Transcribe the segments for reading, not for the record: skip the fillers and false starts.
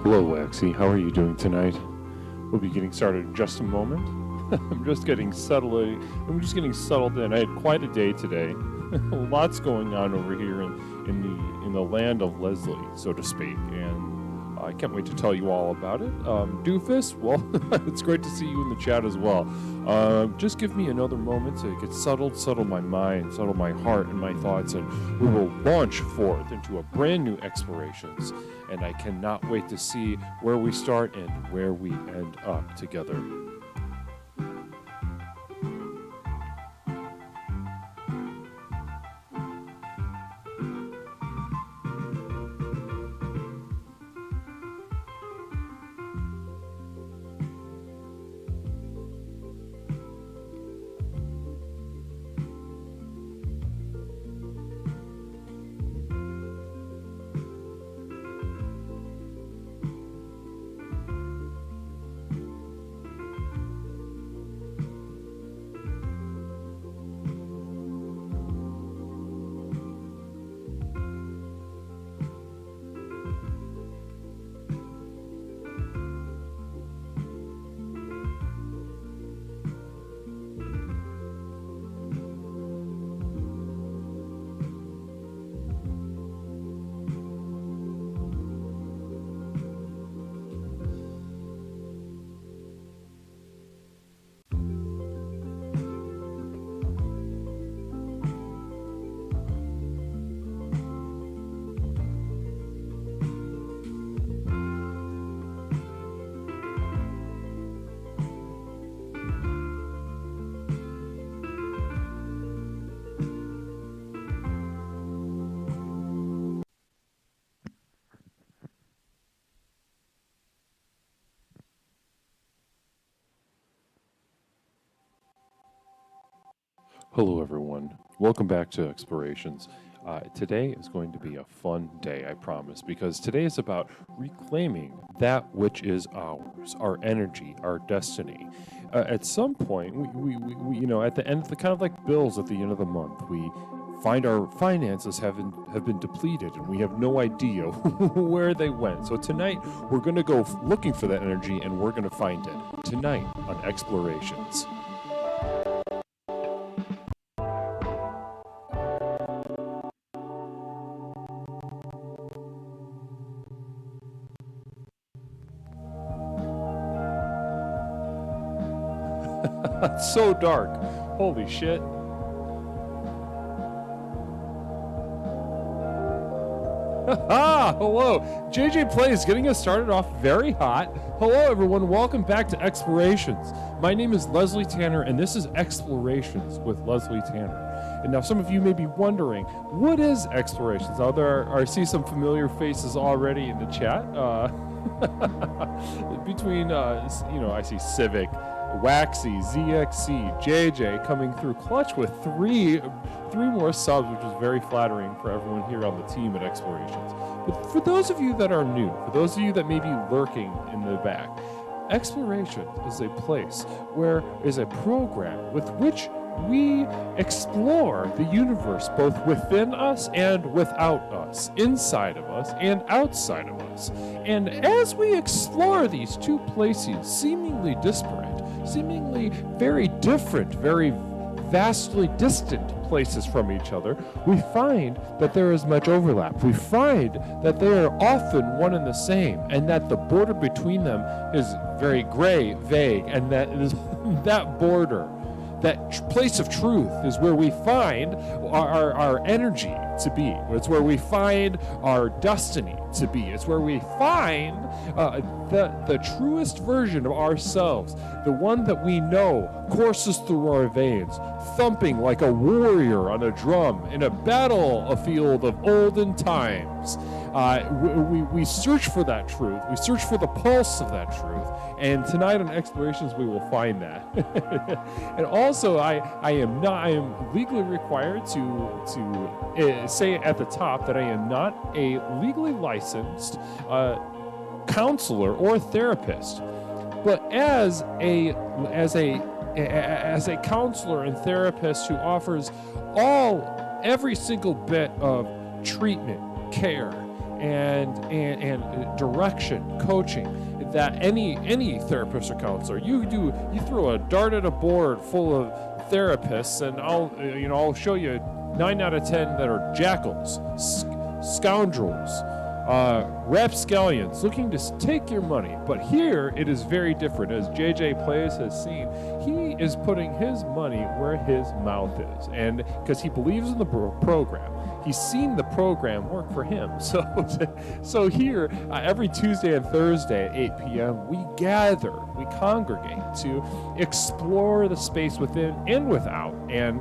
Hello, Waxy. How are you doing tonight? We'll be getting started in just a moment. I'm just getting settled in. I had quite a day today. Lots going on over here in the land of Leslie, so to speak, and I can't wait to tell you all about it. Doofus, well, it's great to see you in the chat as well. Just give me another moment to get settle my mind, settle my heart and my thoughts, and we will launch forth into a brand new explorations. And I cannot wait to see where we start and where we end up together. Hello, everyone. Welcome back to Explorations. Today is going to be a fun day, I promise, because today is about reclaiming that which is ours, our energy, our destiny. At some point, we at the end, kind of like bills at the end of the month, we find our finances have been depleted and we have no idea where they went. So tonight, we're going to go looking for that energy and we're going to find it tonight on Explorations. It's so dark. Holy shit. Hello. JJ Plays getting us started off very hot. Hello, everyone. Welcome back to Explorations. My name is Leslie Tanner, and this is Explorations with Leslie Tanner. And now some of you may be wondering, what is Explorations? I see some familiar faces already in the chat. I see Civic, Waxy, ZXC, JJ coming through clutch with three more subs, which is very flattering for everyone here on the team at Explorations. But for those of you that are new, for those of you that may be lurking in the back, Explorations is a place where is a program with which we explore the universe both within us and without us, inside of us and outside of us. And as we explore these two places, seemingly disparate, seemingly very different, very vastly distant places from each other, we find that there is much overlap. We find that they are often one and the same, and that the border between them is very gray, vague, and that is that border, that place of truth is where we find our energy to be. It's where we find our destiny to be. It's where we find the truest version of ourselves, the one that we know courses through our veins, thumping like a warrior on a drum in a battlefield of olden times. We search for that truth. We search for the pulse of that truth. And tonight on Explorations, we will find that. And also, I am legally required to say at the top that I am not a legally licensed counselor or therapist. But as a counselor and therapist who offers every single bit of treatment, care, and direction, coaching that any therapist or counselor, you throw a dart at a board full of therapists, and I'll show you 9 out of 10 that are jackals, scoundrels, rapscallions looking to take your money. But here it is very different. As JJ Plays has seen, he is putting his money where his mouth is, and because he believes in the program. He's seen the program work for him. So here, every Tuesday and Thursday at 8 p.m., we congregate to explore the space within and without, and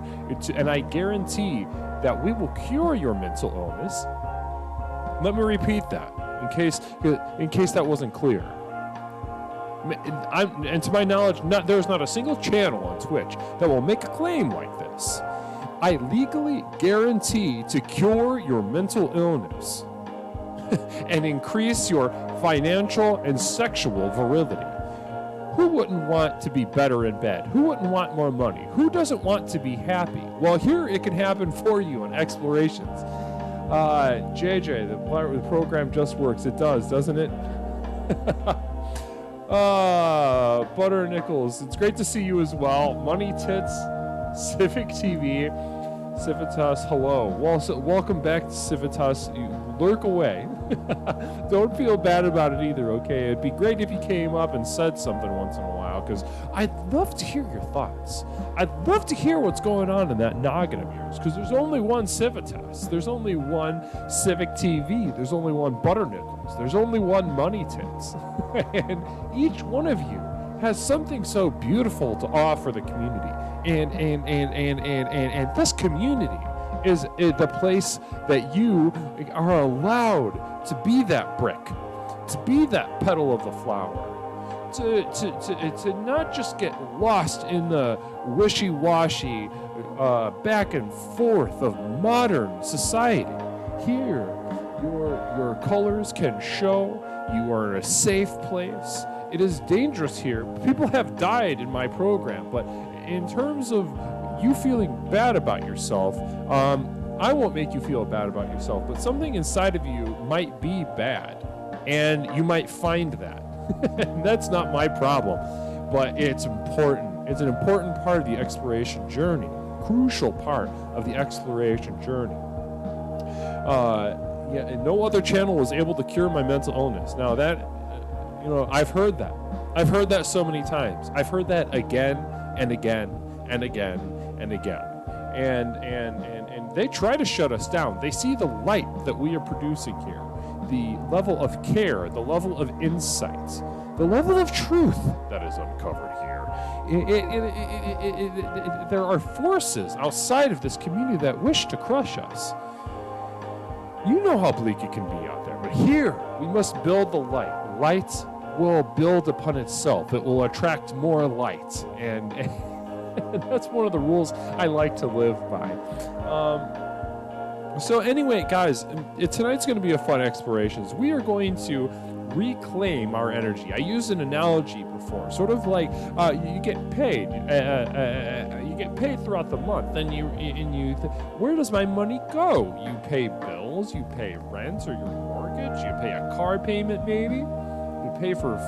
I guarantee that we will cure your mental illness. Let me repeat that in case that wasn't clear. And to my knowledge, there's not a single channel on Twitch that will make a claim like this. I legally guarantee to cure your mental illness and increase your financial and sexual virility. Who wouldn't want to be better in bed? Who wouldn't want more money? Who doesn't want to be happy? Well, here it can happen for you in Explorations. JJ, the program just works. It does, doesn't it? Butter Nichols, it's great to see you as well. Money Tits, Civic TV, Civitas, hello. Welcome back to Civitas. You lurk away. Don't feel bad about it either, okay? It'd be great if you came up and said something once in a while, because I'd love to hear your thoughts. I'd love to hear what's going on in that noggin of yours, because there's only one Civitas. There's only one Civic TV. There's only one Butter Nichols. There's only one Money Tits. And each one of you has something so beautiful to offer the community. And this community is the place that you are allowed to be that brick, to be that petal of the flower, to not just get lost in the wishy-washy back and forth of modern society. Here, your colors can show. You are in a safe place. It is dangerous here. People have died in my program, but in terms of you feeling bad about yourself, I won't make you feel bad about yourself, but something inside of you might be bad, and you might find that. And that's not my problem, but it's important. It's an important part of the exploration journey, crucial part of the exploration journey. And no other channel was able to cure my mental illness. Now that, I've heard that. I've heard that so many times. I've heard that again and again and again and again. And they try to shut us down. They see the light that we are producing here, the level of care, the level of insight, the level of truth that is uncovered here. There are forces outside of this community that wish to crush us. You know how bleak it can be out there, but here we must build the light. Light will build upon itself. It will attract more light, and that's one of the rules I like to live by. So anyway, guys, tonight's going to be a fun explorations. We are going to reclaim our energy. I used an analogy before, sort of like you get paid. You get paid throughout the month, and where does my money go? You pay bills, you pay rent or your mortgage, you pay a car payment maybe, you pay for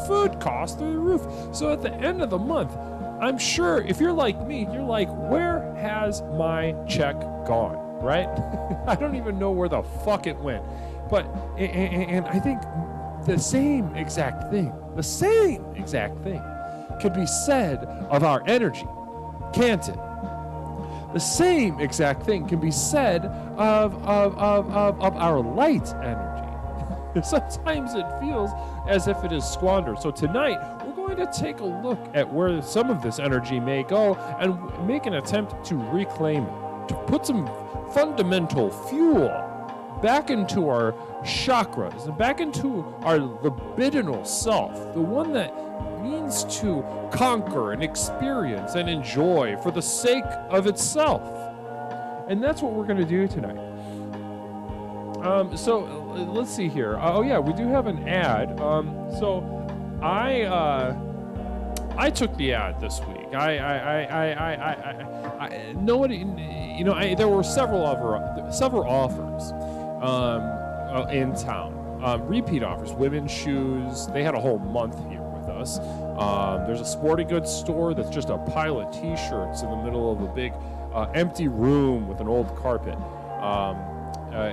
food costs through the roof. So at the end of the month, I'm sure if you're like me, you're like, where has my check gone, right? I don't even know where the fuck it went. But, and I think the same exact thing could be said of our energy, can't it? The same exact thing can be said of our light energy. Sometimes it feels as if it is squandered. So tonight, we're going to take a look at where some of this energy may go and make an attempt to reclaim it, to put some fundamental fuel back into our chakras and back into our libidinal self, the one that means to conquer and experience and enjoy for the sake of itself. And that's what we're going to do tonight. So let's see here. We do have an ad. So I took the ad this week. Nobody, there were several offers. in town. Repeat offers, women's shoes. They had a whole month here with us. There's a sporting goods store that's just a pile of T-shirts in the middle of a big empty room with an old carpet.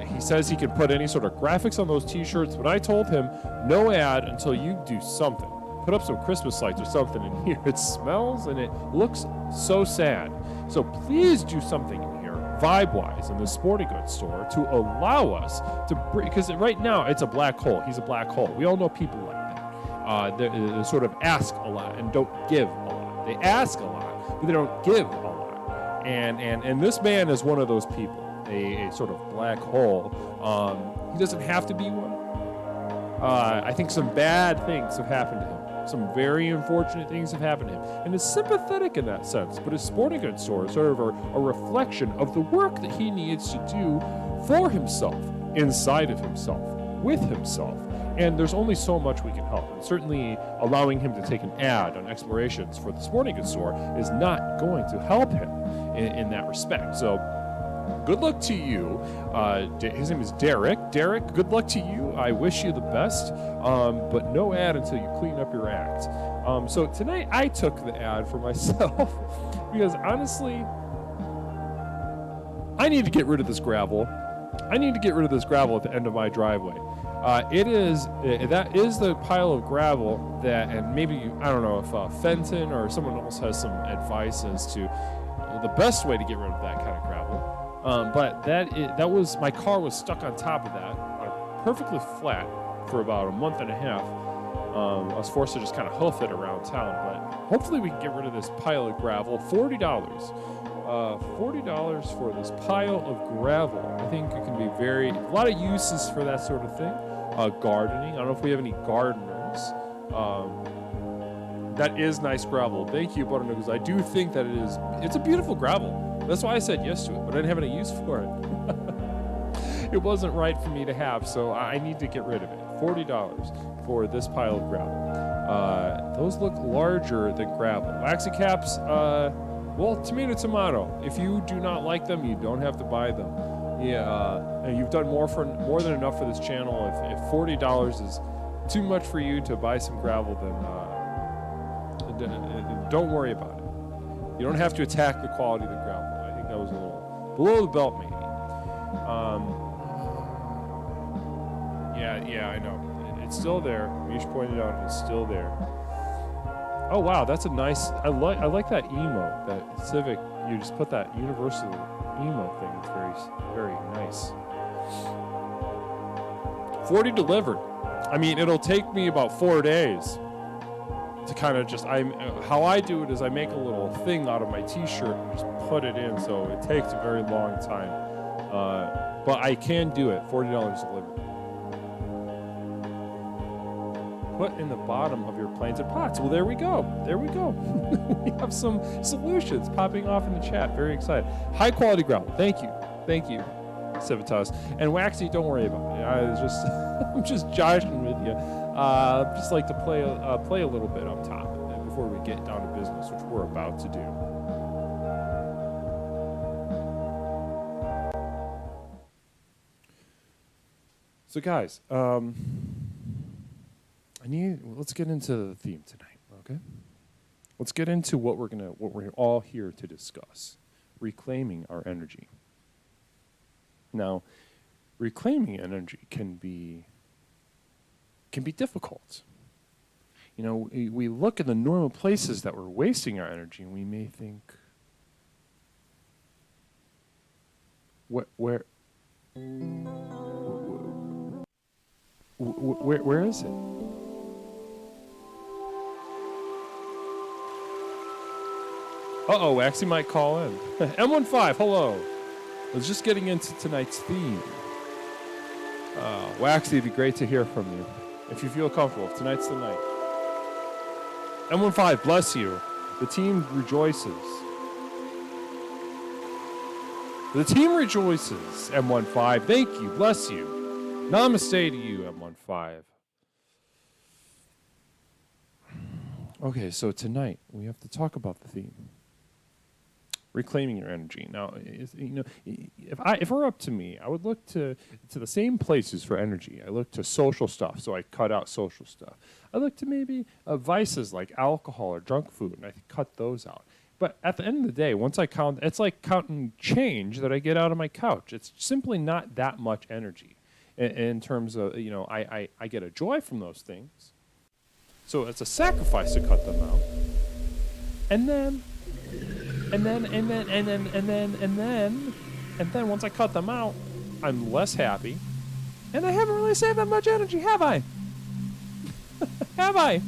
He says he can put any sort of graphics on those T-shirts, but I told him no ad until you do something. Put up some Christmas lights or something in here. It smells and it looks so sad. So please do something in here, vibe-wise, in the sporting goods store to allow us to bring, because right now it's a black hole. He's a black hole. We all know people like that. They sort of ask a lot and don't give a lot. They ask a lot, but they don't give a lot. And this man is one of those people, a sort of black hole. He doesn't have to be one. I think some bad things have happened to him. Some very unfortunate things have happened to him. And is sympathetic in that sense. But his sporting goods store is sort of a reflection of the work that he needs to do for himself, inside of himself, with himself. And there's only so much we can help. And certainly allowing him to take an ad on Explorations for the sporting goods store is not going to help him in that respect. So good luck to you. His name is Derek. Derek, good luck to you. I wish you the best, but no ad until you clean up your act. So tonight I took the ad for myself because honestly, I need to get rid of this gravel. I need to get rid of this gravel at the end of my driveway. That is the pile of gravel that, and maybe, I don't know if Fenton or someone else has some advice as to the best way to get rid of that kind of gravel. But that was, my car was stuck on top of that, perfectly flat for about a month and a half. I was forced to just kind of hoof it around town, but hopefully we can get rid of this pile of gravel. $40. $40 for this pile of gravel. I think it can be a lot of uses for that sort of thing. Gardening. I don't know if we have any gardeners. That is nice gravel. Thank you, Butternuggles. I do think that it's a beautiful gravel. That's why I said yes to it, but I didn't have any use for it. It wasn't right for me to have, so I need to get rid of it. $40 for this pile of gravel. Those look larger than gravel. Waxy caps, well, tomato. If you do not like them, you don't have to buy them. Yeah, and you've done more than enough for this channel. If $40 is too much for you to buy some gravel, then don't worry about it. You don't have to attack the quality of the gravel. I think that was a little below the belt, maybe. Yeah, I know. It's still there. Mish pointed out it's still there. Oh wow, that's a nice. I like that emote, that Civic. You just put that universal emote thing. It's very nice. 40 delivered. I mean, it'll take me about 4 days to kind of just. How I do it is I make a little thing out of my T-shirt and just put it in. So it takes a very long time, but I can do it. $40 delivered. Put in the bottom of your planes and pots. Well, there we go. We have some solutions popping off in the chat. Very excited. High quality gravel. Thank you, Civitas. And Waxy, don't worry about it. I'm just joshing with you. Just like to play a little bit up top before we get down to business, which we're about to do. So, guys, let's get into the theme tonight, okay? Let's get into what we're all here to discuss: reclaiming our energy. Now, reclaiming energy can be difficult. You know, we look at the normal places that we're wasting our energy, and we may think, where is it? Uh-oh, Waxy might call in. M15, hello. I was just getting into tonight's theme. Waxy, it'd be great to hear from you. If you feel comfortable, tonight's the night. M15, bless you. The team rejoices. The team rejoices, M15. Thank you, bless you. Namaste to you, M15. Okay, so tonight we have to talk about the theme. reclaiming your energy. Now, if it were up to me, I would look to the same places for energy. I look to social stuff, so I cut out social stuff. I look to maybe vices like alcohol or junk food, and I cut those out. But at the end of the day, once I count, it's like counting change that I get out of my couch. It's simply not that much energy in terms of, I get a joy from those things. So it's a sacrifice to cut them out. And then once I cut them out, I'm less happy. And I haven't really saved that much energy, have I? Have I?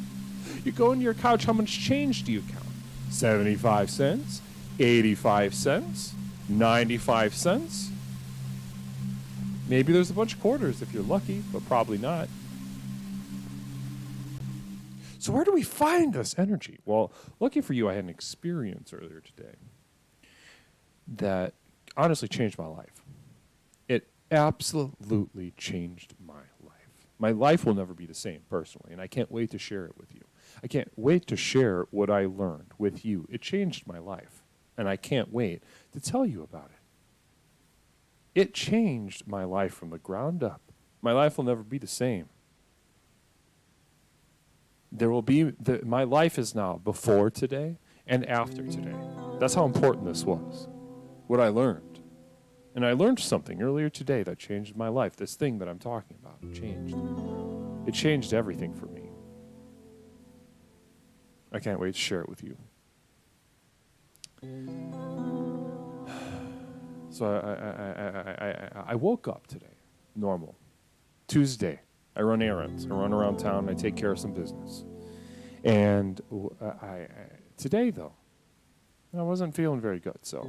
You go into your couch, how much change do you count? 75 cents? 85 cents? 95 cents? Maybe there's a bunch of quarters if you're lucky, but probably not. So where do we find this energy? Well, lucky for you, I had an experience earlier today that honestly changed my life. It absolutely changed my life. My life will never be the same, personally, and I can't wait to share it with you. I can't wait to share what I learned with you. It changed my life, and I can't wait to tell you about it. It changed my life from the ground up. My life will never be the same. There will be my life is now before today and after today. That's how important this was. What I learned. And I learned something earlier today that changed my life. This thing that I'm talking about changed. It changed everything for me. I can't wait to share it with you. So I woke up today, normal. Tuesday, I run errands. I run around town. I take care of some business. And today, though, I wasn't feeling very good. So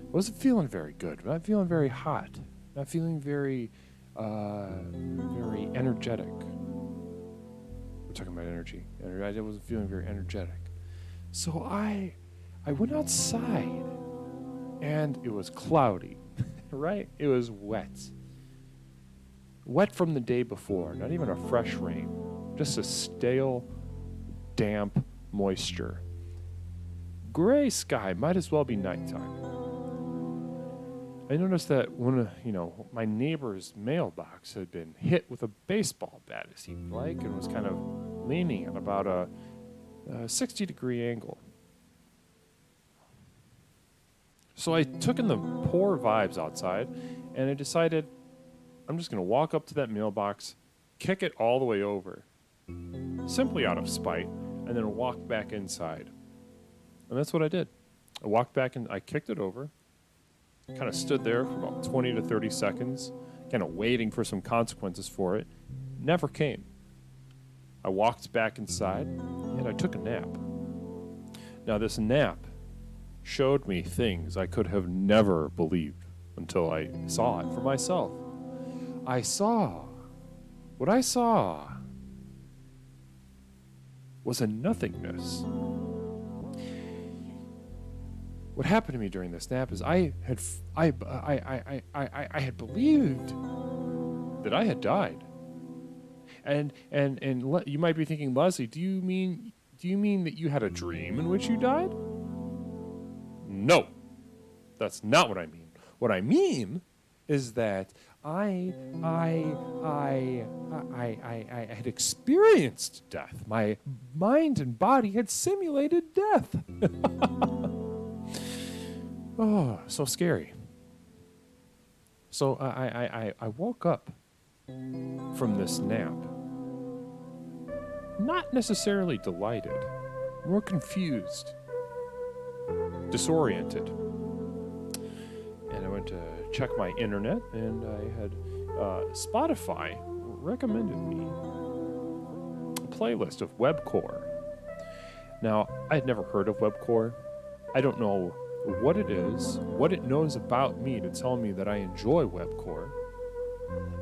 I wasn't feeling very good. Not feeling very hot. Not feeling very energetic. We're talking about energy. I wasn't feeling very energetic. So I went outside, and it was cloudy, right? It was wet. Wet from the day before, not even a fresh rain, just a stale, damp moisture. Gray sky, might as well be nighttime. I noticed that my neighbor's mailbox had been hit with a baseball bat, it seemed like, and was kind of leaning at about a 60-degree angle. So I took in the poor vibes outside, and I decided I'm just going to walk up to that mailbox, kick it all the way over, simply out of spite, and then walk back inside. And that's what I did. I walked back and I kicked it over, kind of stood there for about 20 to 30 seconds, kind of waiting for some consequences for it. Never came. I walked back inside, and I took a nap. Now, this nap showed me things I could have never believed until I saw it for myself. What I saw was a nothingness. What happened to me during this nap is I had believed that I had died. And you might be thinking, Leslie, do you mean that you had a dream in which you died? No, that's not what I mean. What I mean is that I had experienced death. My mind and body had simulated death. Oh, so scary. So I woke up from this nap, not necessarily delighted, more confused, disoriented. And I went to check my internet, and I had Spotify recommended me a playlist of webcore. Now, I had never heard of webcore. I don't know what it is, what it knows about me to tell me that I enjoy webcore.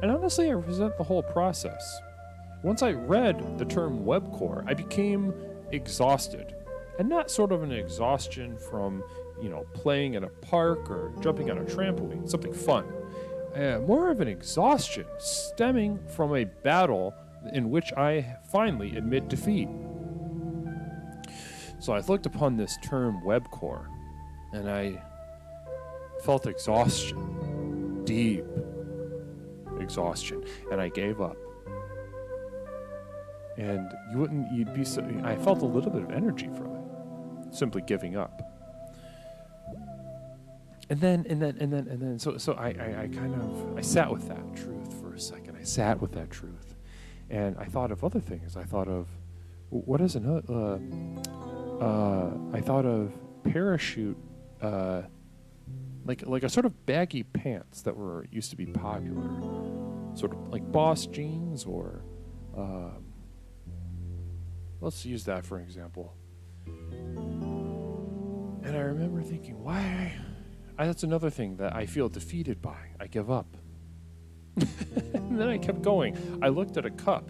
And honestly, I resent the whole process. Once I read the term webcore, I became exhausted. And not sort of an exhaustion from, playing in a park or jumping on a trampoline, something fun. More of an exhaustion stemming from a battle in which I finally admit defeat. So I looked upon this term webcore, and I felt exhaustion, deep exhaustion, and I gave up. And I felt a little bit of energy from it, simply giving up. And then, so I sat with that truth for a second. I sat with that truth, and I thought of other things. I thought of, what is another, I thought of parachute, like a sort of baggy pants that used to be popular, sort of like Boss jeans, or let's use that for an example. And I remember thinking, why? That's another thing that I feel defeated by. I give up. And then I kept going. I looked at a cup.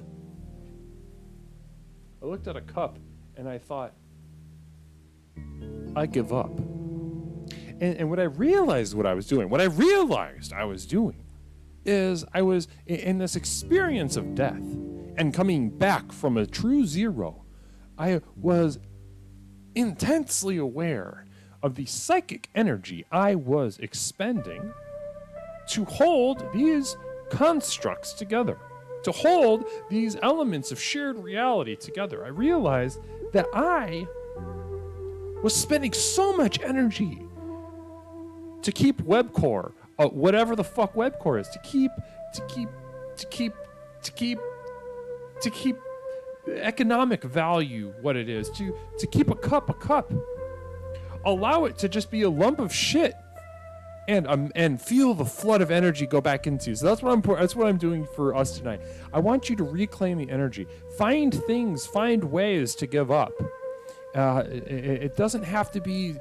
And I thought, I give up. And what I realized I was doing is I was in this experience of death and coming back from a true zero. I was intensely aware of the psychic energy I was expending to hold these constructs together, to hold these elements of shared reality together. I realized that I was spending so much energy to keep webcore, whatever the fuck webcore is, to keep economic value what it is, to keep a cup. Allow it to just be a lump of shit, and feel the flood of energy go back into. So that's what I'm doing for us tonight. I want you to reclaim the energy. Find ways to give up. It doesn't have to be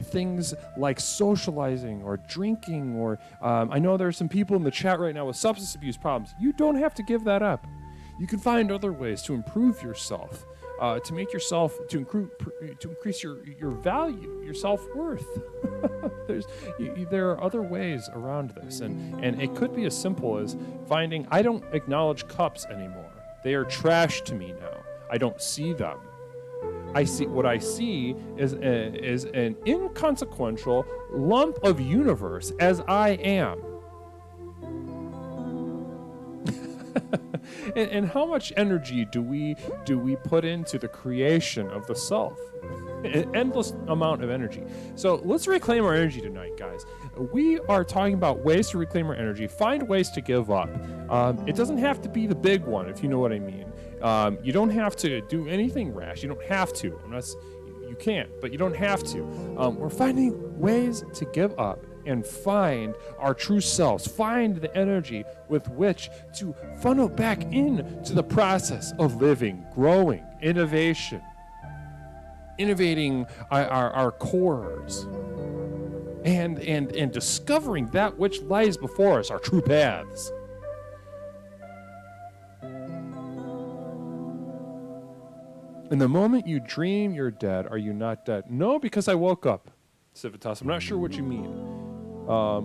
things like socializing or drinking, or I know there are some people in the chat right now with substance abuse problems. You don't have to give that up. You can find other ways to improve yourself. To make yourself, to increase your value, your self-worth. There are other ways around this, and it could be as simple as finding, I don't acknowledge cups anymore. They are trash to me now. I don't see them. What I see is an inconsequential lump of universe as I am. And how much energy do we put into the creation of the self? An endless amount of energy. So let's reclaim our energy tonight, guys. We are talking about ways to reclaim our energy. Find ways to give up. It doesn't have to be the big one, if you know what I mean. You don't have to do anything rash. You don't have to. You can't, but you don't have to. We're finding ways to give up and find our true selves, find the energy with which to funnel back into the process of living, growing, innovating our cores, and discovering that which lies before us, our true paths. In the moment you dream you're dead, are you not dead? No, because I woke up, Civitas. I'm not sure what you mean. I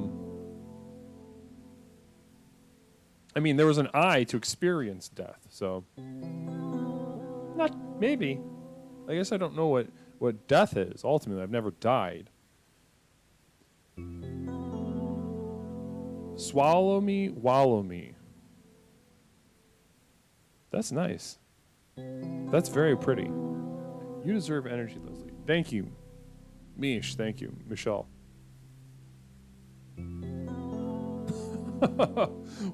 mean, there was an I to experience death, so not maybe. I guess I don't know what death is. Ultimately, I've never died. Swallow me, wallow me. That's nice. That's very pretty. You deserve energy, Leslie. Thank you, Mish. Thank you, Michelle.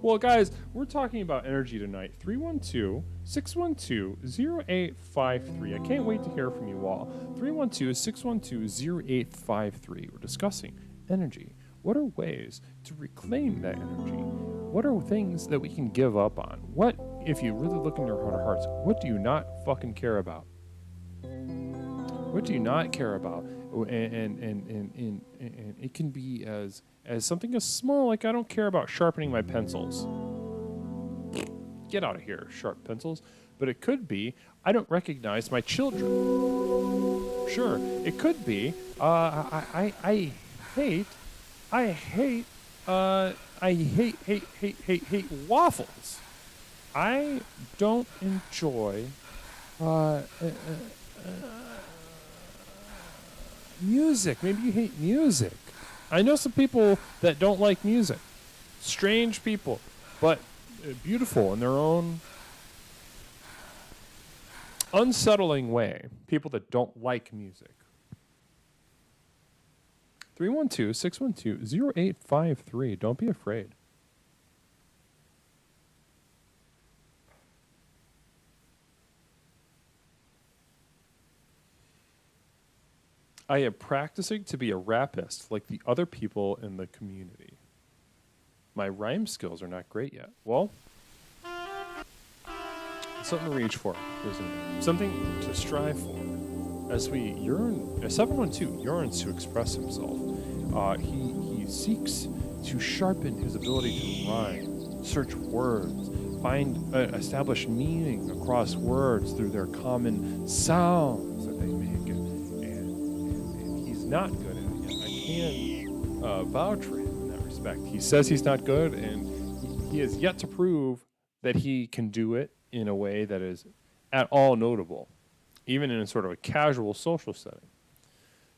Well, guys, we're talking about energy tonight. 312-612-0853. I can't wait to hear from you all. 312-612-0853. We're discussing energy. What are ways to reclaim that energy? What are things that we can give up on? What, if you really look in your heart of hearts, what do you not fucking care about? What do you not care about? And it can be as something as small, like I don't care about sharpening my pencils. Get out of here, sharp pencils. But it could be, I don't recognize my children. Sure, it could be, I hate waffles. I don't enjoy Music. Maybe you hate music. I know some people that don't like music. Strange people, but beautiful in their own unsettling way. People that don't like music. 312-612-0853. Don't be afraid. I am practicing to be a rapist like the other people in the community. My rhyme skills are not great yet. Well, something to reach for. Something to strive for. As we yearn, 712 yearns to express himself. He seeks to sharpen his ability to rhyme, search words, find, establish meaning across words through their common sounds that they make. And he's not good at it yet. I can vouch for him in that respect. He says he's not good, and he has yet to prove that he can do it in a way that is at all notable, even in a sort of a casual social setting.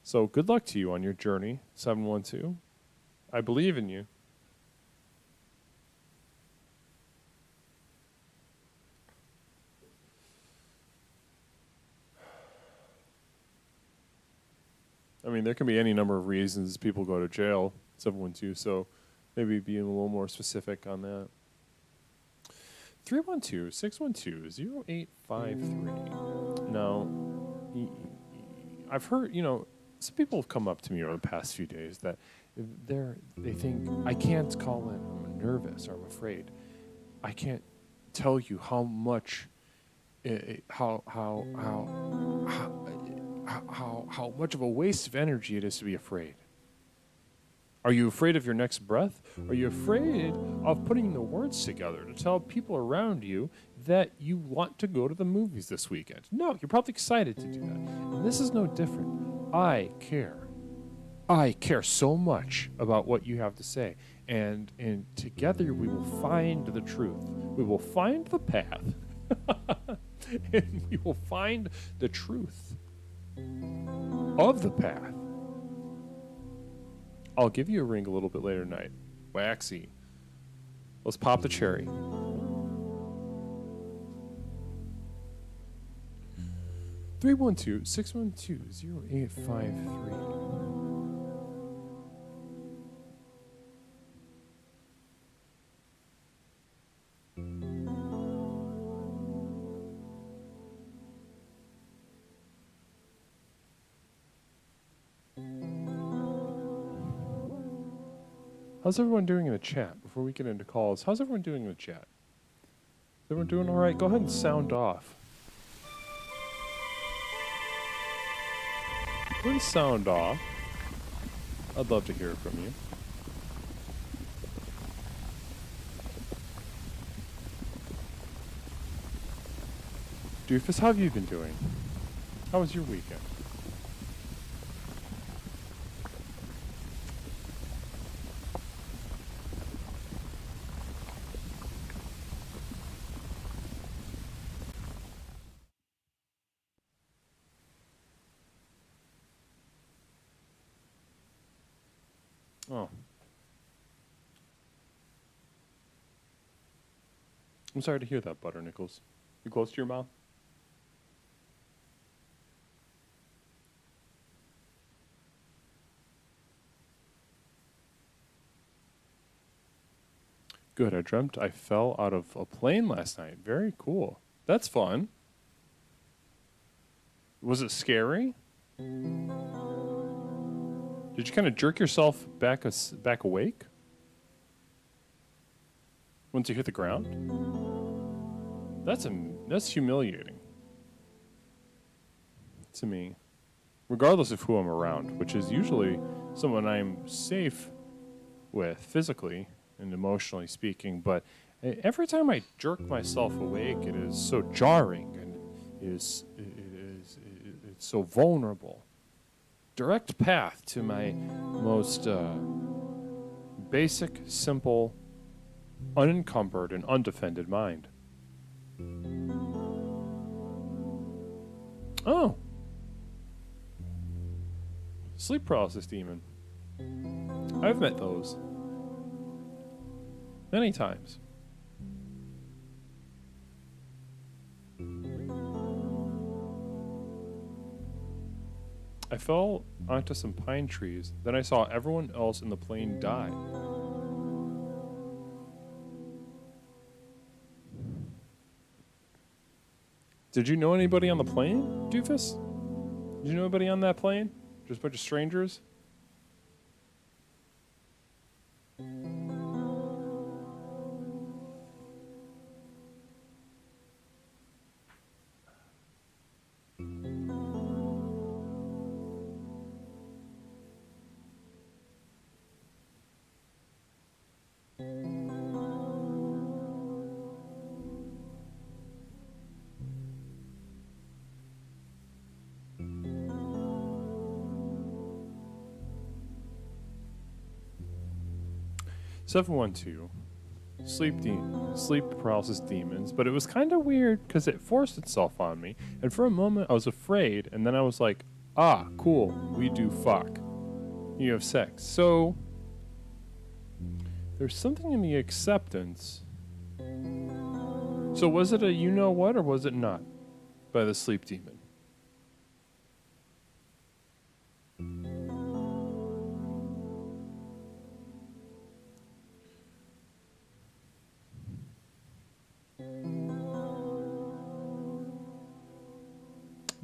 So good luck to you on your journey, 712. I believe in you. I mean, there can be any number of reasons people go to jail, 712, so maybe being a little more specific on that. 312-612-0853. Now, I've heard, some people have come up to me over the past few days that they think, I can't call in, I'm nervous or I'm afraid. I can't tell you how much, how much of a waste of energy it is to be afraid. Are you afraid of your next breath? Are you afraid of putting the words together to tell people around you that you want to go to the movies this weekend? No, you're probably excited to do that. And this is no different. I care. I care so much about what you have to say. And together we will find the truth. We will find the path. And we will find the truth of the path. I'll give you a ring a little bit later tonight. Waxy. Let's pop the cherry. 312-612-0853. How's everyone doing in the chat before we get into calls? How's everyone doing in the chat? Is everyone doing all right? Go ahead and sound off. Go ahead and sound off. I'd love to hear from you. Doofus, how have you been doing? How was your weekend? Oh. I'm sorry to hear that, Butter Nichols. You close to your mouth? Good. I dreamt I fell out of a plane last night. Very cool. That's fun. Was it scary? Did you kind of jerk yourself back awake once you hit the ground? That's humiliating to me, regardless of who I'm around, which is usually someone I'm safe with physically and emotionally speaking. But every time I jerk myself awake, it is so jarring and it's so vulnerable. Direct path to my most basic, simple, unencumbered, and undefended mind. Oh. Sleep paralysis demon. I've met those. Many times. I fell onto some pine trees. Then I saw everyone else in the plane die. Did you know anybody on the plane, Doofus? Did you know anybody on that plane? Just a bunch of strangers? (712) sleep paralysis demons, but it was kind of weird because it forced itself on me, and for a moment I was afraid, and then I was like, ah, cool, we do fuck. You have sex. So there's something in the acceptance. So was it a you know what or was it not by the sleep demon?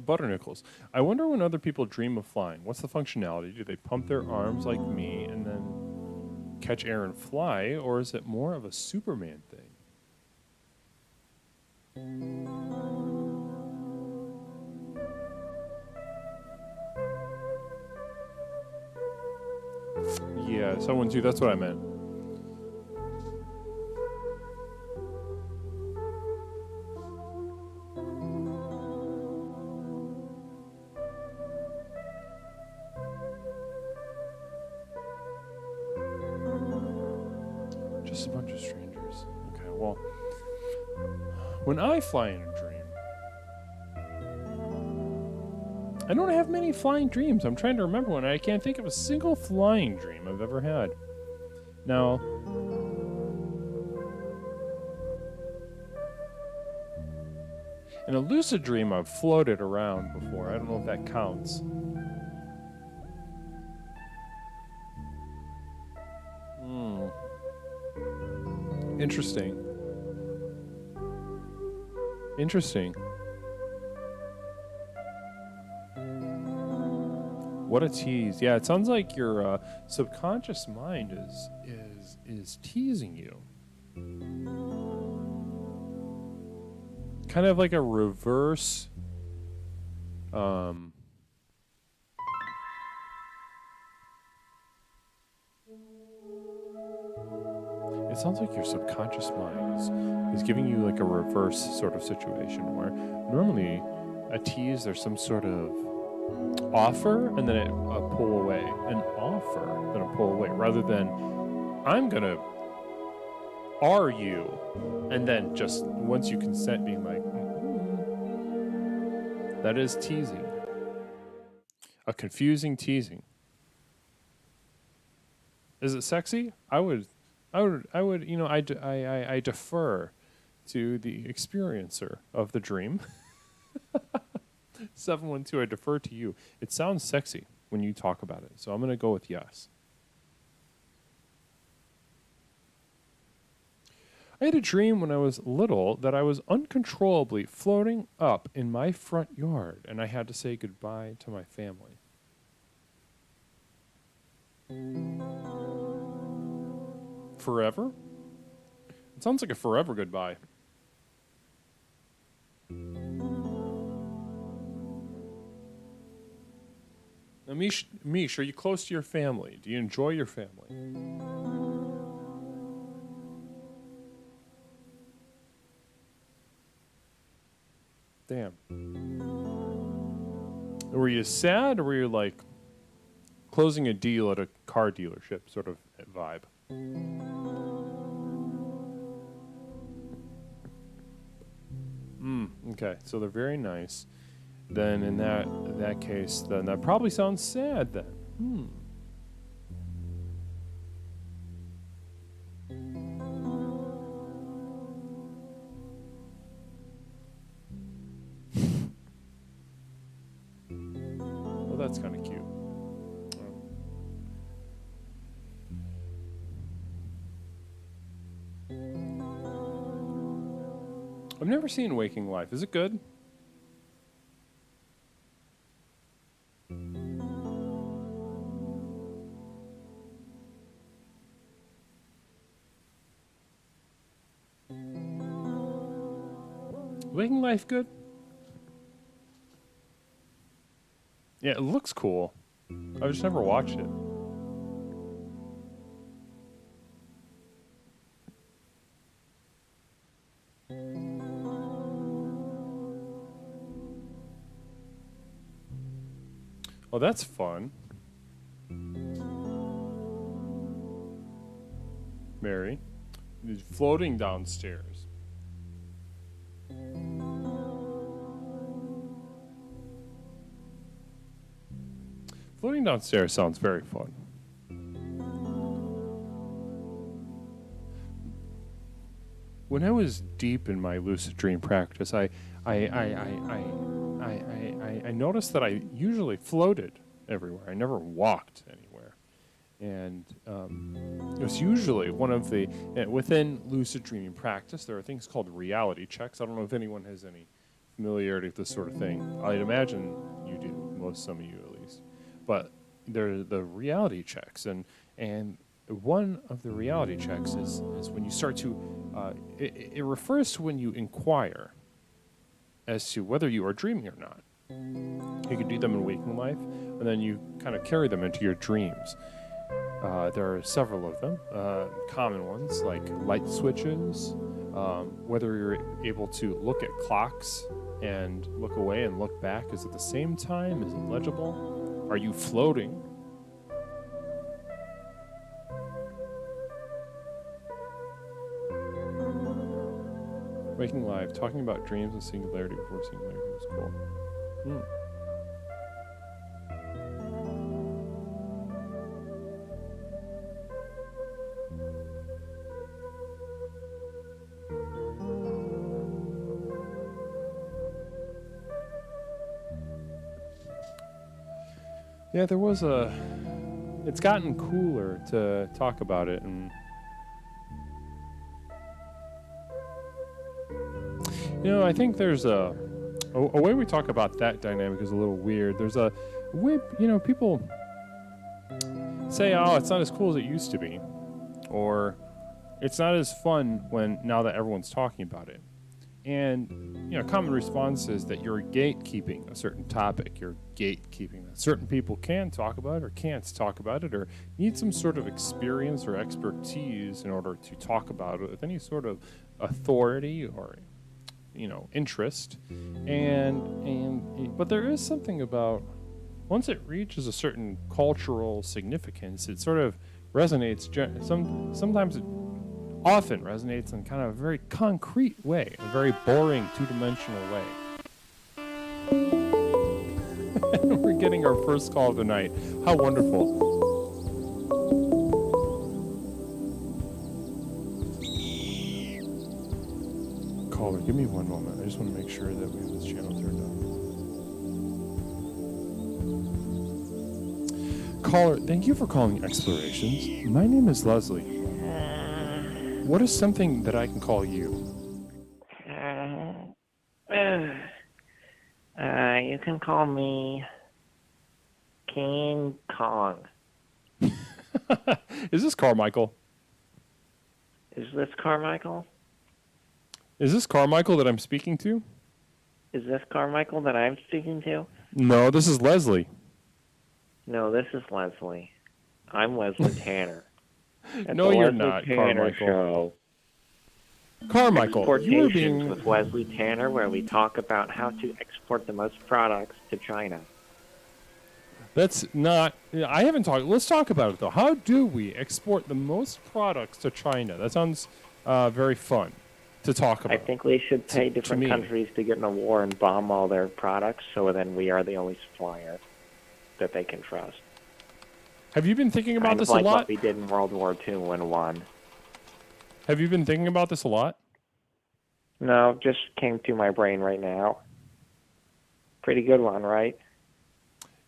Butternickles. I wonder when other people dream of flying. What's the functionality? Do they pump their arms like me and then catch air and fly, or is it more of a Superman thing? Yeah, someone too. That's what I meant. Just a bunch of strangers. Okay, well, when I fly in a dream, I don't have many flying dreams. I'm trying to remember one. I can't think of a single flying dream I've ever had. Now, in a lucid dream, I've floated around before. I don't know if that counts. Interesting. Interesting. What a tease. Yeah, it sounds like your subconscious mind is teasing you. Kind of like a reverse it sounds like your subconscious mind is giving you like a reverse sort of situation where normally a tease, there's some sort of offer and then a pull away, an offer then a pull away, rather than I'm gonna are you, and then just once you consent being like that is teasing, a confusing teasing. Is it sexy? I would, you know, I defer to the experiencer of the dream. 712, I defer to you. It sounds sexy when you talk about it, so I'm going to go with yes. I had a dream when I was little that I was uncontrollably floating up in my front yard, and I had to say goodbye to my family. Forever? It sounds like a forever goodbye. Now, Mish, are you close to your family? Do you enjoy your family? Damn. Were you sad, or were you like closing a deal at a car dealership sort of vibe? Okay, so they're very nice. Then in that case, then that probably sounds sad then. Hmm. Well, that's kind of cute. I've never seen Waking Life. Is it good? Waking Life good? Yeah, it looks cool. I've just never watched it. Oh, that's fun. Mary is floating downstairs. Floating downstairs sounds very fun. When I was deep in my lucid dream practice, I noticed that I usually floated everywhere. I never walked anywhere. And it was usually one of the, within lucid dreaming practice, there are things called reality checks. I don't know if anyone has any familiarity with this sort of thing. I'd imagine you do, some of you at least. But there are the reality checks. And one of the reality checks is when you start to, it refers to when you inquire as to whether you are dreaming or not. You can do them in waking life, and then you kind of carry them into your dreams. There are several of them, common ones like light switches, whether you're able to look at clocks and look away and look back. Is it the same time? Is it legible? Are you floating? Waking Live, talking about dreams and singularity before singularity was cool. Yeah, there was it's gotten cooler to talk about it, and I think there's a way we talk about that dynamic is a little weird. There's a way, people say, oh, it's not as cool as it used to be, or it's not as fun now that everyone's talking about it. And, common response is that you're gatekeeping a certain topic. You're gatekeeping that certain people can talk about it or can't talk about it or need some sort of experience or expertise in order to talk about it with any sort of authority or, interest. But there is something about once it reaches a certain cultural significance, it sort of resonates. Sometimes it often resonates in kind of a very concrete way, a very boring, two-dimensional way. We're getting our first call of the night. How wonderful. Caller, give me one moment. I just want to make sure that we have this channel turned on. Caller, thank you for calling Explorations. My name is Leslie. What is something that I can call you? You can call me King Kong. Is this Carmichael? Is this Carmichael? Is this Carmichael that I'm speaking to? Is this Carmichael that I'm speaking to? No, this is Leslie. No, this is Leslie. I'm Leslie Tanner. No, you're not, Carmichael. Show. Carmichael, you are being... with Leslie Tanner, where we talk about how to export the most products to China. That's not... I haven't talked... Let's talk about it, though. How do we export the most products to China? That sounds very fun to talk about. I think we should pay different countries to get in a war and bomb all their products, so then we are the only supplier that they can trust. Have you been thinking about Kind of this a like lot? what we did in World War II when won. Have you been thinking about this a lot? No, just came to my brain right now. Pretty good one, right?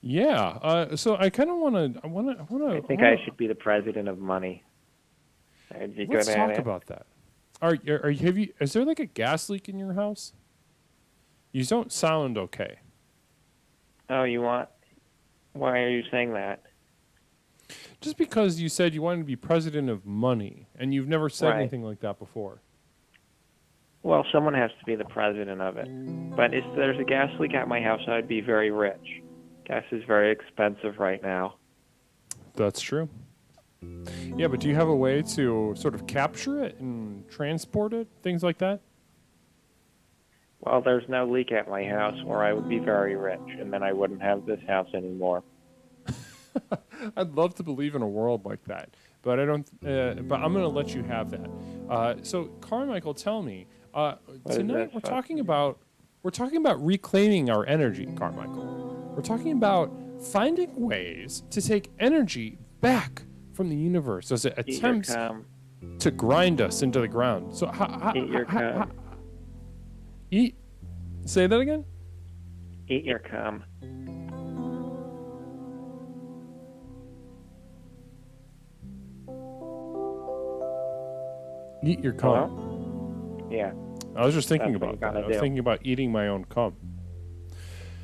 Yeah. So I kind of want to. I think I should be the president of money. I'd be Let's good at talk it. about that. Are you? Have you? Is there like a gas leak in your house? You don't sound okay. Oh, you want? Why are you saying that? Just because you said you wanted to be president of money, and you've never said Right. anything like that before. Well, someone has to be the president of it. But if there's a gas leak at my house, I'd be very rich. Gas is very expensive right now. That's true. Yeah, but do you have a way to sort of capture it and transport it, things like that? Well, there's no leak at my house, or I would be very rich, and then I wouldn't have this house anymore. I'd love to believe in a world like that, but I don't. But I'm going to let you have that. So, Carmichael, tell me tonight this? we're talking about reclaiming our energy, Carmichael. We're talking about finding ways to take energy back from the universe as it Eat your attempts cum. to grind us into the ground. So, Eat your cum. eat. Say that again. Eat your cum. Eat your cum. Hello? Yeah. I was just thinking That's what about you that. gotta I was do. thinking about eating my own cum.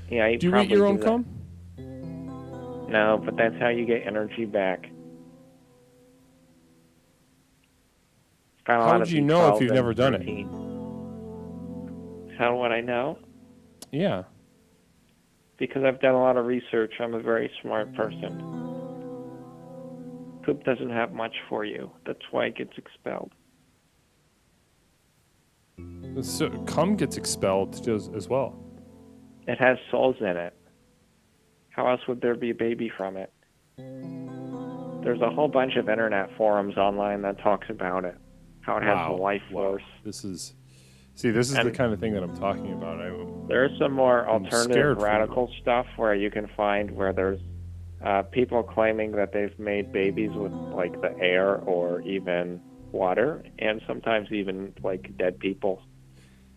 Yeah, you Do you eat probably your own do that. cum? No, but that's how you get energy back. Got a How lot would of you know if B12 you've and never done it? protein. How would I know? Yeah. Because I've done a lot of research. I'm a very smart person. Poop doesn't have much for you. That's why it gets expelled. So cum gets expelled as well. It has souls in it. How else would there be a baby from it? There's a whole bunch of internet forums online that talks about it. How it has Wow. a life Wow. force. This is the And- kind of thing that I'm talking about. There's some more I'm scared alternative for you. radical stuff where you can find where there's people claiming that they've made babies with like the air or even water, and sometimes even like dead people.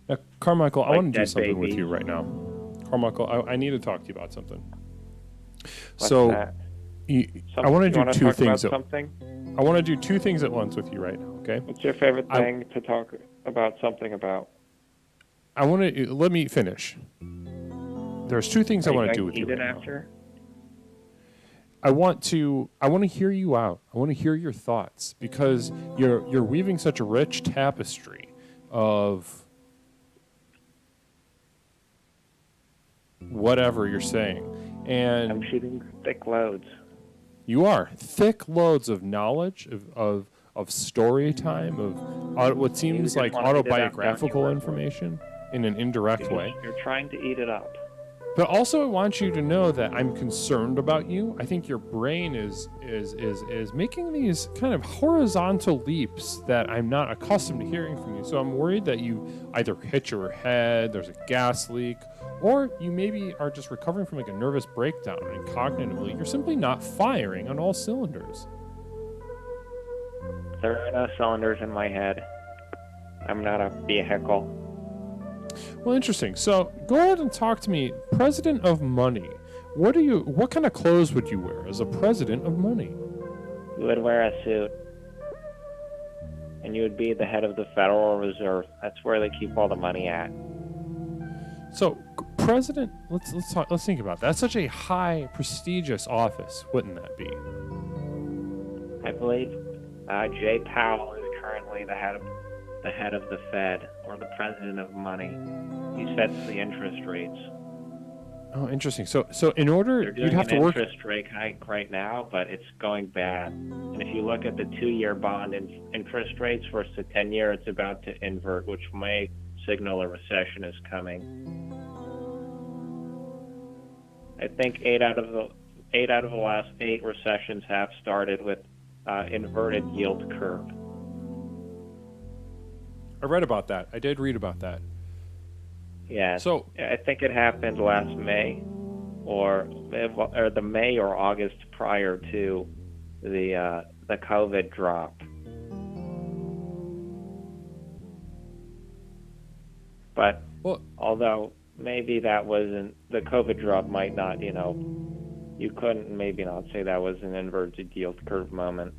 Now, Carmichael, I Like want to do dead something with babies. you right now. Carmichael, I need to talk to you about something. What's so that? I want to You do wanna two talk things. about something? I want to do two things at once with you right now. Okay. What's your favorite I- thing to talk about something about? I want to let me finish. There's two things I Are want to going do with you eat it right now. after? I want to hear you out. I want to hear your thoughts because you're weaving such a rich tapestry of whatever you're saying. I'm And shooting thick loads. you are thick loads of knowledge of story time of what seems just like wanna eat it up, don't you, autobiographical Russell? information in an indirect way. You're trying to eat it up. But also, I want you to know that I'm concerned about you. I think your brain is making these kind of horizontal leaps that I'm not accustomed to hearing from you. So I'm worried that you either hit your head, there's a gas leak, or you maybe are just recovering from like a nervous breakdown and cognitively you're simply not firing on all cylinders. There are no cylinders in my head. I'm not a vehicle. Well, interesting. So go ahead and talk to me, President of Money. What kind of clothes would you wear as a President of Money? You would wear a suit. And you would be the head of the Federal Reserve. That's where they keep all the money at. So, President, let's think about that. That's such a high, prestigious office, wouldn't that be? I believe Jay Powell is currently the head of the Fed, or the president of money. He sets the interest rates. Oh, interesting. So in order, They're doing you'd have an to work. interest rate hike right now, but it's going bad. And if you look at the 2-year bond interest rates versus the 10-year, it's about to invert, which may signal a recession is coming. I think 8 out of the last 8 recessions have started with inverted yield curve. I read about that. I did read about that. Yeah. So I think it happened last May, or the May or August prior to the COVID drop. But Well, although maybe that wasn't the COVID drop, might not, you couldn't maybe not say that was an inverted yield curve moment.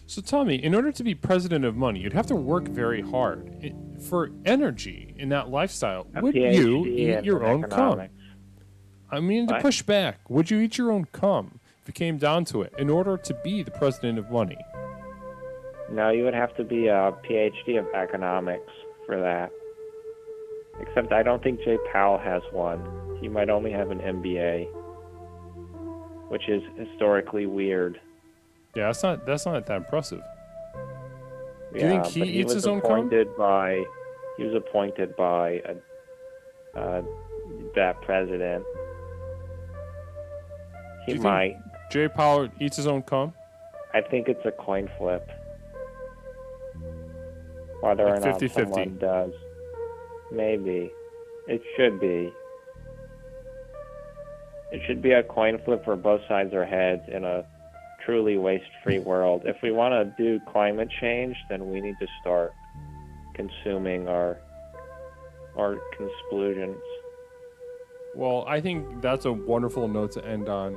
so tell me, in order to be president of money, you'd have to work very hard for energy in that lifestyle. A Would you PhD eat your in own cum? economics. I mean, to What? push back, would you eat your own cum if it came down to it in order to be the president of money? No, you would have to be a PhD of economics for that. Except I don't think Jay Powell has one. He might only have an MBA, which is historically weird. Yeah, that's not that impressive. Do you Yeah, think he but eats was his own cum? He was appointed by that president. Do He you might. think Jay Powell eats his own cum? I think it's a coin flip. Whether Like or not 50-50. someone does. Maybe. It should be. It should be a coin flip where both sides are heads in a truly waste-free world. If we want to do climate change, then we need to start consuming our consplusions. Well, I think that's a wonderful note to end on.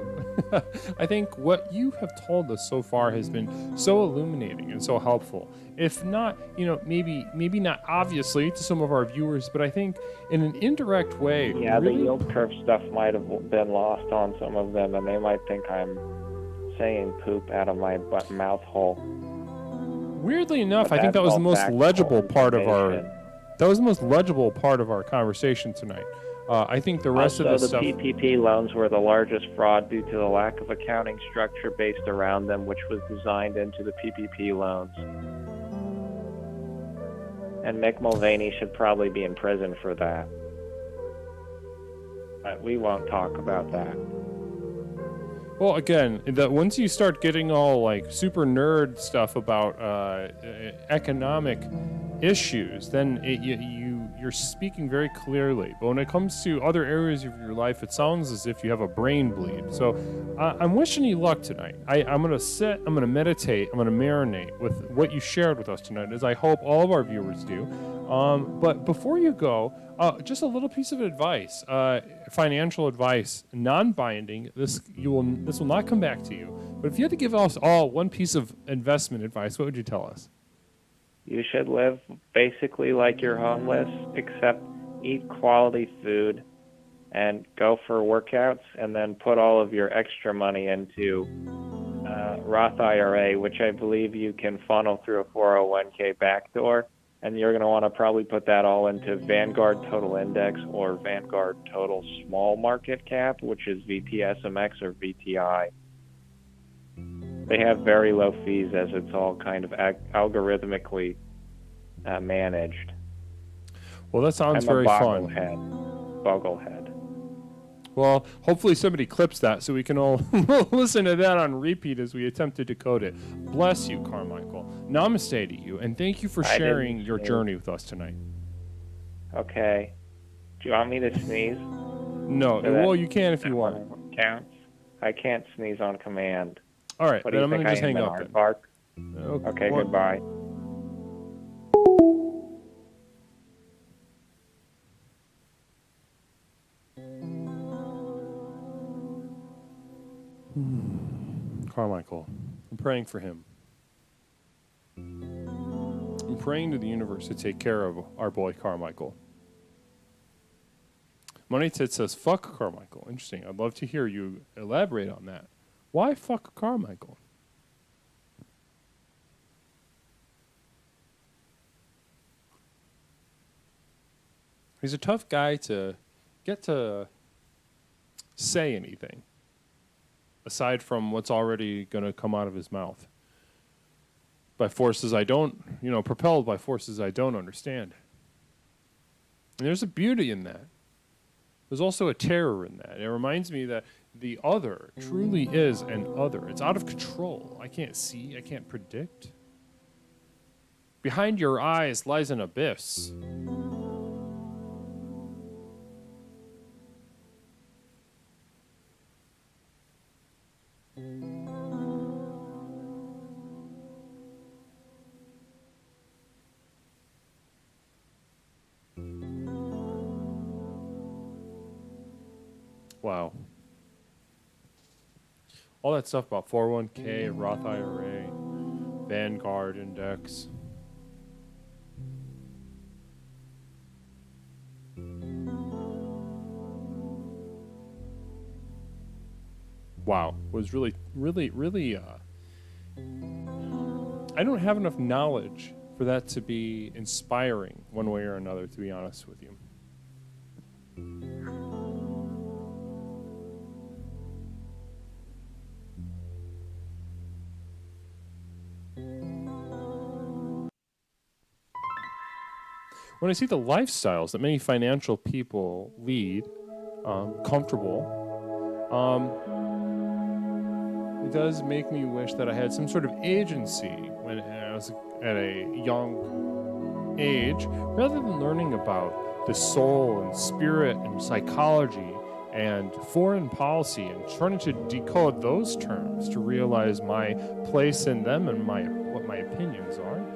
I think what you have told us so far has been so illuminating and so helpful. If not, maybe not obviously to some of our viewers, but I think in an indirect way. Yeah, really, the yield curve stuff might have been lost on some of them, and they might think I'm saying poop out of my mouth hole. Weirdly enough, But I think that that's was the all most factual legible part of our. information. That was the most legible part of our conversation tonight. I think the rest Also, of the the stuff. PPP loans were the largest fraud due to the lack of accounting structure based around them, which was designed into the PPP loans. And Mick Mulvaney should probably be in prison for that. But we won't talk about that. Well, again, once you start getting all like super nerd stuff about economic issues, then you're speaking very clearly. But when it comes to other areas of your life, it sounds as if you have a brain bleed. So I'm wishing you luck tonight. I'm gonna sit, I'm gonna meditate, I'm gonna marinate with what you shared with us tonight, as I hope all of our viewers do. But before you go, just a little piece of advice, financial advice, non-binding. This will not come back to you. But if you had to give us all one piece of investment advice, what would you tell us? You should live basically like you're homeless, except eat quality food and go for workouts, and then put all of your extra money into Roth IRA, which I believe you can funnel through a 401k backdoor. And you're going to want to probably put that all into Vanguard Total Index or Vanguard Total Small Market Cap, which is VTSMX or VTI. They have very low fees, as it's all kind of algorithmically managed. Well, that sounds I'm very a fun. Boglehead. Well, hopefully somebody clips that so we can all listen to that on repeat as we attempt to decode it. Bless you, Carmichael. Namaste to you, and thank you for sharing your journey with us tonight. Okay. Do you want me to sneeze? No, well, you can if you want. Counts? I can't sneeze on command. All right, What do then you I'm think going to I just am, hang an up then. aardvark? Okay, well, goodbye. Carmichael, I'm praying for him. I'm praying to the universe to take care of our boy Carmichael. Money Tit says, fuck Carmichael. Interesting. I'd love to hear you elaborate on that. Why fuck Carmichael? He's a tough guy to get to say anything aside from what's already going to come out of his mouth by forces I don't, propelled by forces I don't understand. And there's a beauty in that. There's also a terror in that. It reminds me that the other truly is an other. It's out of control. I can't see. I can't predict. Behind your eyes lies an abyss. Wow. All that stuff about 401k, Roth IRA, Vanguard Index. Wow. Was really, really, really, I don't have enough knowledge for that to be inspiring one way or another, to be honest with you. When I see the lifestyles that many financial people lead, comfortable, it does make me wish that I had some sort of agency when I was at a young age, rather than learning about the soul and spirit and psychology and foreign policy and trying to decode those terms to realize my place in them and what my opinions are.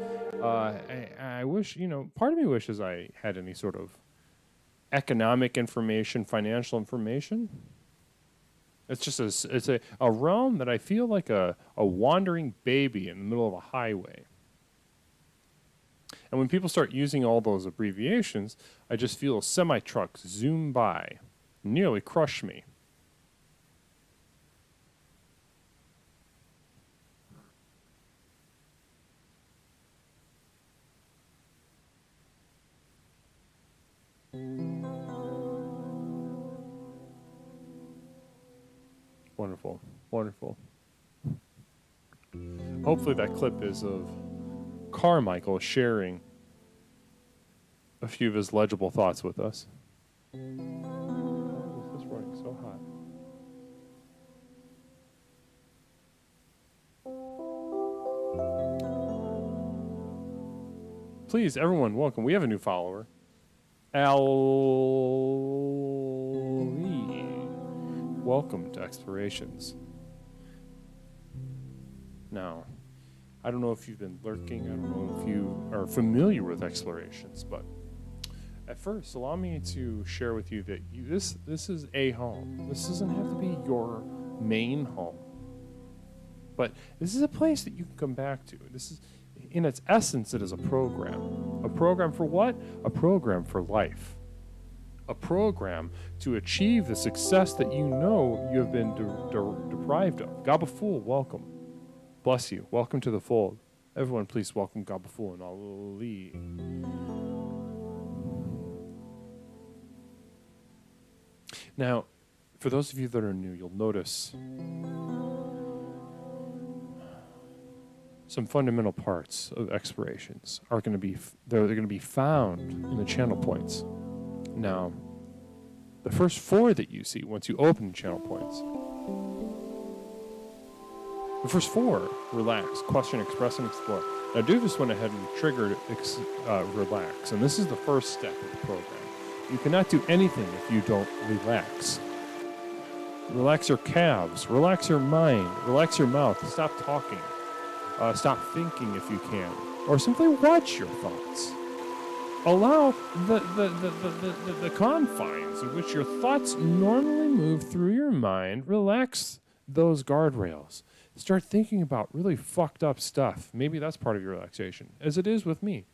I wish, part of me wishes I had any sort of economic information, financial information. It's just it's a realm that I feel like a wandering baby in the middle of a highway. And when people start using all those abbreviations, I just feel a semi-truck zoom by, nearly crush me. Wonderful, wonderful. Hopefully that clip is of Carmichael sharing a few of his legible thoughts with us. Why is this running so hot? Please, everyone, welcome. We have a new follower. Welcome to Explorations. Now, I don't know if you've been lurking. I don't know if you are familiar with Explorations, but at first, allow me to share with you that this is a home. This doesn't have to be your main home, but this is a place that you can come back to. This is, in its essence, it is a program. A program for what? A program for life. A program to achieve the success that you know you have been deprived of. Gabaful, welcome. Bless you. Welcome to the fold. Everyone, please welcome Gabaful and Ali. Now, for those of you that are new, you'll notice some fundamental parts of Explorations are going to be they're going to be found in the channel points. Now, the first 4 that you see once you open channel points, the first 4, relax, question, express, and explore. Now, Doofus went ahead and triggered relax, and this is the first step of the program. You cannot do anything if you don't relax. Relax your calves, relax your mind, relax your mouth, stop talking, stop thinking if you can, or simply watch your thoughts. Allow the confines in which your thoughts normally move through your mind. Relax those guardrails. Start thinking about really fucked up stuff. Maybe that's part of your relaxation, as it is with me.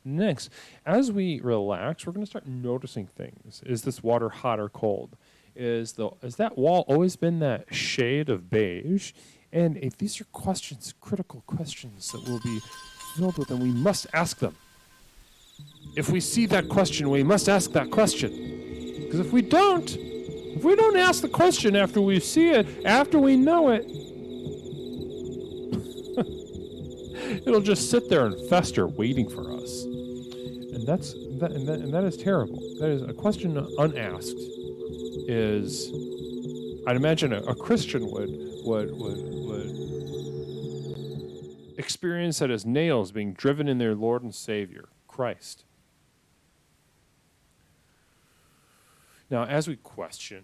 Next, as we relax, we're going to start noticing things. Is this water hot or cold? Is that wall always been that shade of beige? And if these are questions, critical questions that will be filled with, and we must ask them. If we see that question, we must ask that question. Because if we don't ask the question after we see it, after we know it, it'll just sit there and fester, waiting for us. And that is terrible. That is a question unasked. Is, I'd imagine a Christian would experience that as nails being driven in their Lord and Savior, Christ. Now, as we question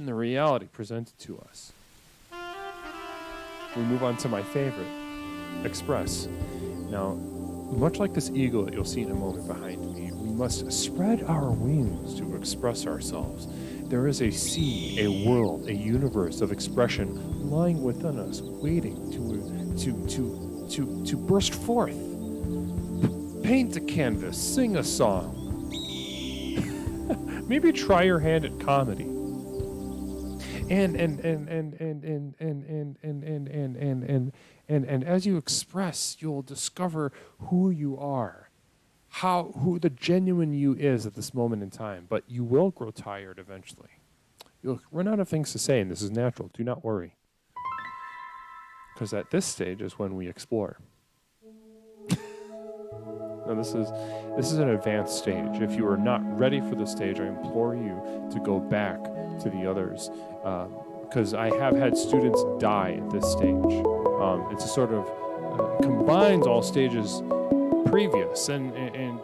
the reality presented to us, we move on to my favorite, express. Now, Much like this eagle that you'll see in a moment behind me, we must spread our wings to express ourselves. There is a sea, a world, a universe of expression lying within us, waiting to burst forth. Paint a canvas, sing a song. Maybe try your hand at comedy. And as you express, you'll discover who you are, who the genuine you is at this moment in time. But you will grow tired eventually. You'll run out of things to say, and this is natural. Do not worry, because at this stage is when we explore. Now, this is an advanced stage. If you are not ready for this stage, I implore you to go back to the others, because I have had students die at this stage. It's a sort of combines all stages previous and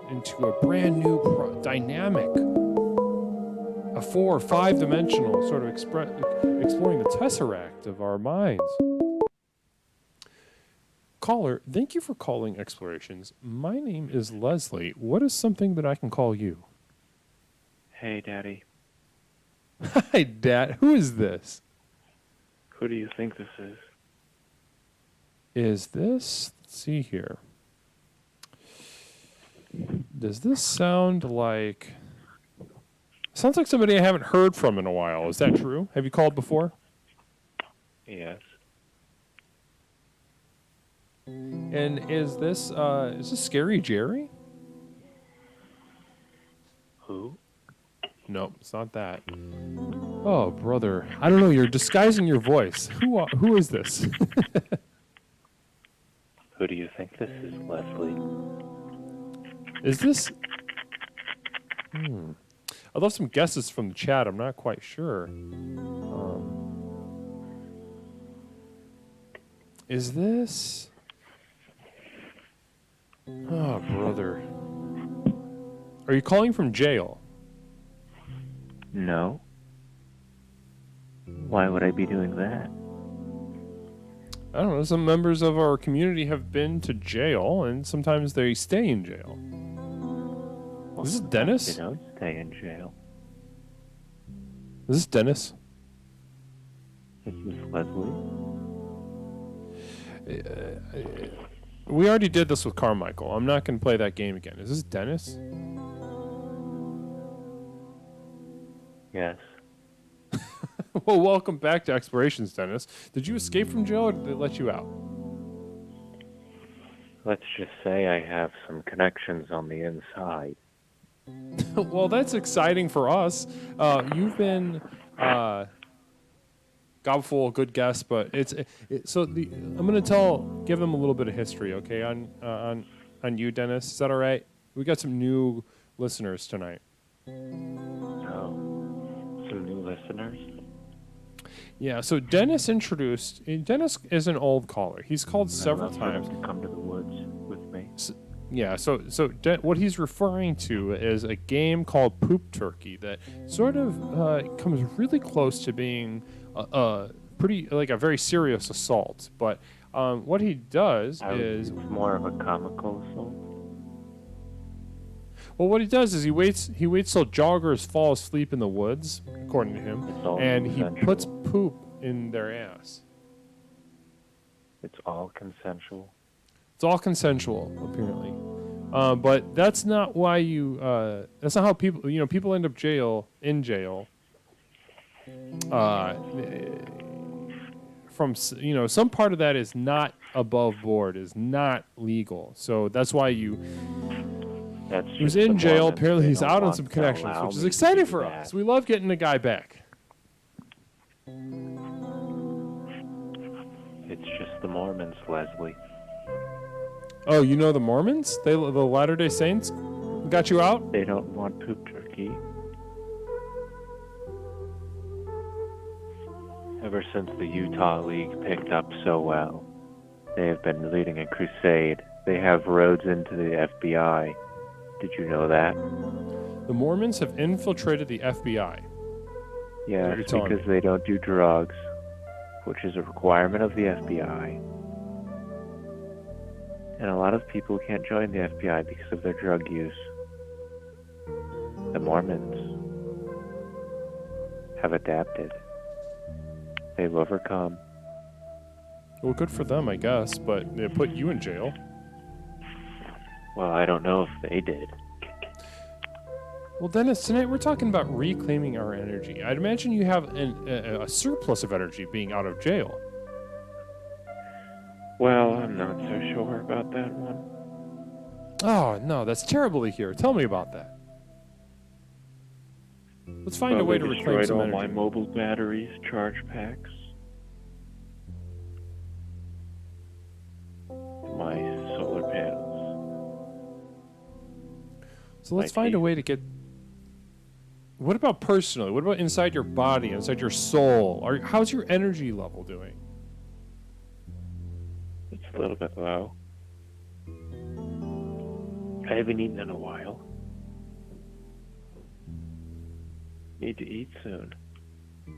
into a brand new dynamic, a 4 or 5 dimensional sort of exploring the tesseract of our minds. Caller, thank you for calling Explorations. My name is Leslie. What is something that I can call you? Hey, Daddy. Hi, Dad. Who is this? Who do you think this is? Is this... Let's see here. Does this sound like... Sounds like somebody I haven't heard from in a while. Is that true? Have you called before? Yes. And is this Scary Jerry? Who? No, it's not that. Oh, brother. I don't know. You're disguising your voice. Who is this? Who do you think this is, Leslie? Is this... I'd love some guesses from the chat. I'm not quite sure. Is this... Oh, brother. Are you calling from jail? No. Why would I be doing that? I don't know. Some members of our community have been to jail, and sometimes they stay in jail. Well, Is this Dennis? They don't stay in jail. Is this Dennis? This is Leslie. We already did this with Carmichael. I'm not going to play that game again. Is this Dennis? Yes. Well, welcome back to Explorations, Dennis. Did you escape from jail, or did they let you out? Let's just say I have some connections on the inside. Well, that's exciting for us. You've been... Gobful, good guess, but I'm gonna give them a little bit of history, okay, on you, Dennis. Is that all right? We got some new listeners tonight. Oh, some new listeners? Yeah. So Dennis is an old caller. He's called several times. To come to the woods with me. Yeah. So what he's referring to is a game called Poop Turkey that sort of comes really close to being pretty like a very serious assault, but what he does is it's more of a comical assault. Well, what he does is he waits till joggers fall asleep in the woods, according to him, and he puts poop in their ass. It's all consensual. It's all consensual, apparently, but that's not why that's not how people end up in jail. From some part of that is not above board, is not legal. So that's why he was in jail. Apparently he's out on some connections, which is exciting for us. We love getting a guy back. It's just the Mormons, Leslie. Oh, you know the Mormons? The Latter-day Saints got you out? They don't want poop turkey. Ever since the Utah League picked up so well, they have been leading a crusade. They have roads into the FBI. Did you know that? The Mormons have infiltrated the FBI. Yes, because they don't do drugs, which is a requirement of the FBI. And a lot of people can't join the FBI because of their drug use. The Mormons have adapted. They've overcome. Well, good for them, I guess, but they put you in jail. Well, I don't know if they did. Well, Dennis, tonight we're talking about reclaiming our energy. I'd imagine you have a surplus of energy being out of jail. Well, I'm not so sure about that one. Oh, no, that's terrible to hear. Tell me about that. Let's find a way to reclaim destroyed some all energy. my mobile batteries, charge packs, my solar panels. So let's my find a teeth. way to get... What about personally? What about inside your body, inside your soul? How's your energy level doing? It's a little bit low. I haven't eaten in a while. Need to eat soon.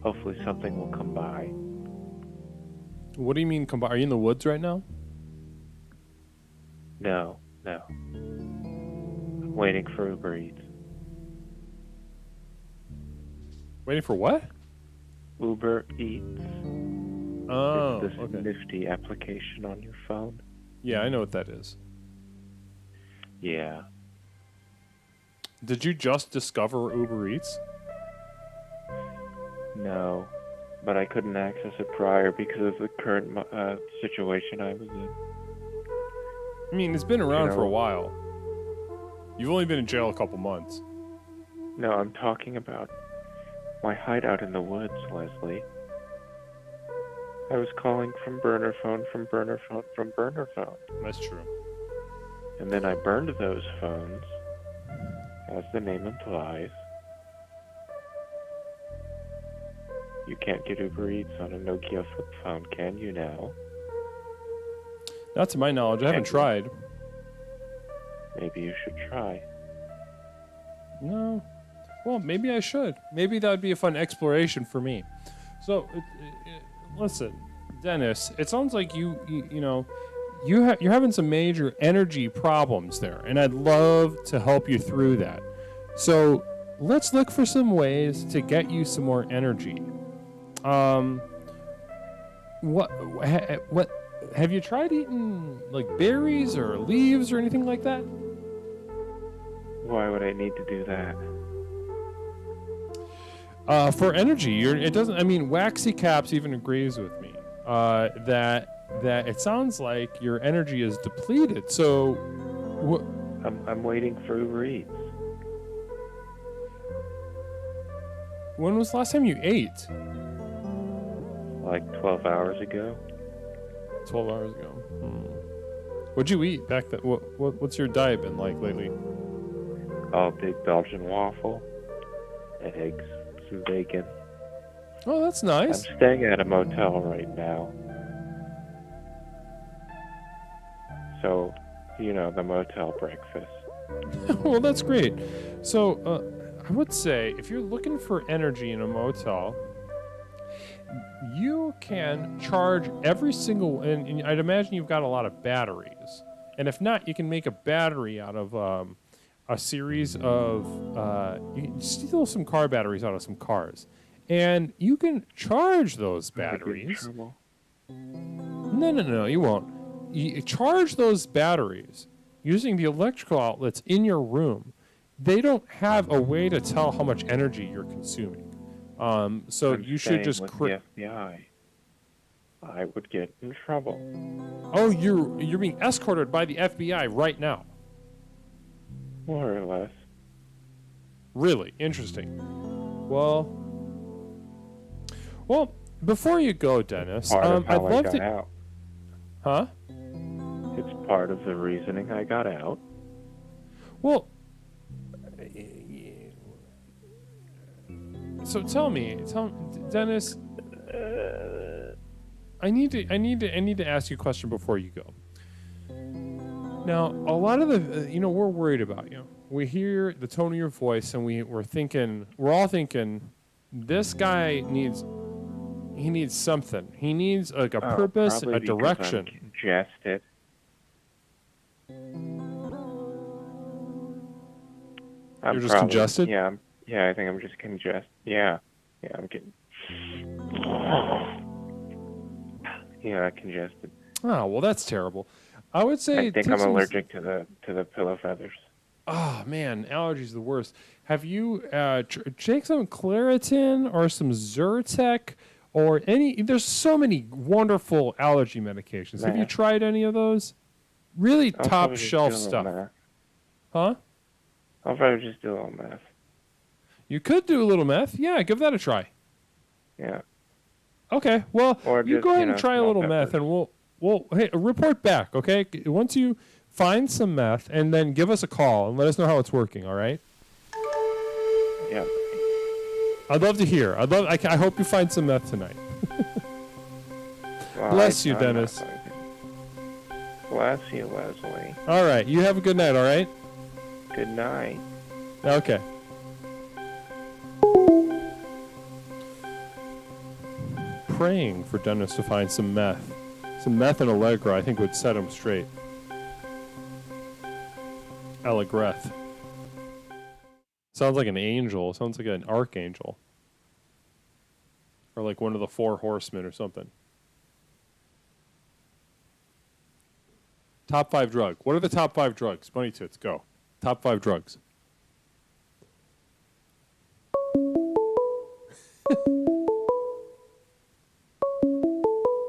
Hopefully something will come by. What do you mean, are you in the woods right now? No. I'm waiting for Uber Eats. Waiting for what? Uber Eats. Oh, It's this okay. nifty application on your phone. Yeah, I know what that is. Yeah. Did you just discover Uber Eats? No. But I couldn't access it prior because of the current situation I was in. I mean, it's been around for a know- while. You've only been in jail a couple months. No, I'm talking about my hideout in the woods, Leslie. I was calling from burner phone. That's true. And then I burned those phones, as the name implies. You can't get Uber Eats on a Nokia flip phone, can you now? Not to my knowledge. I haven't Thank you. tried. Maybe you should try. No. Well, maybe I should. Maybe that would be a fun exploration for me. So, listen, Dennis. It sounds like you're having some major energy problems there, and I'd love to help you through that. So, let's look for some ways to get you some more energy. What have you tried eating, like berries or leaves or anything like that? Why would I need to do that? For energy, it doesn't. I mean, Waxy Caps even agrees with me that it sounds like your energy is depleted. So, I'm waiting for Uber Eats. when was the last time you ate? Like 12 hours ago. 12 hours ago. What'd you eat back then? What's your diet been like lately? All big Belgian waffle, eggs, some bacon. Oh, that's nice. I'm staying at a motel right now. So, the motel breakfast. Well, that's great. So, I would say if you're looking for energy in a motel, you can charge every single, and I'd imagine you've got a lot of batteries. And if not, you can make a battery out of a series of, you can steal some car batteries out of some cars. And you can charge those batteries. No, you won't. You charge those batteries using the electrical outlets in your room. They don't have a way to tell how much energy you're consuming. So I'm you should staying just with the FBI. I would get in trouble. Oh, you're being escorted by the FBI right now. More or less. Really interesting. Well, before you go, Dennis, Part of how I'd love I got to. out. Huh? It's part of the reasoning I got out. Well, so tell me, Dennis. I need to ask you a question before you go. Now, a lot of we're worried about you. We hear the tone of your voice, and we're all thinking, this guy needs something. He needs like a purpose, Probably a because direction. I'm congested. I'm You're just probably, congested? yeah, I think I'm just congested. Yeah, I'm getting, yeah, congested. Oh, well, that's terrible. I would I say think take I'm some. allergic to the pillow feathers. Oh man, allergies are the worst. Have you take some Claritin or some Zyrtec or any? There's so many wonderful allergy medications. Have you Math. tried any of those? Really I'll top probably just do shelf a little stuff, math. huh? I'll probably just do a little math. You could do a little meth. Yeah, give that a try. Yeah. Okay, well, Or you just, go ahead and try a small little meth, peppers. and we'll hey report back. Okay, once you find some meth, and then give us a call and let us know how it's working. All right. Yeah. I'd love to hear. I hope you find some meth tonight. Well, Bless you, I'm not Dennis. going to. Bless you, Leslie. All right, you have a good night. All right. Good night. Okay. Praying for Dennis to find some meth. Some meth and Allegra, I think, would set him straight. Allegreth. Sounds like an angel. Sounds like an archangel. Or like one of the 4 horsemen or something. Top 5 drug. What are the top 5 drugs? Money Tits, go. Top 5 drugs.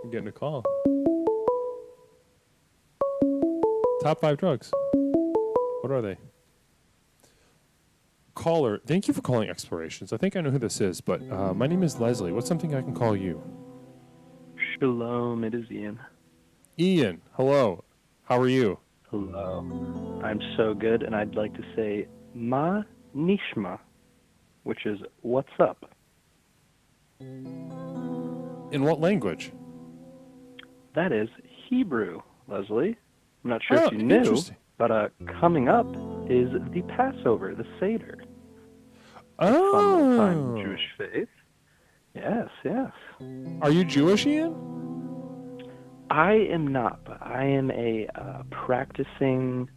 I'm getting a call. Top 5 drugs. What are they? Caller, thank you for calling Explorations. I think I know who this is, but my name is Leslie. What's something I can call you? Shalom, it is Ian. Ian, hello. How are you? Hello. I'm so good, and I'd like to say Ma Nishma, which is what's up. In what language? That is Hebrew, Leslie. I'm not sure Oh, if you knew, interesting. but coming up is the Passover, the Seder. Fun little time in the Oh. Jewish faith. Yes, yes. Are you Jewish, Ian? I am not, but I am a practicing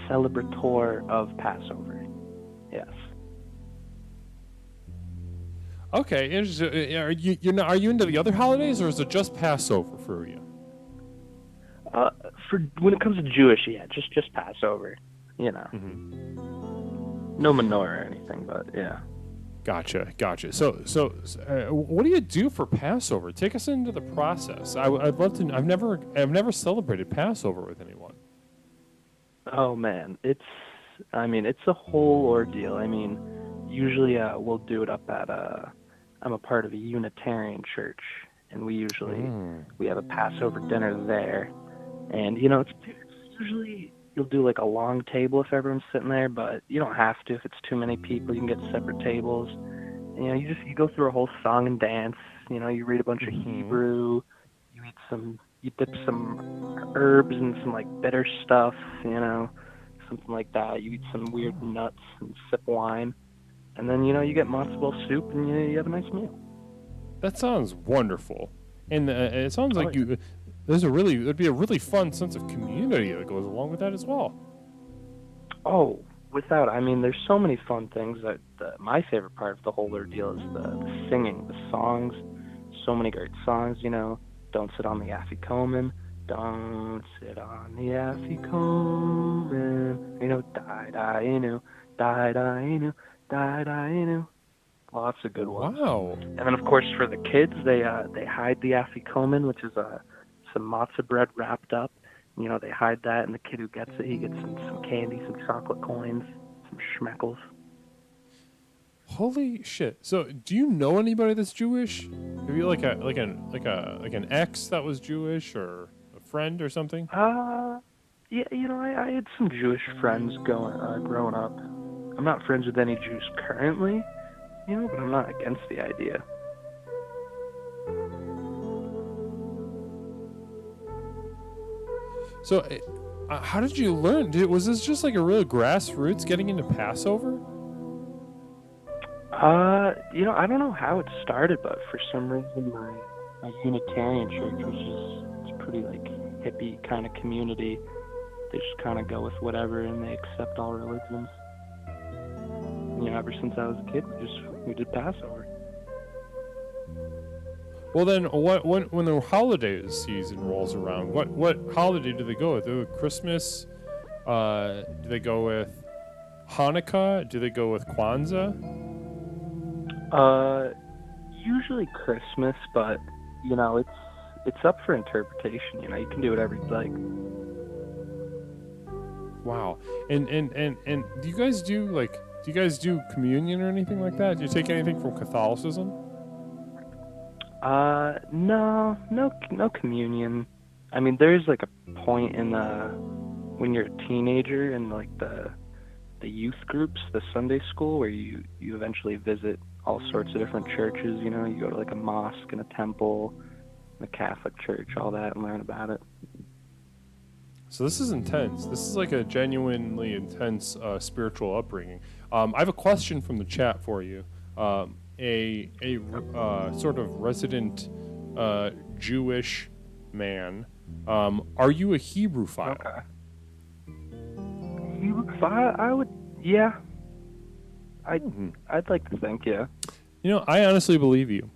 celebrator of Passover. Yes. Okay, interesting. Are you into the other holidays, or is it just Passover for you? For when it comes to Jewish, yeah, just Passover. You know, no menorah or anything, but yeah. Gotcha. So, what do you do for Passover? Take us into the process. I'd love to. I've never celebrated Passover with anyone. Oh man, it's a whole ordeal. I mean, usually we'll do it up at I'm a part of a Unitarian church, and we have a Passover dinner there, and it's usually you'll do like a long table if everyone's sitting there, but you don't have to if it's too many people. You can get separate tables. And, you go through a whole song and dance. You read a bunch of Hebrew. You dip some herbs and some like bitter stuff. Something like that. You eat some weird nuts and sip wine, and then you get matzo ball soup and you have a nice meal. That sounds wonderful, and it sounds like yeah. It'd be a really fun sense of community that goes along with that as well. Oh, without. There's so many fun things that my favorite part of the whole ordeal is the singing, the songs. So many great songs. Don't sit on the afikomen. Don't sit on the afikomen. Die. Lots of good ones. Wow. And then, of course, for the kids, they hide the afikomen, which is some matzah bread wrapped up. They hide that, and the kid who gets it, he gets some candy, some chocolate coins, some schmeckles. Holy shit! So, do you know anybody that's Jewish? Have you like an ex that was Jewish, or a friend or something? Yeah, I had some Jewish friends growing up. I'm not friends with any Jews currently, but I'm not against the idea. So, how did you learn? Was this just like a real grassroots getting into Passover? I don't know how it started, but for some reason my Unitarian church, which is pretty like hippie kind of community, they just kind of go with whatever and they accept all religions. ever since I was a kid, we did Passover. Well, then, when the holiday season rolls around, what holiday do they go with? Do they go with Christmas? Do they go with Hanukkah? Do they go with Kwanzaa? Usually Christmas, but it's up for interpretation. You can do whatever you'd like. Wow. And do you guys do communion or anything like that? Do you take anything from Catholicism? No communion. I mean, there's like a point in when you're a teenager in like the youth groups, the Sunday school, where you eventually visit all sorts of different churches. You go to like a mosque and a temple, and a Catholic church, all that, and learn about it. So this is intense. This is like a genuinely intense spiritual upbringing. I have a question from the chat for you. A sort of resident Jewish man. Are you a Hebrewophile? Okay. I would, yeah. I'd like to think, yeah. I honestly believe you.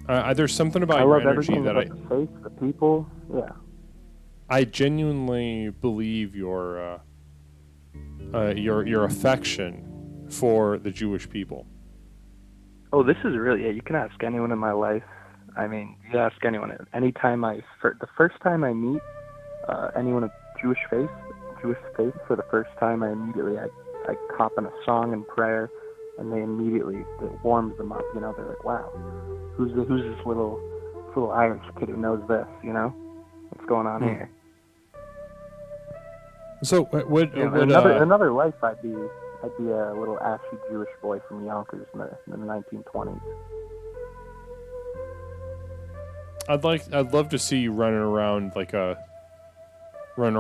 There's something about I your love energy everything that about the faith, the people, yeah. I genuinely believe your affection for the Jewish people. Oh, this is really, yeah, you can ask anyone in my life. I mean, you ask anyone. Anytime the first time I meet anyone of Jewish faith for the first time, I hop in a song and prayer, and it warms them up. They're like, wow, who's this little Irish kid who knows this? What's going on here? So, another life, I'd be a little ashy Jewish boy from Yonkers in the 1920s. I'd love to see you running around like that, running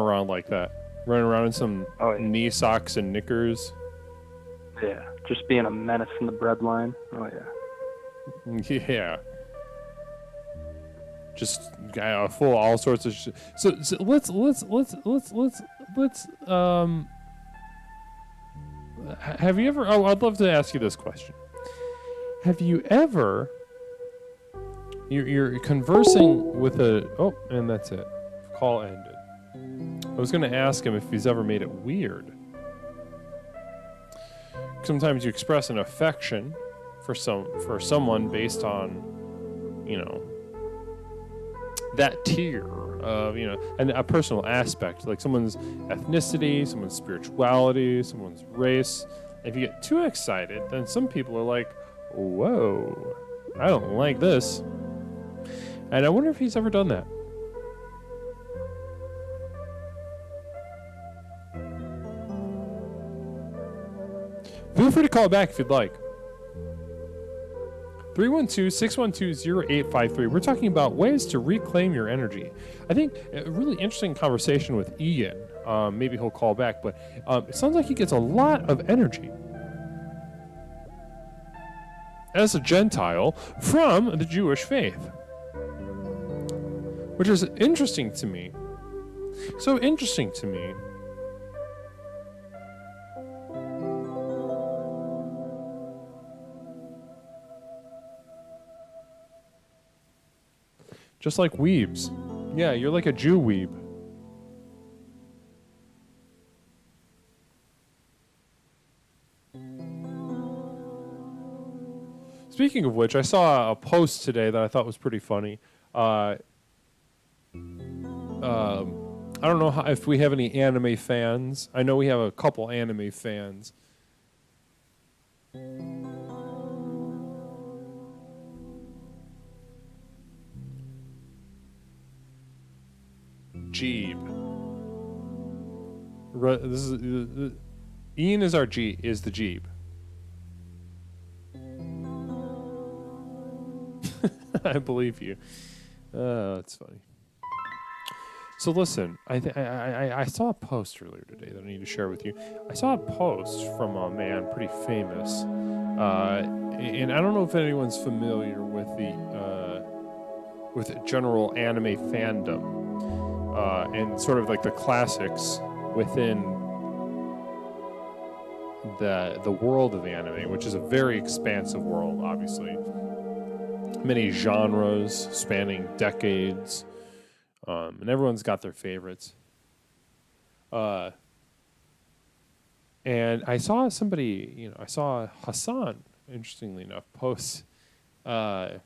around in some knee socks and knickers. Yeah, just being a menace in the breadline. Oh yeah. Yeah. Just full of all sorts of shit. So let's have you ever? Oh, I'd love to ask you this question. Have you ever? You're conversing with and that's it. Call ended. I was going to ask him if he's ever made it weird. Sometimes you express an affection for someone based on, that tier of, and a personal aspect, like someone's ethnicity, someone's spirituality, someone's race. If you get too excited, then some people are like, whoa, I don't like this. And I wonder if he's ever done that. Feel free to call back if you'd like. 312-612-0853. We're talking about ways to reclaim your energy. I think a really interesting conversation with Ian. Maybe he'll call back, but it sounds like he gets a lot of energy as a Gentile from the Jewish faith, which is interesting to me. So interesting to me. Just like weebs. Yeah, you're like a Jew weeb. Speaking of which, I saw a post today that I thought was pretty funny. I don't know if we have any anime fans. I know we have a couple anime fans. Jeeb. This is Ian is the Jeeb. I believe you. That's funny. So listen, I saw a post earlier today that I need to share with you. I saw a post from a man pretty famous, and I don't know if anyone's familiar with with general anime fandom. And sort of like the classics within the world of anime, which is a very expansive world, obviously. Many genres spanning decades, and everyone's got their favorites. And I saw somebody, I saw Hassan, interestingly enough, post that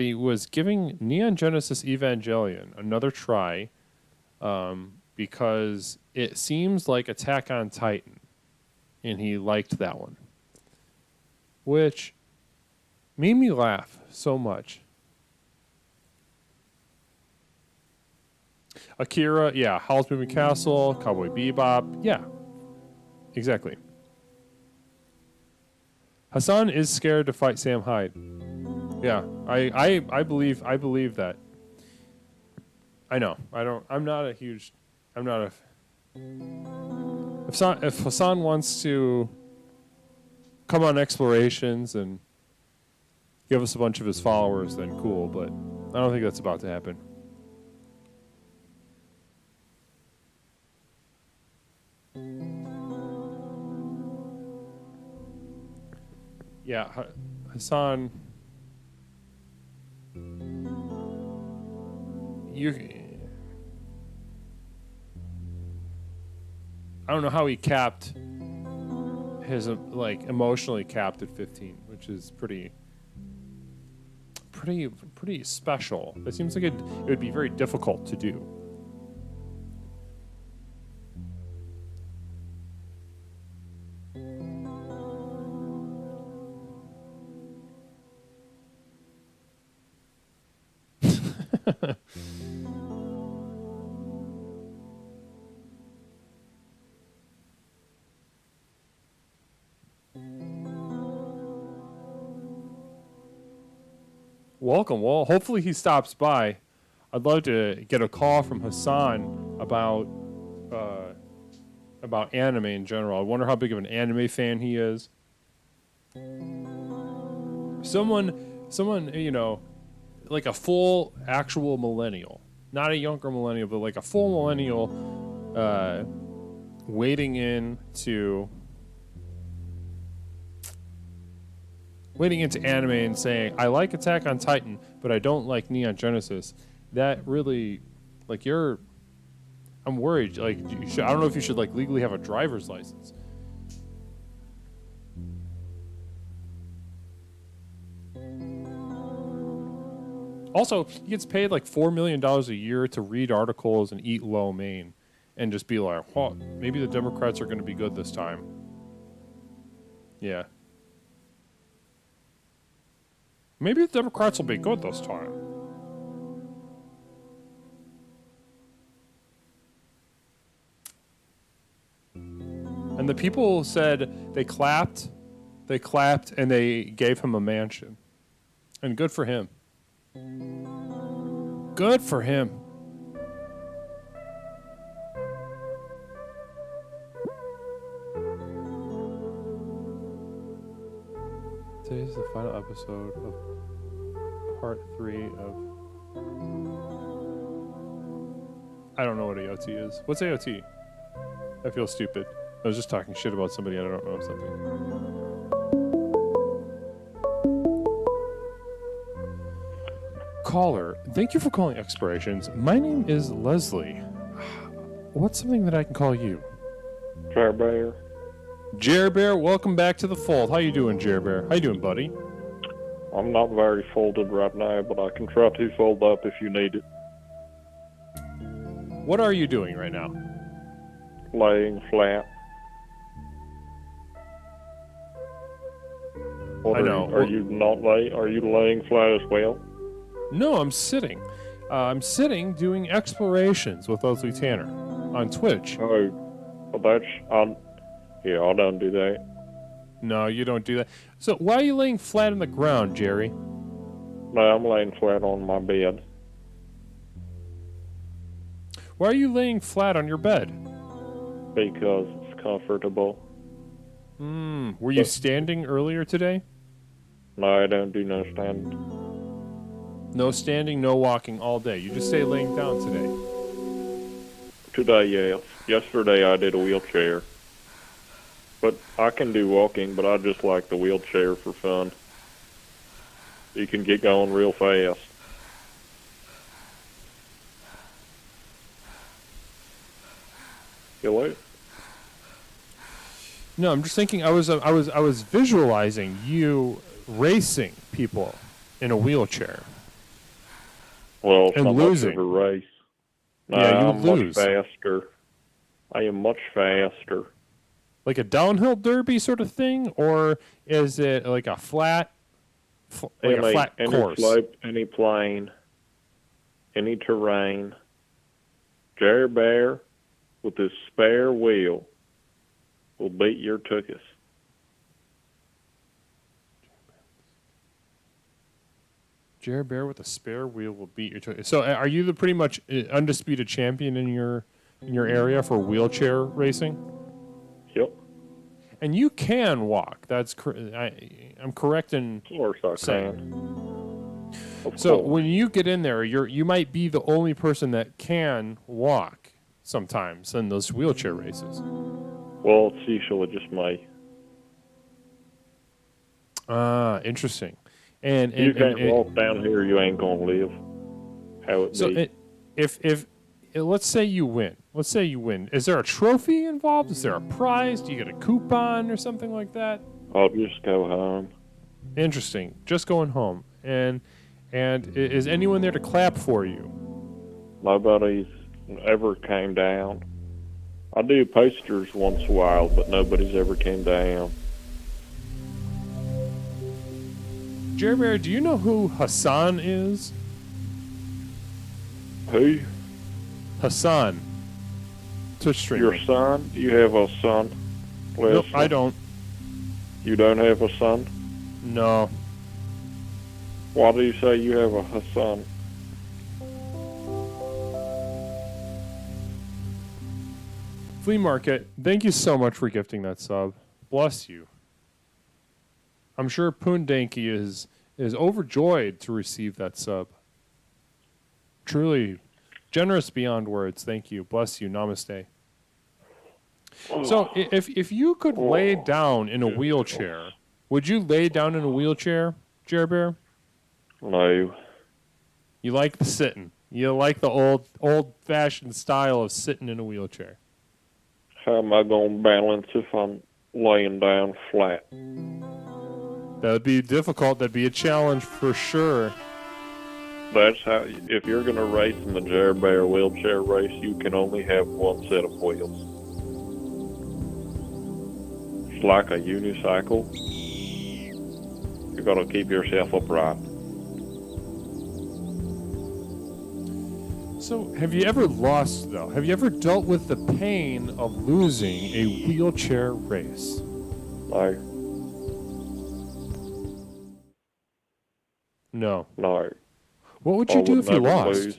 he was giving Neon Genesis Evangelion another try because it seems like Attack on Titan, and he liked that one, which made me laugh so much. Akira, yeah, Howl's Moving Castle, Cowboy Bebop, yeah, exactly. Hassan is scared to fight Sam Hyde. Yeah, I believe that. I know. I'm not a. If Hassan wants to come on explorations and give us a bunch of his followers, then cool. But I don't think that's about to happen. Yeah, Hassan, I don't know how he capped his emotionally capped at 15, which is pretty special. It seems like it would be very difficult to do. Welcome. Well, hopefully he stops by. I'd love to get a call from Hassan about anime in general. I wonder how big of an anime fan he is. Someone, like a full actual millennial, not a younger millennial, but like a full millennial, wading into anime and saying, I like Attack on Titan, but I don't like Neon Genesis. That really, I'm worried. I don't know if you should legally have a driver's license. Also, he gets paid $4 million a year to read articles and eat lo mein and just be like, well, maybe the Democrats are going to be good this time. Yeah. Maybe the Democrats will be good this time. And the people said they clapped, and they gave him a mansion. And good for him. Good for him. Today's the final episode of part 3 of... I don't know what AOT is. What's AOT? I feel stupid. I was just talking shit about somebody I don't know something. Caller, thank you for calling Explorations. My name is Leslie. What's something that I can call you? Jer Bear. Jer Bear, welcome back to the fold. How you doing, Jer Bear? How you doing, buddy? I'm not very folded right now, but I can try to fold up if you need it. What are you doing right now? Laying flat. I know. Are you not laying? Are you laying flat as well? No, I'm sitting. I'm sitting doing explorations with Leslie Tanner on Twitch. Oh, well, I don't do that. No, you don't do that. So why are you laying flat on the ground, Jerry? No, I'm laying flat on my bed. Why are you laying flat on your bed? Because it's comfortable. Were you standing earlier today? No, I don't do no standing. No standing, no walking all day. You just stay laying down today. Today, yeah. Yesterday I did a wheelchair. But I can do walking, but I just like the wheelchair for fun. You can get going real fast. Hello? No, I'm just thinking. I was visualizing you racing people in a wheelchair Well, it's and not losing. much of a race. No, Yeah, you I'm lose. much faster. I am much faster. Like a downhill derby sort of thing, or is it like a flat, like a flat Any course? slope, any plane, any terrain. Jerry Bear with his spare wheel will beat your tuchus. Jared Bear with a spare wheel will beat your. So, are you the pretty much undisputed champion in your area for wheelchair racing? Yep, And you can walk. That's I'm correct in of course I saying. can. Of So course. when you get in there, you might be the only person that can walk sometimes in those wheelchair races. Well, it's usually just me. Ah, interesting. And You can't walk down here, you ain't gonna live. How it so be? if let's say you win. Let's say you win. Is there a trophy involved? Is there a prize? Do you get a coupon or something like that? I'll just go home. Interesting. Just going home. And is anyone there to clap for you? Nobody's ever came down. I do posters once in a while, but nobody's ever came down. Jerry Bear, do you know who Hassan is? Who? Hassan. Twitch streamer. Your son? You have a son? Nope, Leslie? I don't. You don't have a son? No. Why do you say you have a son? Flea Market, thank you so much for gifting that sub. Bless you. I'm sure Poondanky is overjoyed to receive that sub. Truly generous beyond words. Thank you. Bless you. Namaste. So if you could lay down in a wheelchair, would you lay down in a wheelchair, Jer Bear? No. You like the sitting. You like the old fashioned style of sitting in a wheelchair. How am I going to balance if I'm laying down flat? That would be difficult. That'd be a challenge for sure. That's how, if you're going to race in the Jer Bear wheelchair race, you can only have one set of wheels. It's like a unicycle. You got to keep yourself upright. So, have you ever lost, though? Have you ever dealt with the pain of losing a wheelchair race? No, No. no. What would you do if you never lost? lose.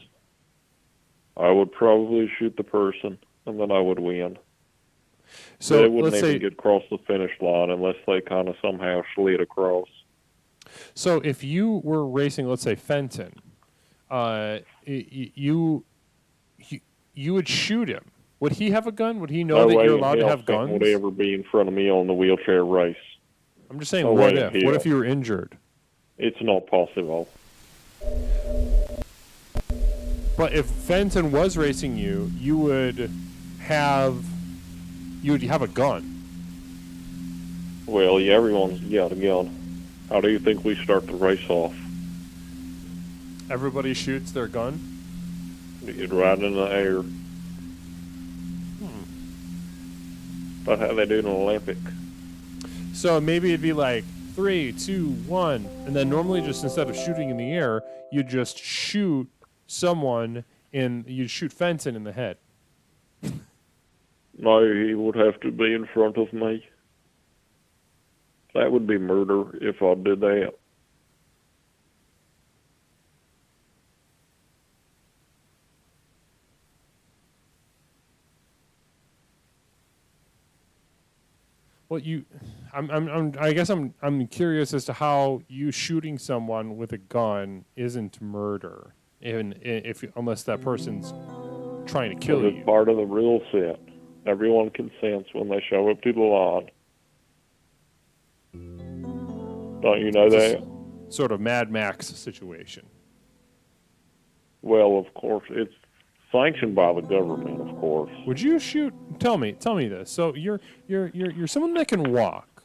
I would probably shoot the person, and then I would win. So, they wouldn't let's even say, get across the finish line unless they kind of somehow slid across. so if you were racing, let's say Fenton, you would shoot him. Would he have a gun? Would he know No that way you're in allowed to hell have guns? Would ever be in front of me on the wheelchair race. I'm just saying, No what way if? in What hell. if you were injured? It's not possible. But if Fenton was racing you, you would have a gun. Well, yeah, everyone's got a gun. How do you think we start the race off? Everybody shoots their gun. You'd ride in the air. That's how they do in an Olympic. So maybe it'd be like 3, 2, 1, and then normally just instead of shooting in the air, you just shoot someone you'd shoot Fenton in the head. No, he would have to be in front of me. That would be murder if I did that. Well, I guess I'm curious as to how you shooting someone with a gun isn't murder, unless that person's trying to kill It's you. part of the rule set. Everyone consents when they show up to the line. Don't you know It's that? sort of Mad Max situation. Well, of course, it's sanctioned by the government, of course. Would you shoot? Tell me this. So you're someone that can walk,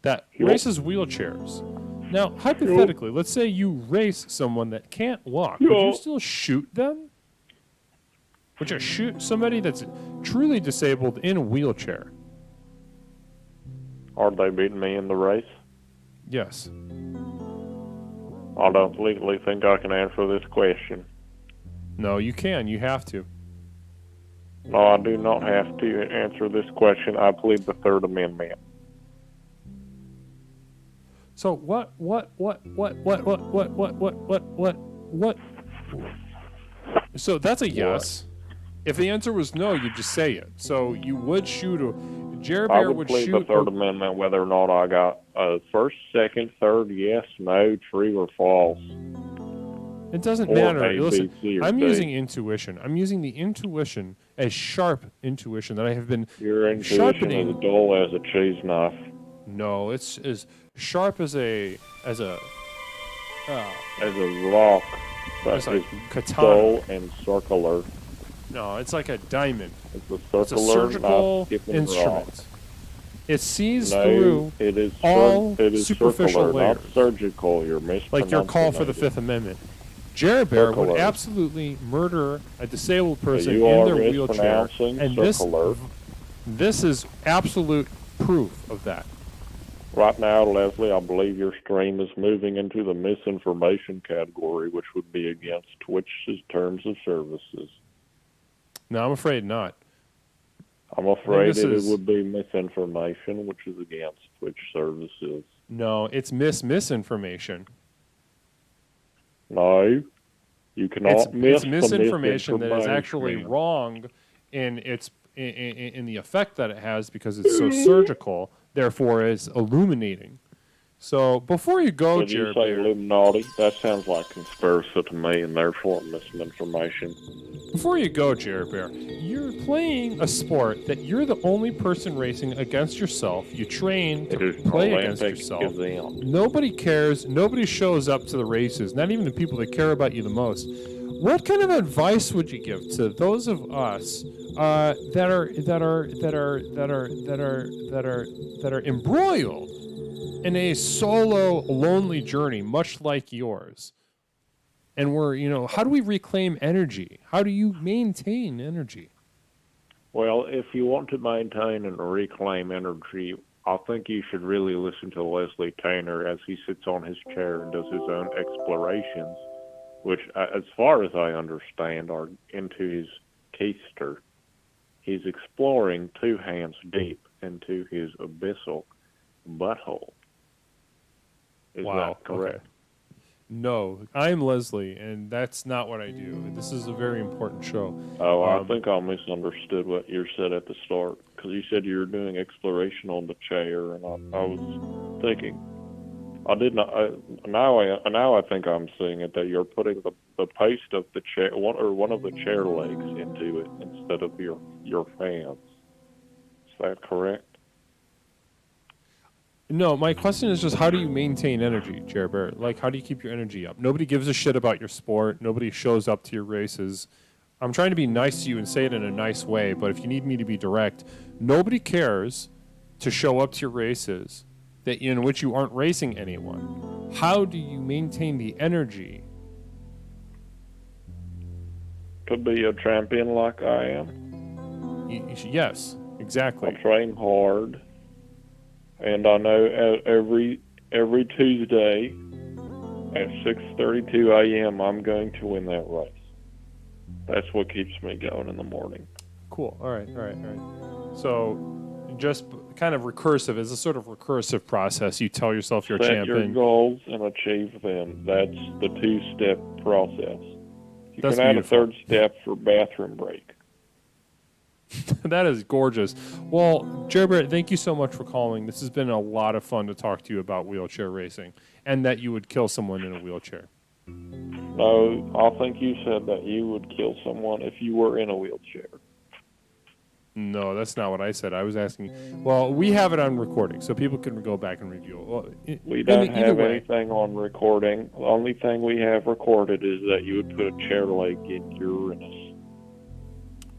that Yup. races wheelchairs. Now, hypothetically, let's say you race someone that can't walk. Would you Yup. still shoot them? Would you shoot somebody that's truly disabled in a wheelchair? Are they beating me in the race? Yes. I don't legally think I can answer this question. No, you can. You have to. No, I do not have to answer this question. I plead the Third Amendment. So what? So that's a yes. If the answer was no, you'd just say it. So you would shoot a Jer I Bear would plead the shoot. Third Amendment whether or not I got first, second, third, yes, no, true, or false. It doesn't Or matter. A, B, Listen, C, or I'm D. using intuition. I'm using the intuition as sharp intuition that I have been Your intuition sharpening. is as dull as a cheese knife. No, it's as sharp as a As a rock that It's is like katana. dull and circular. no, it's like a diamond. It's a It's a circular, surgical knife-skipping instrument. rock. It sees No, through it is all it is superficial circular, layers. not surgical. You're mispronouncing like your call for the it. Fifth Amendment. Jared Bear would Circular. absolutely murder a disabled person You in are their wheelchair, mispronouncing and circular. this is absolute proof of that. Right now, Leslie, I believe your stream is moving into the misinformation category, which would be against Twitch's terms of services. No, I'm afraid not. I'm afraid this that is- it would be misinformation, which is against Twitch services. No, it's misinformation. No, you cannot miss It's misinformation that is the actually misinformation. wrong in its in the effect that it has because it's so surgical. Therefore, it's illuminating. So before you go, Did you Jared say Bear, Illuminati? That sounds like conspiracy to me, and therefore misinformation. before you go, Jared Bear, you're playing a sport that you're the only person racing against yourself. You train It to is play Olympic against yourself. event. Nobody cares. Nobody shows up to the races. Not even the people that care about you the most. What kind of advice would you give to those of us that are embroiled in a solo, lonely journey, much like yours? And how do we reclaim energy? How do you maintain energy? Well, if you want to maintain and reclaim energy, I think you should really listen to Leslie Tanner as he sits on his chair and does his own explorations, which, as far as I understand, are into his keister. He's exploring 2 hands deep into his abyssal butthole. Is Wow. that correct? Okay. No, I'm Leslie, and that's not what I do. This is a very important show. Oh, I think I misunderstood what you said at the start, because you said you were doing exploration on the chair, and I was thinking, I did not. Now I think I'm seeing it, that you're putting the paste of the chair, one of the chair legs into it instead of your hands. Is that correct? No, my question is just how do you maintain energy, Jared Bear? Like, how do you keep your energy up? Nobody gives a shit about your sport. Nobody shows up to your races. I'm trying to be nice to you and say it in a nice way, but if you need me to be direct, nobody cares to show up to your races in which you aren't racing anyone. How do you maintain the energy? To be a champion like I am, Yes, exactly. I train hard, and I know every Tuesday at 6:32 a.m. I'm going to win that race. That's what keeps me going in the morning. Cool. All right. So, just kind of recursive, as a sort of recursive process, you tell yourself you're a Set your champion. goals and achieve them. That's the 2-step process. You That's can add beautiful. a 3rd step for bathroom break. That is gorgeous. Well, Jared Bear, thank you so much for calling. This has been a lot of fun to talk to you about wheelchair racing and that you would kill someone in a wheelchair. No, I think you said that you would kill someone if you were in a wheelchair. No, that's not what I said. I was asking. Well, we have it on recording, so people can go back and review it. Well, We don't either have way, anything on recording. The only thing we have recorded is that you would put a chair leg in Uranus.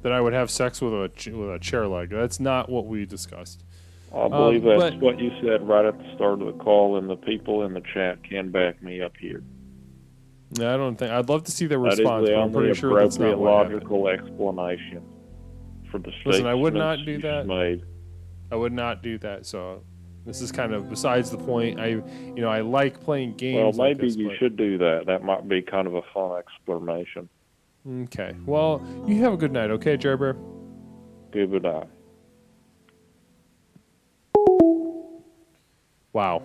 that I would have sex with a chair leg. That's not what we discussed. I believe that's but- what you said right at the start of the call, and the people in the chat can back me up here. I don't think. I'd love to see their That is response, the but I'm only pretty sure that's appropriate not what happened. logical explanation for the statements Listen, I would not do you that. made. I would not do that. So this is kind of besides the point. I like playing games. Well, like maybe this, you but- should do that. That might be kind of a fun explanation. Okay. Well, you have a good night, okay, Jerry Bear? Goodbye. Wow.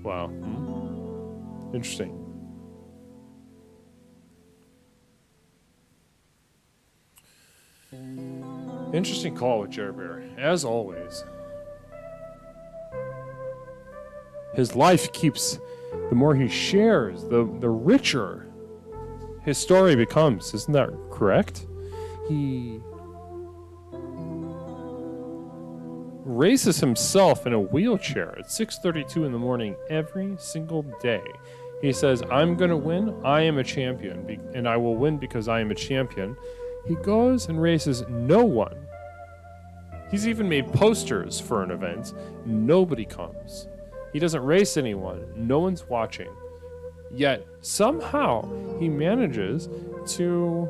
Wow. Interesting. Interesting call with Jerry Bear, as always. His life keeps, the more he shares, the richer his story becomes. Isn't that correct? He races himself in a wheelchair at 6:32 in the morning every single day. He says, I'm going to win. I am a champion, and I will win because I am a champion. He goes and races no one. He's even made posters for an event. Nobody comes. He doesn't race anyone. No one's watching. Yet, somehow, he manages to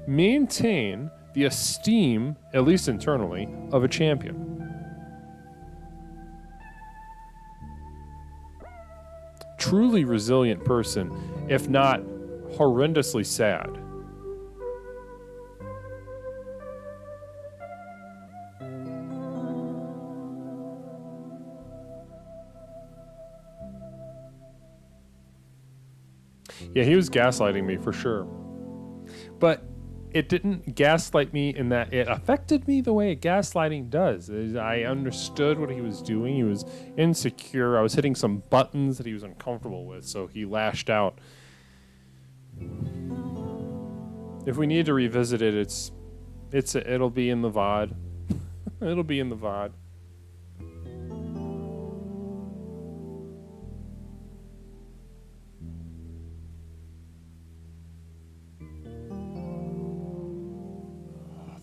maintain the esteem, at least internally, of a champion. Truly resilient person, if not horrendously sad. Yeah, he was gaslighting me for sure. But it didn't gaslight me in that it affected me the way gaslighting does. I understood what he was doing. He was insecure. I was hitting some buttons that he was uncomfortable with, so he lashed out. If we need to revisit it, it'll be in the VOD. It'll be in the VOD.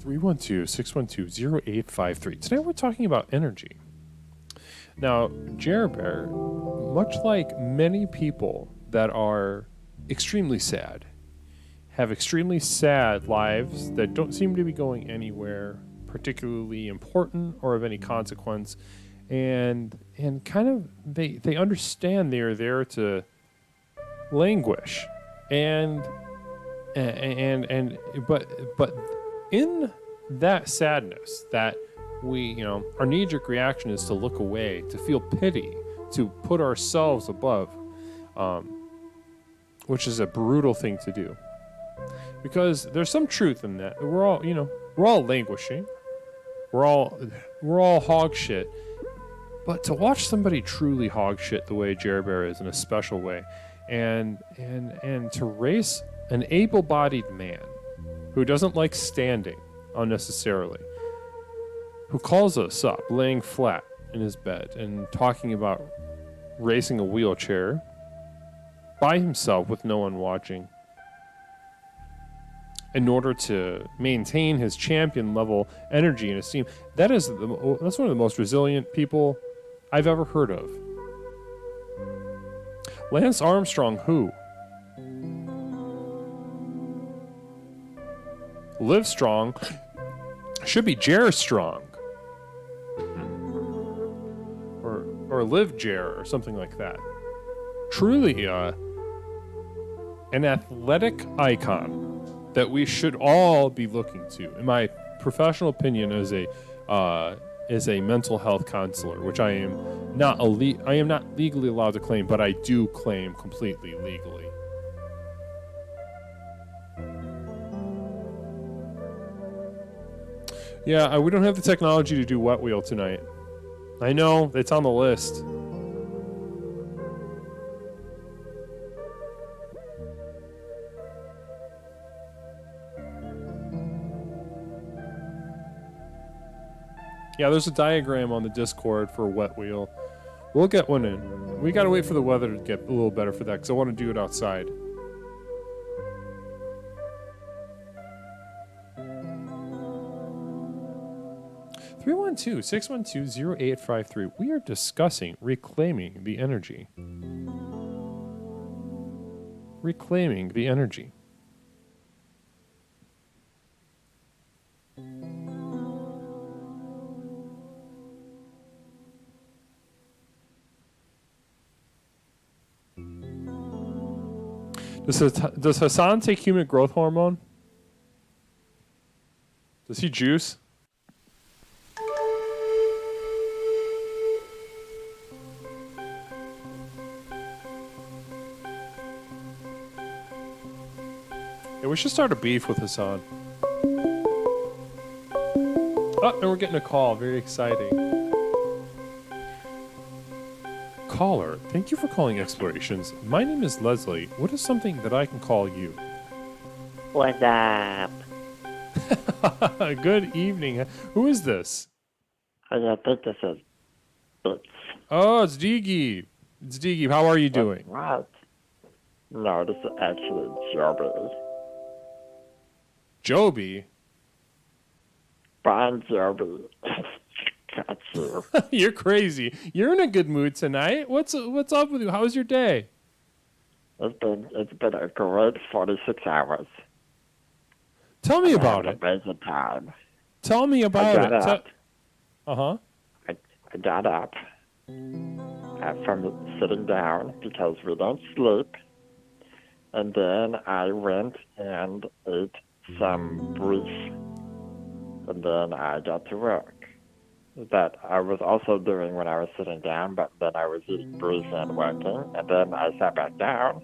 (312-612-0853). Today we're talking about energy. Now, Jer Bear, much like many people that are extremely sad, have extremely sad lives that don't seem to be going anywhere particularly important or of any consequence, and kind of they understand they are there to languish, but in that sadness, that we, our knee-jerk reaction is to look away, to feel pity, to put ourselves above, which is a brutal thing to do. Because there's some truth in that. We're all languishing. We're all hog shit. But to watch somebody truly hog shit the way Jer Bear is in a special way, and to race an able-bodied man who doesn't like standing unnecessarily, who calls us up laying flat in his bed and talking about racing a wheelchair by himself with no one watching in order to maintain his champion level energy and esteem. That's one of the most resilient people I've ever heard of. Lance Armstrong, who? Live Strong should be Jer Strong. Or Live Jer or something like that. Truly an athletic icon that we should all be looking to. In my professional opinion, as a mental health counselor, which I am not legally allowed to claim, but I do claim completely legally. Yeah, we don't have the technology to do Wet Wheel tonight. I know it's on the list. Yeah, there's a diagram on the Discord for a wet wheel. We'll get one in. We gotta wait for the weather to get a little better for that, because I want to do it outside. (312-612-0853). We are discussing reclaiming the energy. Reclaiming the energy. Does Hassan take human growth hormone? Does he juice? Yeah, we should start a beef with Hassan. Oh, and we're getting a call. Very exciting. Caller, thank you for calling Explorations. My name is Leslie. What is something that I can call you? What's up? Good evening. Who is this? I think this is Boots. Oh, it's Deegi. It's Deegi. How are you doing? What? No, this is actually Joby. Joby? Brian Joby. Got you. You're crazy. You're in a good mood tonight. What's up with you? How was your day? It's been a great 46 hours. Tell me about it. Amazing time. Tell me about I got it. up. Uh-huh. I got up from sitting down because we don't sleep. And then I went and ate some brief. And then I got to work. That I was also doing when I was sitting down, but then I was eating brief and working. And then I sat back down.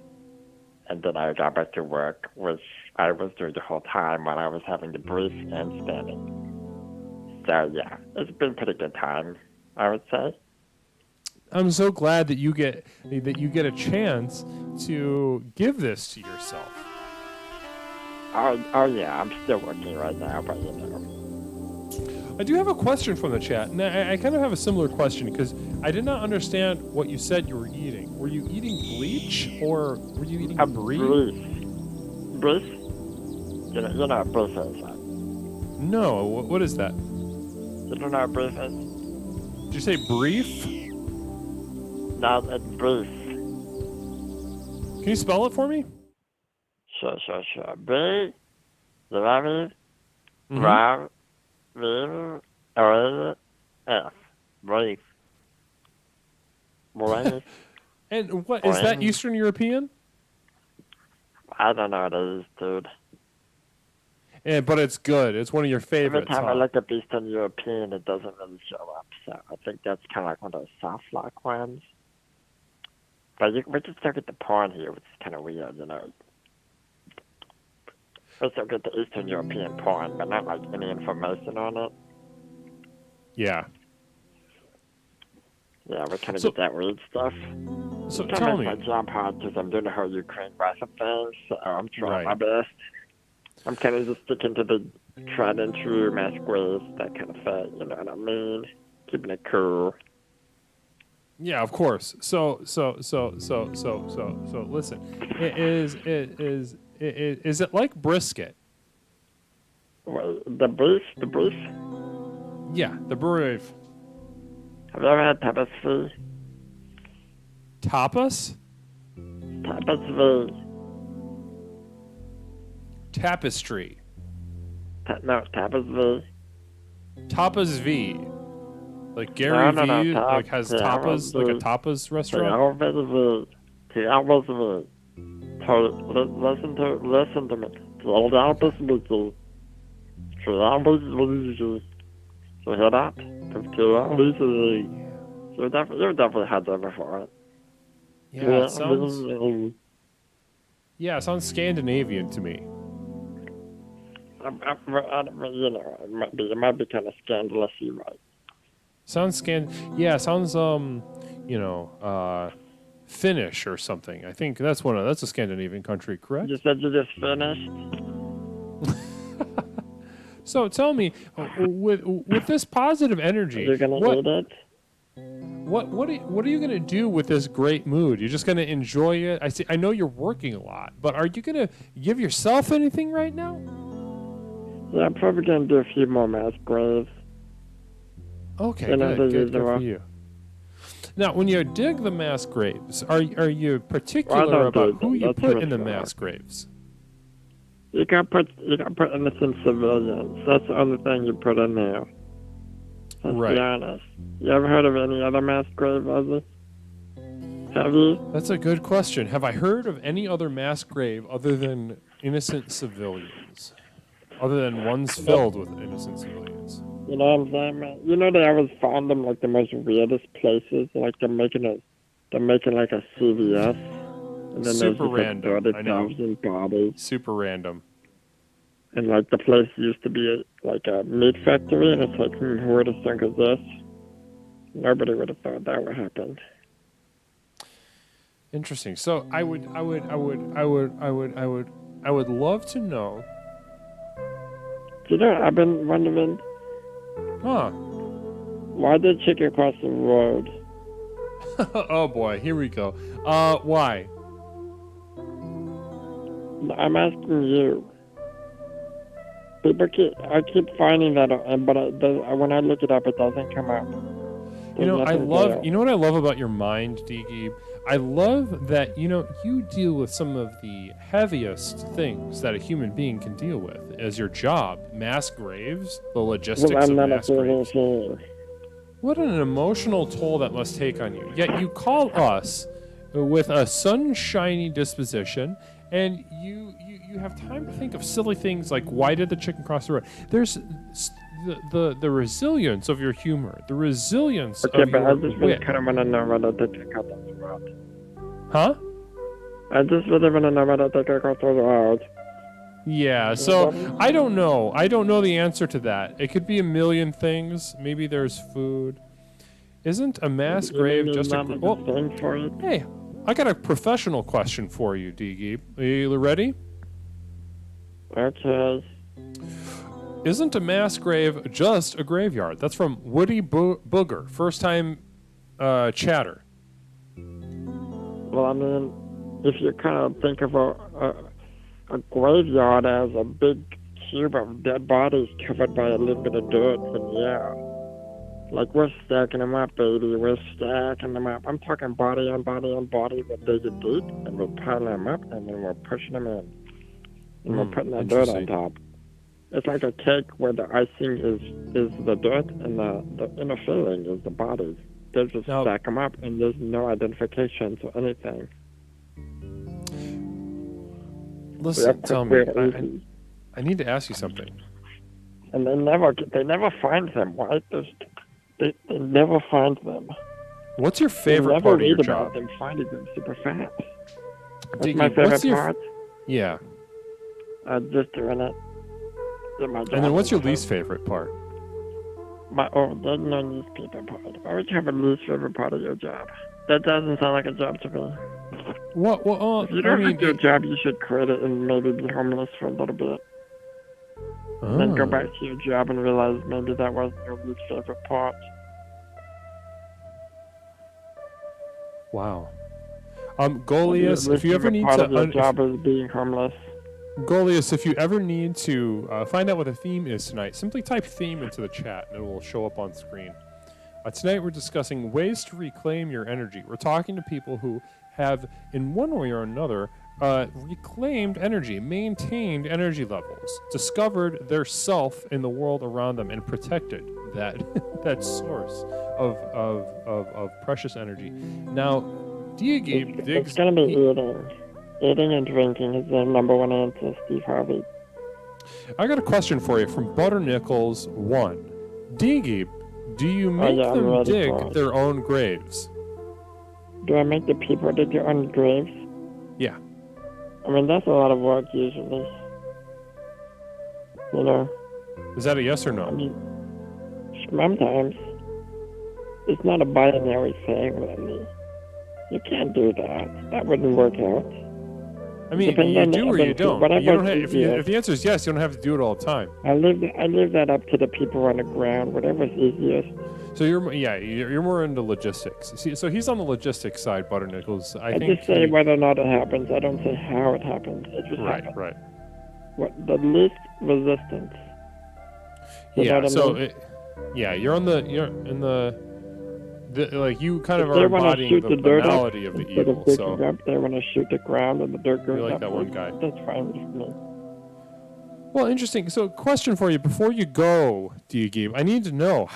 And then I got back to work, which I was doing the whole time while I was having the brief and spinning. So yeah, it's been a pretty good time, I would say. I'm so glad that you get a chance to give this to yourself. Oh yeah, I'm still working right now, but you know. I do have a question from the chat, and I kind of have a similar question because I did not understand what you said you were eating. Were you eating bleach or were you eating brie? Brief? You know what brief is, right? No, what is that? You don't know what brief is? Did you say brief? No, it's brief. Can you spell it for me? Sure. B, the rabbit, Rav, V, R, F. Brief. Brief. And what is that? Eastern European? I don't know what it is, dude. Yeah, but it's good. It's one of your favorites. Every time huh? I look up Eastern European, it doesn't really show up. So I think that's kind of like one of those soft lock ones. But we just look at the porn here, which is kind of weird, you know. We still get the Eastern European porn, but not like any information on it. Yeah. Yeah, we kind of get that weird stuff. So It tell makes me. my job hard because I'm doing the whole Ukraine Russia thing, so I'm trying my Right. best. I'm kind of just sticking to the tried and true mask ways, that kind of thing, you know what I mean? Keeping it cool. Yeah, of course. So listen. Is it like brisket? Well, the brief? Yeah, the brief. Have you ever had tapas V? Tapas? Tapas V. Tapestry. No, tapas V. Tapas V. Like Gary No, V like has tapas, like a V. tapas restaurant. Tapas V. Tapas V. Listen to me. Tapas V. Tapas V. So hear that? Tapas V. So you definitely had that before. Yeah, it sounds. Yeah, it sounds Scandinavian to me. You know, it might be kind of scandalous, right? Sounds sounds Finnish or something. I think that's that's a Scandinavian country, correct? You said you just finished? So tell me, with this positive energy, You're gonna eat it? what are you gonna do with this great mood? You're just gonna enjoy it. I know you're working a lot, but are you gonna give yourself anything right now? Yeah, I'm probably gonna do a few more mass graves. Okay, You know, good the for usual. you. Now, when you dig the mass graves, are you particular don't about dig who them. you That's put what in the it's for. mass graves? You can't put innocent civilians. That's the only thing you put in there. Let's Right. be honest. You ever heard of any other mass grave, Ozzy? Have you? That's a good question. Have I heard of any other mass grave other than innocent civilians? Other than ones filled with innocent civilians? You know what I'm saying, man? You know they always find them like the most weirdest places. Like they're making like a CVS, and then there's Super just random, like I know. 30,000 bodies. Super random. And like the place used to be like a meat factory, and it's like, who would have thunk of this? Nobody would have thought that would happen. Interesting. So I would love to know. You know, I've been wondering, Huh. why did chicken cross the road? Oh boy, here we go. Why? I'm asking you. I keep finding that, but when I look it up, it doesn't come up. You know, There's nothing there. you know what I love about your mind, Digi? I love that, you deal with some of the heaviest things that a human being can deal with as your job. Mass graves, the logistics Well, I'm of not mass a graves. thing. What an emotional toll that must take on you. Yet you call us with a sunshiny disposition, and you have time to think of silly things like, why did the chicken cross the road? There's the resilience of your humor, the resilience Okay, of but I your just really wit. kind of want to know whether they can cut the road. Huh? I just really want to know whether they can cut the road. Yeah, so I don't know. I don't know the answer to that. It could be a million things. Maybe there's food. Isn't a mass grave just a... Well, thing for it? Hey, I got a professional question for you, Digi. Are you ready? Okay. Isn't a mass grave just a graveyard? That's from Woody Booger, first time chatter. Well, I mean, if you kind of think of a graveyard as a big cube of dead bodies covered by a little bit of dirt, then yeah. Like, we're stacking them up, baby. We're stacking them up. I'm talking body on body on body. We're digging deep, and we're piling them up, and then we're pushing them in. And we're putting that dirt on interesting. top. It's like a cake where the icing is the dirt, and the inner filling is the bodies. They just Now- stack them up, and there's no identification to anything. Listen, tell me. We're I, easy. I need to ask you something. And they never find them. Why? They never find them. What's your favorite They never part of read your about job? them finding them super fast. That's Digi, my favorite what's your part. Yeah. Just doing it. In my job. And then what's your least favorite part? There's no least favorite part. Why would you have a least favorite part of your job? That doesn't sound like a job to me. What? Well, If you I don't mean, like your job, you should quit it and maybe be homeless for a little bit. Then go Oh. back to your job and realize maybe that wasn't your least favorite part. Wow. Goliath, if you ever need part to, of your job is being homeless. Goliath, if you ever need to find out what the theme is tonight, simply type theme into the chat and it will show up on screen. Tonight we're discussing ways to reclaim your energy. We're talking to people who have, in one way or another, reclaimed energy, maintained energy levels, discovered their self in the world around them, and protected that that source of precious energy. Now, Digi digs. It's gonna be eating. Eating and drinking is the number one answer, Steve Harvey. I got a question for you from Butter Nichols 1. Digi, do you make yeah, I'm them ready dig for it. their own graves? Do I make the people dig their own graves? Yeah. I mean, that's a lot of work usually. You know, Is that a yes or I no? mean, sometimes it's not a binary thing, really. You can't do that. That wouldn't work out. I mean, Depends you on the do or you ability. don't. Whatever You don't is if easiest. the answer is yes, you don't have to do it all the time. I leave that up to the people on the ground. Whatever's easiest. So you're more into logistics. See, so he's on the logistics side, Butternickles. I I think just say whether or not it happens. I don't say how it happens. It just right, happens. right. What the least resistance. You know Yeah. what I So mean? you're in the like you kind of If are they want to embodying shoot the the dirt up banality of the instead evil. of digging So up, they want to shoot the ground and the dirt goes like up. that one guy. That's fine with me. well, interesting. So question for you before you go, Diagib, I need to know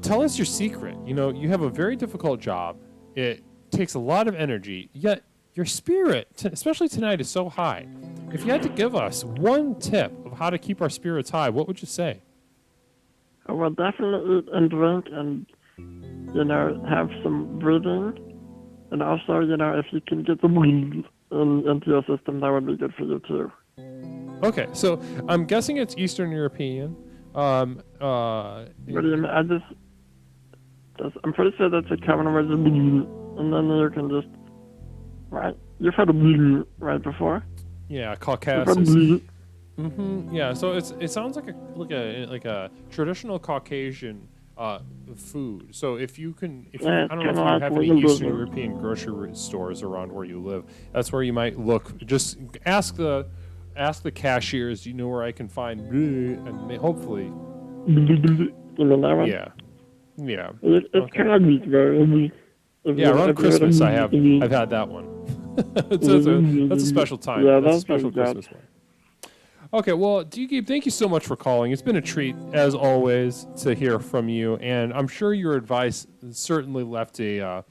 tell us your secret. You know, you have a very difficult job. It takes a lot of energy, yet your spirit, especially tonight, is so high. If you had to give us one tip of how to keep our spirits high, what would you say? I will definitely eat and drink and, have some breathing. And also, if you can get the wind into your system, that would be good for you too. Okay, so I'm guessing it's Eastern European. What do you mean? I'm pretty sure that's a common word. And then you can just, right? You've heard of right before? Yeah, You've heard Caucasus. of Yeah, so it sounds like a traditional Caucasian food. So if you Yeah, I don't know if kinda you like have what any you're Eastern looking. European grocery stores around where you live. That's where you might look. Just ask the cashiers. You know where I can find, and hopefully, You mean that one? yeah. It's Okay. kind of neat, bro. Yeah, around Christmas I've had that one. That's a special time. Yeah, That's a that's special pretty good. Christmas one. Okay, well, Dugib, thank you so much for calling. It's been a treat, as always, to hear from you, and I'm sure your advice certainly left a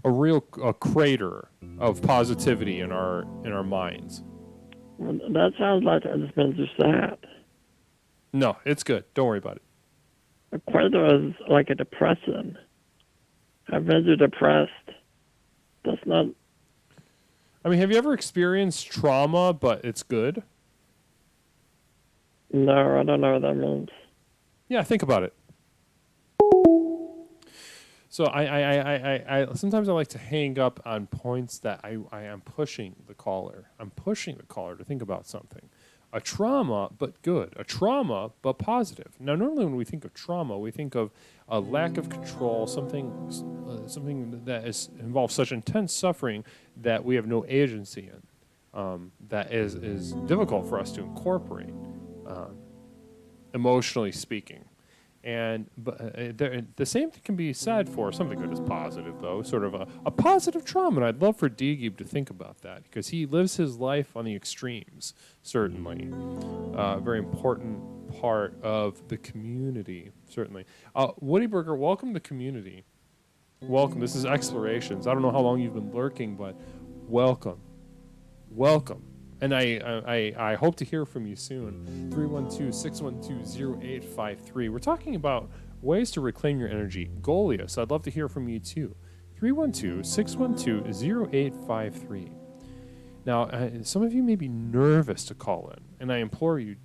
real crater of positivity in our minds. Well, that sounds like I just made you sad. No, it's good. Don't worry about it. A crater is like a depression. I've made you depressed. That's not. I mean, have you ever experienced trauma, but it's good? No, I don't know what that means. Yeah, think about it. So I sometimes I like to hang up on points that I am pushing the caller. I'm pushing the caller to think about something. A trauma, but good. A trauma, but positive. Now, normally when we think of trauma, we think of a lack of control, something that involves such intense suffering that we have no agency in. That is difficult for us to incorporate, emotionally speaking. The same thing can be said for something that is positive, though, sort of a positive trauma. And I'd love for Diagib to think about that because he lives his life on the extremes, certainly. Very important part of the community, certainly. Woody Burger, welcome to the community. Welcome. This is Explorations. I don't know how long you've been lurking, but welcome. Welcome. And I hope to hear from you soon. 312-612-0853. We're talking about ways to reclaim your energy. Goliath, I'd love to hear from you too. 312-612-0853. Now, some of you may be nervous to call in, and I implore you,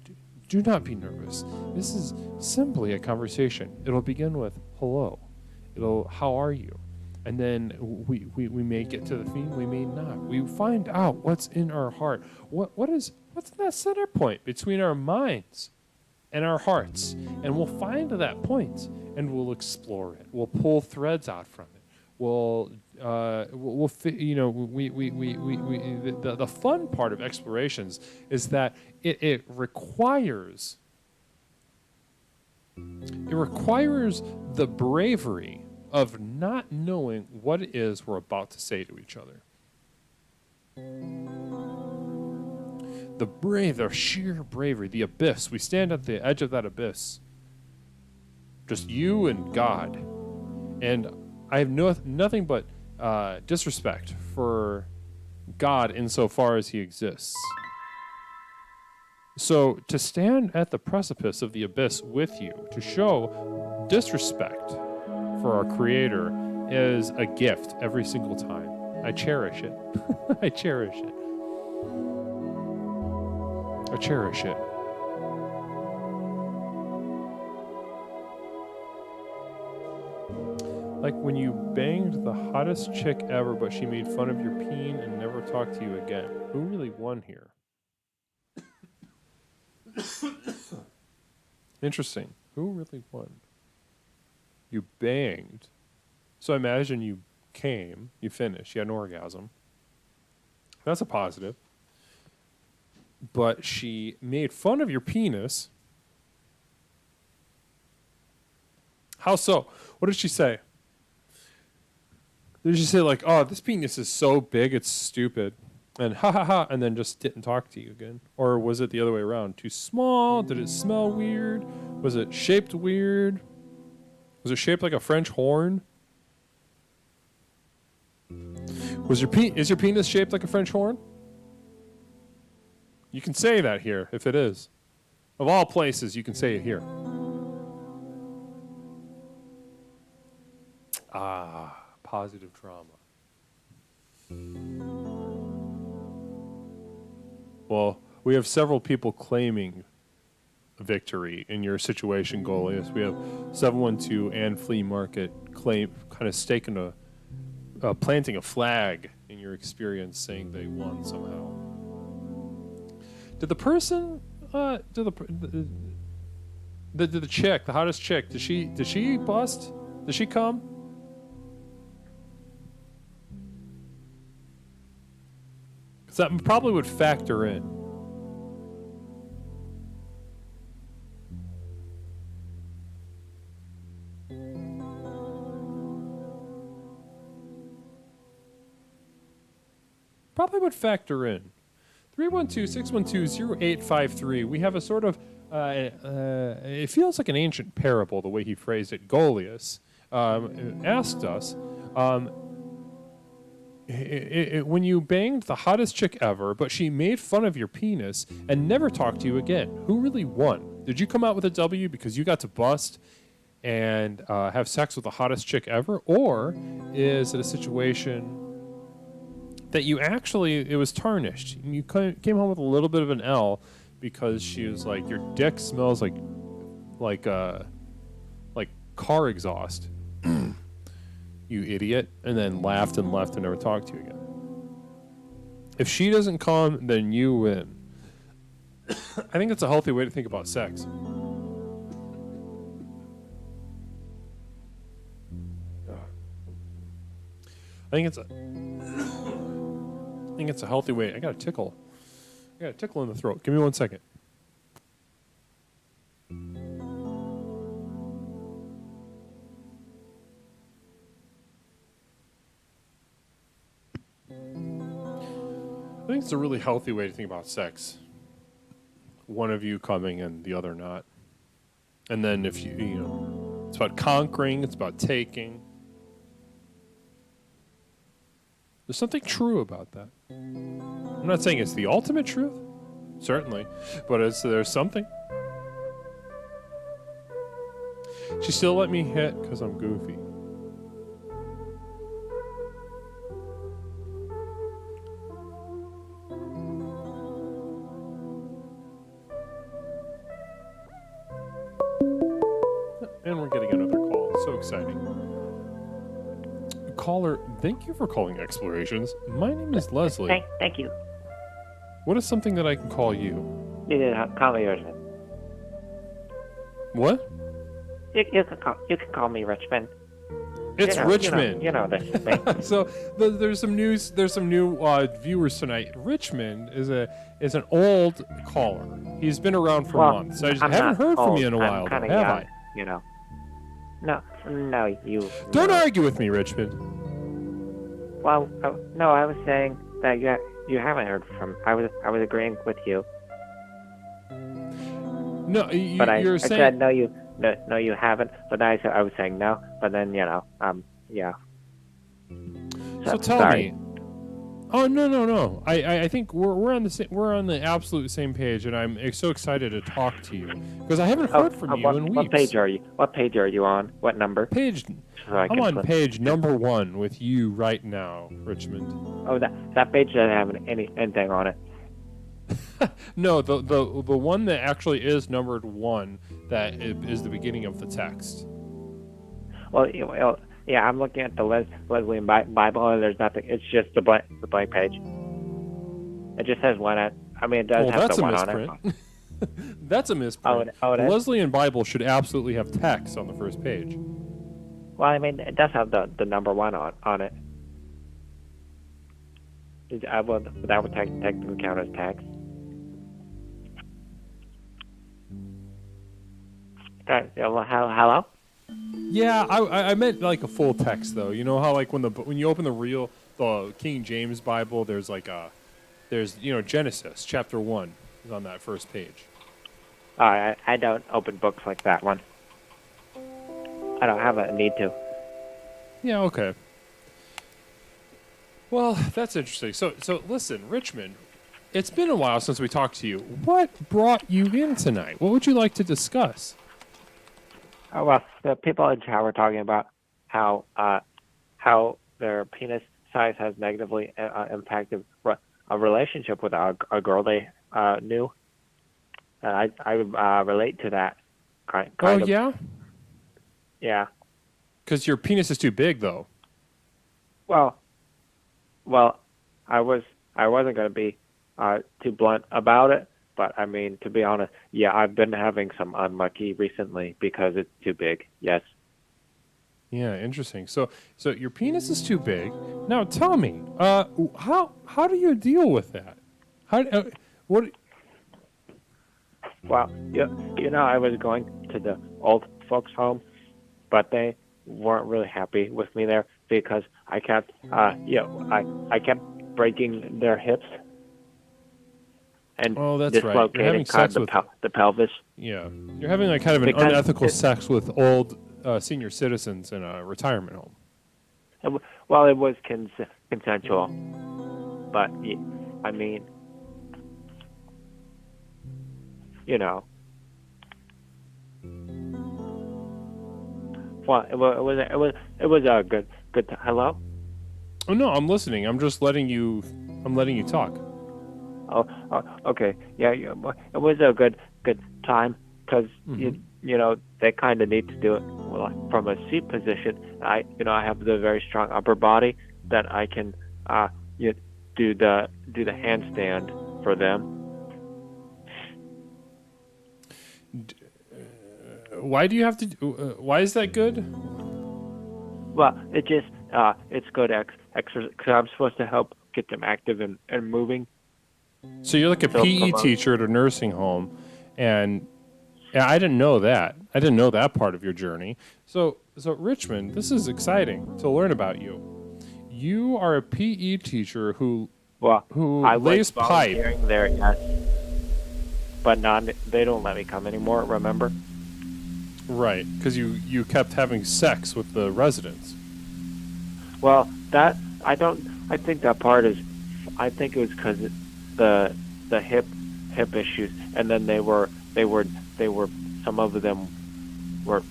do not be nervous. This is simply a conversation. It'll begin with hello. How are you? And then we may get to the theme, we may not. We find out what's in our heart. What's that center point between our minds and our hearts? And we'll find that point and we'll explore it. We'll pull threads out from it. The fun part of explorations is that it requires the bravery of not knowing what it is we're about to say to each other. The sheer bravery, the abyss. We stand at the edge of that abyss. Just you and God. And I have nothing but disrespect for God insofar as he exists. So to stand at the precipice of the abyss with you, to show disrespect for our Creator is a gift every single time. I cherish it. I cherish it. I cherish it. Like when you banged the hottest chick ever, but she made fun of your peen and never talked to you again. Who really won here? Interesting. Who really won? You banged. So I imagine you came, you finished, you had an orgasm. That's a positive. But she made fun of your penis. How so? What did she say? Did she say like, "Oh, this penis is so big, it's stupid," and ha ha ha, and then just didn't talk to you again? Or was it the other way around? Too small? Did it smell weird? Was it shaped weird? Was it shaped like a French horn? Is your penis shaped like a French horn? You can say that here if it is. Of all places, you can say it here. Ah, positive trauma. Well, we have several people claiming victory in your situation, Goliath. We have 712 and Flea Market claim, kind of staking planting a flag in your experience, saying they won somehow. Did the person, did the chick, the hottest chick, did she bust? Did she come? Because that probably would factor in. Probably would factor in. 312-612-0853. We have a sort of, it feels like an ancient parable, the way he phrased it. Goliath asked us, when you banged the hottest chick ever, but she made fun of your penis and never talked to you again, who really won? Did you come out with a W because you got to bust and have sex with the hottest chick ever? Or is it a situation that you actually, it was tarnished, and you came home with a little bit of an L because she was like, your dick smells like car exhaust, you idiot, and then laughed and left and never talked to you again. If she doesn't come, then you win. I think it's a healthy way to think about sex. I think it's a healthy way. I got a tickle in the throat. Give me 1 second. I think it's a really healthy way to think about sex. One of you coming and the other not. And then if you know, it's about conquering, it's about taking. There's something true about that. I'm not saying it's the ultimate truth, certainly, but there's something. She still let me hit because I'm goofy. And we're getting another call. So exciting. Caller, thank you for calling Explorations. My name is Leslie. Thank you. What is something that I can call you? Call me Richmond. What? You can call me Richmond. It's Richmond. You know this. Thing. So there's some news. There's some new viewers tonight. Richmond is an old caller. He's been around for months. I haven't heard from you in a while, though, have young, I? You know. No, you. Don't argue with me, Richmond. Well, no, I was saying that you haven't heard from. I was agreeing with you. No, I saying. said no, you haven't. But I was saying no. But then yeah. So tell sorry. me. Oh no! I think we're on the absolute same page, and I'm so excited to talk to you because I haven't heard from you in weeks. What page are you? What page are you on? What number? I'm on page number 1 with you right now, Richmond. Oh, that page doesn't have anything on it. No, the one that actually is numbered 1 that is the beginning of the text. Well, Yeah, I'm looking at the Wesleyan Bible, and there's nothing. It's just the blank page. It just has one. I mean, it does Well, have that's the a one on it. misprint. That's a misprint. Oh, the it is? Wesleyan Bible should absolutely have text on the first page. Well, I mean, it does have the number 1 on it. That would technically count as text. Okay, yeah, well, hello? Yeah, I meant like a full text though. You know how like when you open the King James Bible, there's Genesis chapter 1 is on that first page. I don't open books like that one. I don't have a need to. Yeah, okay. Well, that's interesting. So listen, Richmond, it's been a while since we talked to you. What brought you in tonight? What would you like to discuss? Oh, well, the people in chat were talking about how their penis size has negatively impacted a relationship with a girl they knew. I relate to that kind of. Yeah? Yeah. Because your penis is too big, though. Well, I wasn't going to be too blunt about it, but I mean, to be honest, yeah, I've been having some unlucky recently because it's too big. Yes. Yeah, interesting. So your penis is too big. Now tell me, how do you deal with that? What? Well, I was going to the old folks' home, but they weren't really happy with me there because I kept, I kept breaking their hips and that's right. You're having dislocating sex with the pelvis. Yeah, you're having like kind of an Because unethical sex with old senior citizens in a retirement home. Well, it was consensual, but I mean, Well, it was a good. Hello. Oh no, I'm listening. I'm just letting you talk. Oh, okay. Yeah, it was a good time because they kind of need to do it from a seat position. I have the very strong upper body that I can do the handstand for them. Why do you have to? Why is that good? Well, it's good exercise because I'm supposed to help get them active and moving. So you're like a PE teacher at a nursing home, and I didn't know that. I didn't know that part of your journey. So Richmond, this is exciting to learn about you. You are a PE teacher who I lays was pipe. volunteering there, yes, but they don't let me come anymore. Remember? Right, because you kept having sex with the residents. Well, I think that part is. I think it was because the hip issues, and then they were some of them were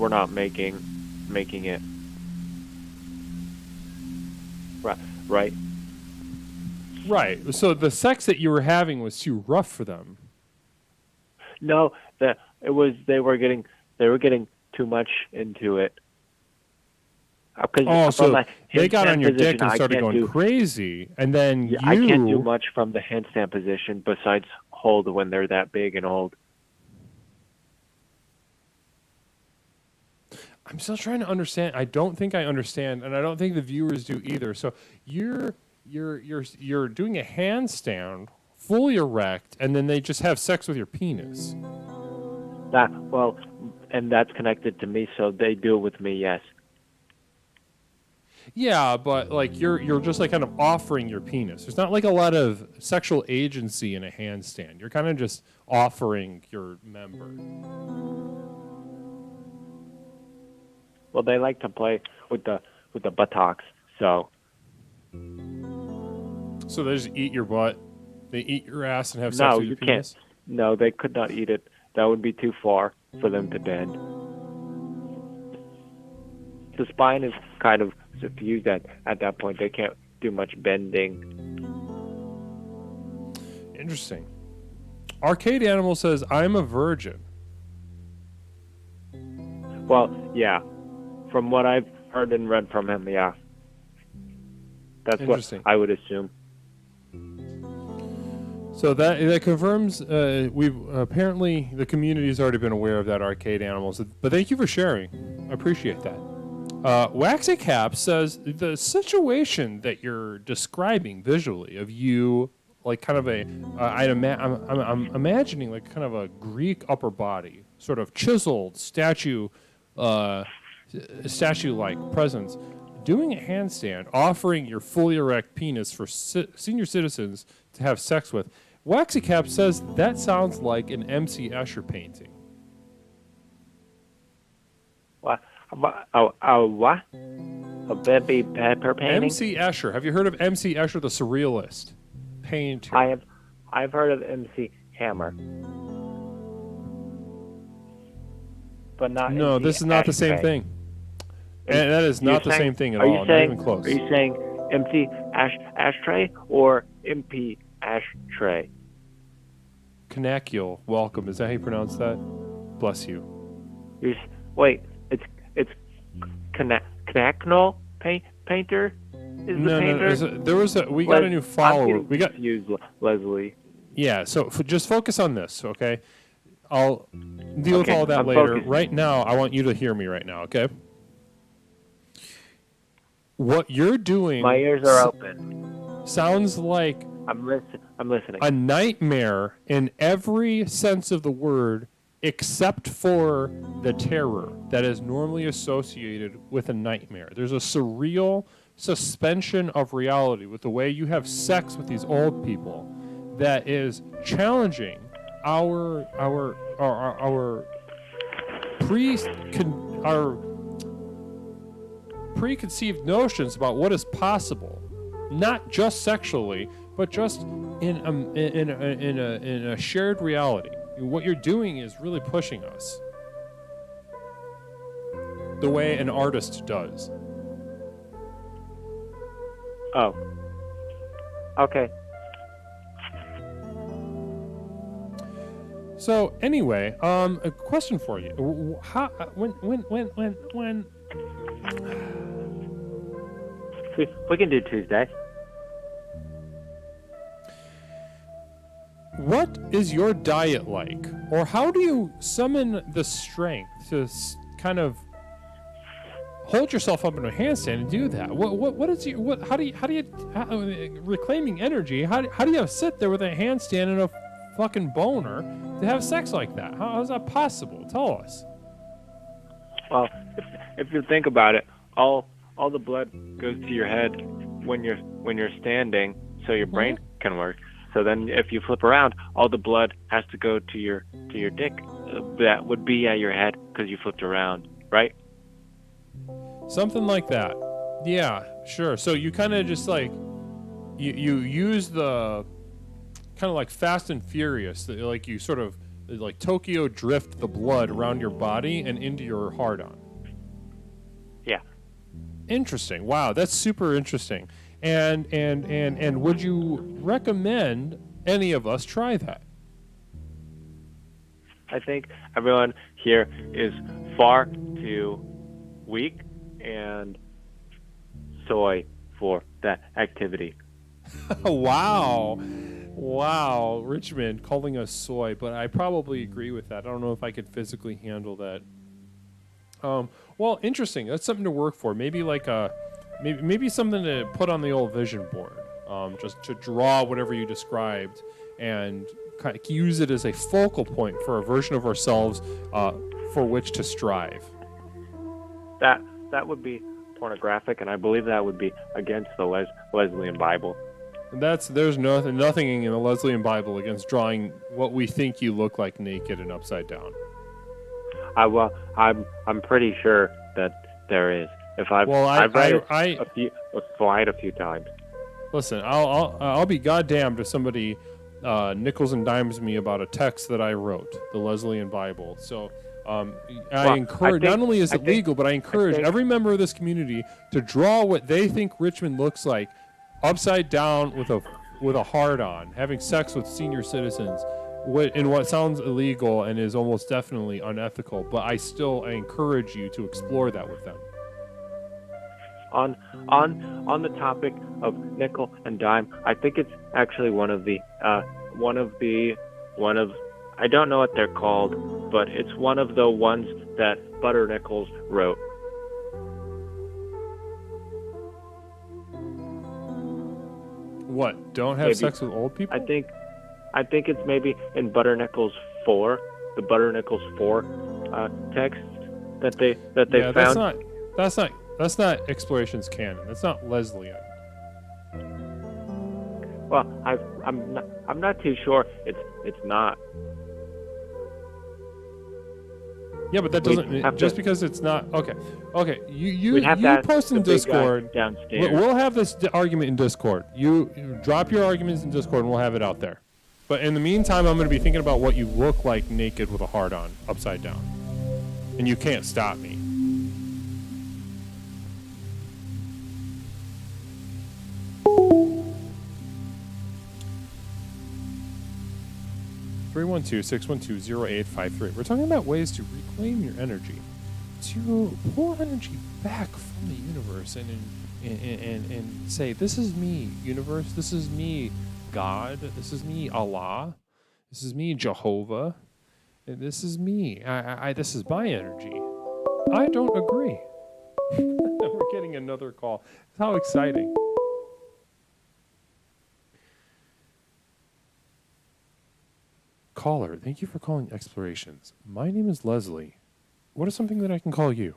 not making it right. Right. So the sex that you were having was too rough for them. No, they were getting too much into it. So they got on your dick and started going crazy, and then I can't do much from the handstand position besides hold when they're that big and old. I'm still trying to understand. I don't think I understand, and I don't think the viewers do either. So you're doing a handstand, fully erect, and then they just have sex with your penis. And that's connected to me, so they do it with me. Yes. Yeah, but like you're just like kind of offering your penis. There's not like a lot of sexual agency in a handstand. You're kind of just offering your member. Well, they like to play with the buttocks, so. So they just eat your butt. They eat your ass and have sex with your penis? Can't. No, they could not eat it. That would be too far for them to bend. The spine is kind of suffused at that point. They can't do much bending. Interesting. Arcade Animal says, I'm a virgin. Well, yeah. From what I've heard and read from him. Yeah, that's what Interesting. I would assume. So that confirms we've apparently the community has already been aware of that Arcade Animals. But thank you for sharing. I appreciate that. Waxy Cap says the situation that you're describing visually of you, like kind of I'm imagining like kind of a Greek upper body, sort of chiseled statue-like presence, doing a handstand, offering your fully erect penis for senior citizens to have sex with. Waxy Cap says that sounds like an MC Escher painting. What? What? A baby pepper painting? MC Escher. Have you heard of MC Escher, the surrealist painter? I've heard of MC Hammer, but not. No, MC this is not the same Ashtray. thing. And that is not the same thing at all. Not even close. Are you saying MC Ashtray or MP Ashtray? Canacule, welcome. Is that how you pronounce that? Bless you. Wait, it's Canacnol painter? Is the painter? We got a new follower. I'm confused, Leslie. Yeah, so just focus on this, okay? I'll deal with all that I'm later. focused. Right now, I want you to hear me right now, okay? What you're doing My ears are open. sounds like I'm listening. a nightmare in every sense of the word except for the terror that is normally associated with a nightmare. There's a surreal suspension of reality with the way you have sex with these old people that is challenging our preconceived notions about what is possible, not just sexually, but just in a shared reality. What you're doing is really pushing us the way an artist does. Oh. Okay. So anyway, a question for you: How, when? We can do Tuesday. What is your diet like, or how do you summon the strength to kind of hold yourself up in a handstand and do that? What is your how do you reclaiming energy? How do you sit there with a handstand and a fucking boner to have sex like that? How is that possible? Tell us. Well, if you think about it, all the blood goes to your head when you're standing, so your brain can work. So then, if you flip around, all the blood has to go to your dick. That would be at your head because you flipped around, right? Something like that. Yeah, sure. So you kind of just like you use the kind of like Fast and Furious, like you sort of like Tokyo drift the blood around your body and into your hard-on. Yeah. Interesting. Wow, that's super interesting. And would you recommend any of us try that? I think everyone here is far too weak and soy for that activity. Wow, Richmond calling us soy, but I probably agree with that. I don't know if I could physically handle that. Well, interesting. That's something to work for. Maybe like maybe something to put on the old vision board, just to draw whatever you described and kind of use it as a focal point for a version of ourselves for which to strive. That would be pornographic, and I believe that would be against the Wesleyan Bible. And there's nothing in the Wesleyan Bible against drawing what we think you look like naked and upside down. I'm pretty sure that there is. I've read a slide a few times. Listen, I'll be goddamned if somebody nickels and dimes me about a text that I wrote, the Wesleyan Bible. So I encourage, not only is it legal, but I encourage every member of this community to draw what they think Richmond looks like upside down with a hard-on, having sex with senior citizens, in what sounds illegal and is almost definitely unethical. But I encourage you to explore that with them. on the topic of nickel and dime, I think it's actually one of I don't know what they're called, but it's one of the ones that Butter Nichols wrote. What? Don't have Maybe. sex with old people? I think it's maybe in Butter Nichols 4, the Butter Nichols 4 text that they yeah, found. That's not Explorations canon. That's not Leslie. Well, I'm not too sure. It's not. Yeah, but that We'd doesn't have just to- because it's not okay. Okay, you We'd have to ask post in the big guy Discord. downstairs. We'll have this argument in Discord. You drop your arguments in Discord, and we'll have it out there. But in the meantime, I'm going to be thinking about what you look like naked with a heart on, upside down, and you can't stop me. (312-612-0853). We're talking about ways to reclaim your energy, to pull energy back from the universe, and say, "This is me, universe. This is me, God. This is me, Allah. This is me, Jehovah. And this is me. This is my energy." I don't agree. We're getting another call. How exciting! Caller, thank you for calling Explorations. My name is Leslie. What is something that I can call you?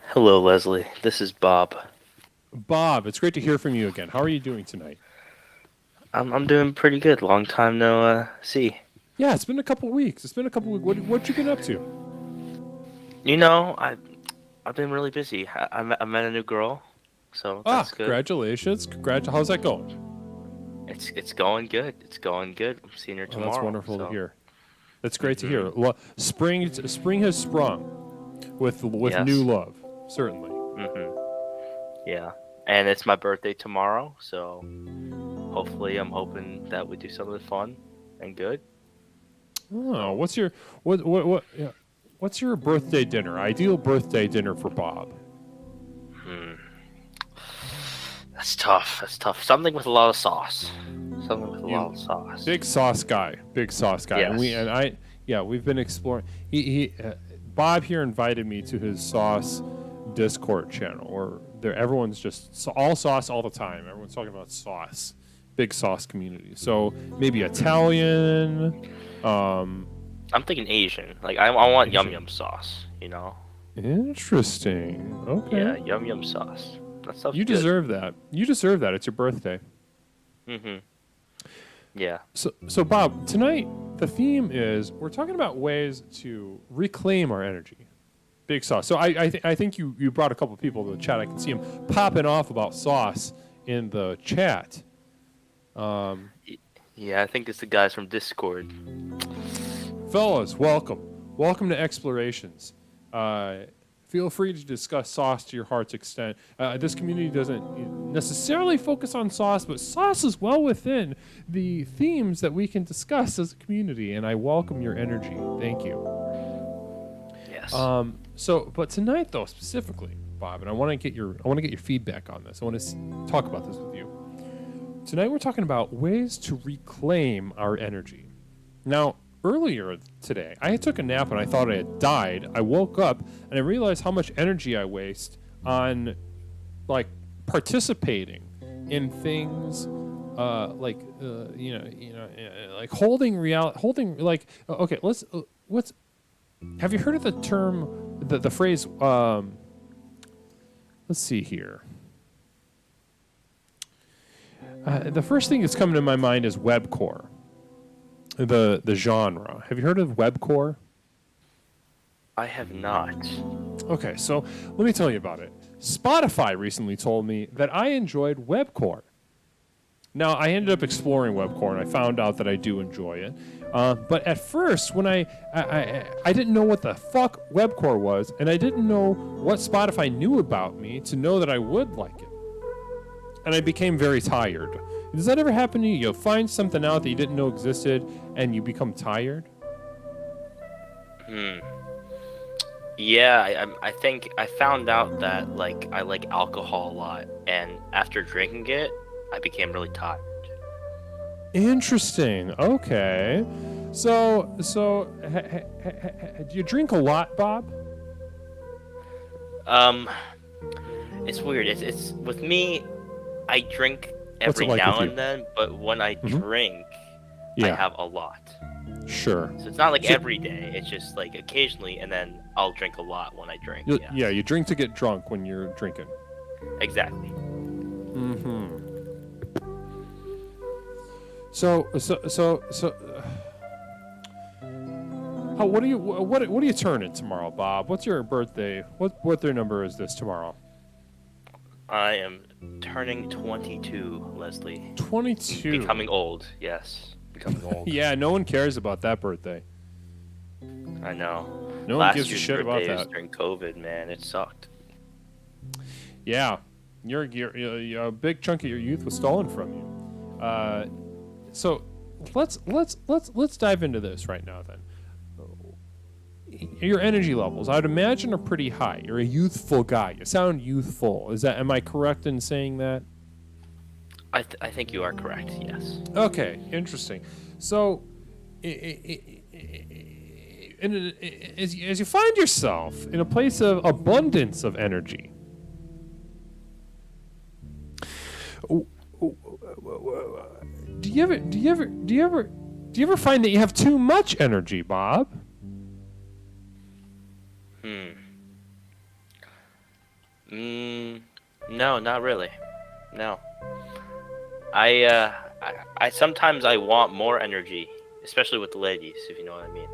Hello, Leslie. This is Bob. Bob, it's great to hear from you again. How are you doing tonight? I'm doing pretty good. Long time no see. Yeah, it's been a couple weeks. What you been up to? You know, I've been really busy. I met a new girl, so that's good. Congratulations. How's that going? It's going good. It's going good. I'm seeing her tomorrow. That's wonderful so. to hear. That's great to hear. Well, spring has sprung with Yes. new love, certainly. Yeah, and it's my birthday tomorrow, so I'm hoping that we do something fun and good. Oh, what's your birthday dinner? Ideal birthday dinner for Bob? That's tough. Something with a lot of sauce. Big sauce guy. Yes. And we've been exploring. Bob here invited me to his sauce Discord channel, where everyone's just all sauce all the time. Everyone's talking about sauce. Big sauce community. So maybe Italian. I'm thinking Asian. Like I want Asian. yum yum sauce. You know. Interesting. Okay. Yeah, yum yum sauce. That stuff's You good. deserve that. It's your birthday. Yeah. So Bob, tonight the theme is we're talking about ways to reclaim our energy. Big sauce. So I think you brought a couple people to the chat. I can see them popping off about sauce in the chat. Yeah, I think it's the guys from Discord. Fellas, welcome to Explorations. Feel free to discuss sauce to your heart's extent. This community doesn't necessarily focus on sauce, but sauce is well within the themes that we can discuss as a community, and I welcome your energy. Thank you. Yes. But tonight though, specifically, Bob, and I want to get your feedback on this. I want to talk about this with you. Tonight we're talking about ways to reclaim our energy. Now, earlier today, I took a nap and I thought I had died. I woke up and I realized how much energy I waste on, like, participating in things, like holding. Like, okay, what's. Have you heard of the term, the phrase? Let's see here. The first thing that's coming to my mind is webcore. The genre. Have you heard of webcore? I have not. Okay, so let me tell you about it. Spotify recently told me that I enjoyed webcore. Now, I ended up exploring webcore, and I found out that I do enjoy it. But at first, when I didn't know what the fuck webcore was, and I didn't know what Spotify knew about me to know that I would like it. And I became very tired. Does that ever happen to you? You'll find something out that you didn't know existed, and you become tired? Yeah, I think I found out that like I like alcohol a lot, and after drinking it, I became really tired. Interesting. Okay. So do you drink a lot, Bob? Um, it's weird. It's with me. I drink What's it every like now with you? and then, but when I Mhm. drink, I Yeah. have a lot. Sure. So it's not like So- every day. It's just like occasionally, and then I'll drink a lot when I drink. You, Yeah, yeah, you drink to get drunk when you're drinking. exactly. Mm-hmm. So. What are you turning tomorrow, Bob? What's your birthday? What their number is this tomorrow? I am turning 22, Leslie. 22. Becoming old. Yes, becoming old. Yeah, no one cares about that birthday. I know. No one Last gives a year's shit about birthday was that. during COVID, man. It sucked. Yeah, you're a big chunk of your youth was stolen from you. So let's dive into this right now then. Your energy levels, I'd imagine, are pretty high. You're a youthful guy. You sound youthful. Am I correct in saying that? I think you are correct. Yes. Okay, interesting. So, as you find yourself in a place of abundance of energy, do you ever find that you have too much energy, Bob? No, not really. No. I sometimes I want more energy, especially with the ladies, if you know what I mean.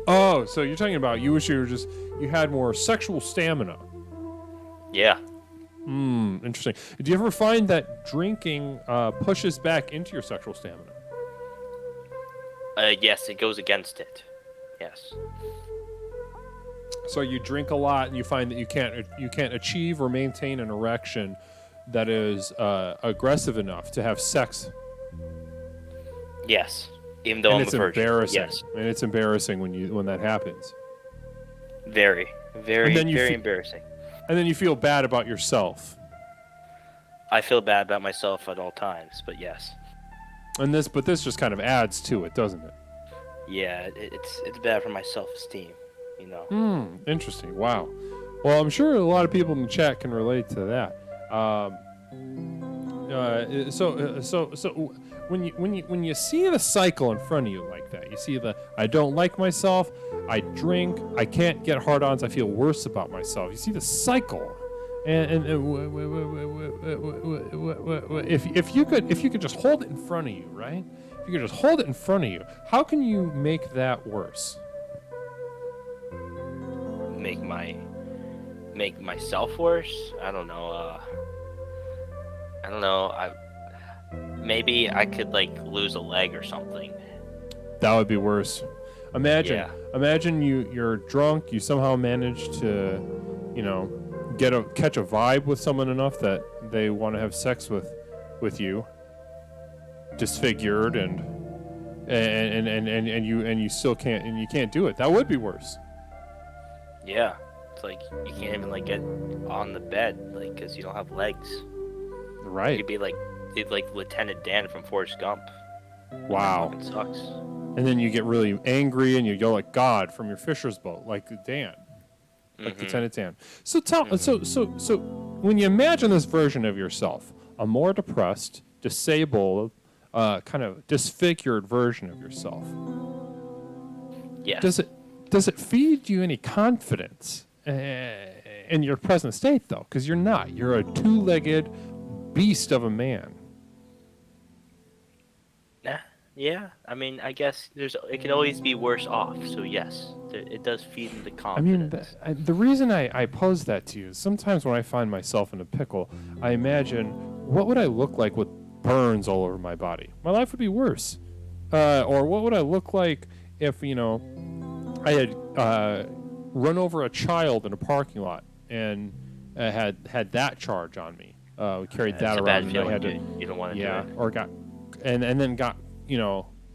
Oh, so you're talking about you wish you had more sexual stamina. Yeah. Interesting. Do you ever find that drinking pushes back into your sexual stamina? Yes, it goes against it. Yes. So you drink a lot and you find that you can't achieve or maintain an erection that is aggressive enough to have sex. Yes. Even though And I'm it's a virgin. embarrassing. Yes. And it's embarrassing when that happens. Very, very, And then you very fe- embarrassing. And then you feel bad about yourself. I feel bad about myself at all times, but yes. But this just kind of adds to it, doesn't it? Yeah, it's bad for my self-esteem, you know. Interesting. Wow. Well, I'm sure a lot of people in the chat can relate to that. So when you see the cycle in front of you like that, you see I don't like myself, I drink, I can't get hard-ons, I feel worse about myself. You see the cycle, and if you could just hold it in front of you, right? If you could just hold it in front of you, how can you make that worse? Make myself worse? I don't know. Maybe I could like lose a leg or something. That would be worse. Imagine, Yeah. imagine you're drunk. You somehow manage to, catch a vibe with someone enough that they want to have sex with you. Disfigured and you still can't do it. That would be worse. Yeah. It's like you can't even like get on the bed like because you don't have legs. Right. You'd be like Lieutenant Dan from Forrest Gump. Wow. It sucks. And then you get really angry and you yell at God from your fisher's boat, like Dan, like Lieutenant Dan. So so when you imagine this version of yourself, a more depressed, disabled, kind of disfigured version of yourself, Yeah. does it feed you any confidence in your present state though? Because you're not. You're a two-legged beast of a man. Yeah, I mean, I guess it can always be worse off. So yes, it does feed into I mean, confidence. the reason I pose that to you is sometimes when I find myself in a pickle, I imagine what would I look like with burns all over my body? My life would be worse. Or what would I look like if I had run over a child in a parking lot and had that charge on me? Carried that It's a around, bad and I feeling. had to You don't want to do it. or got and then got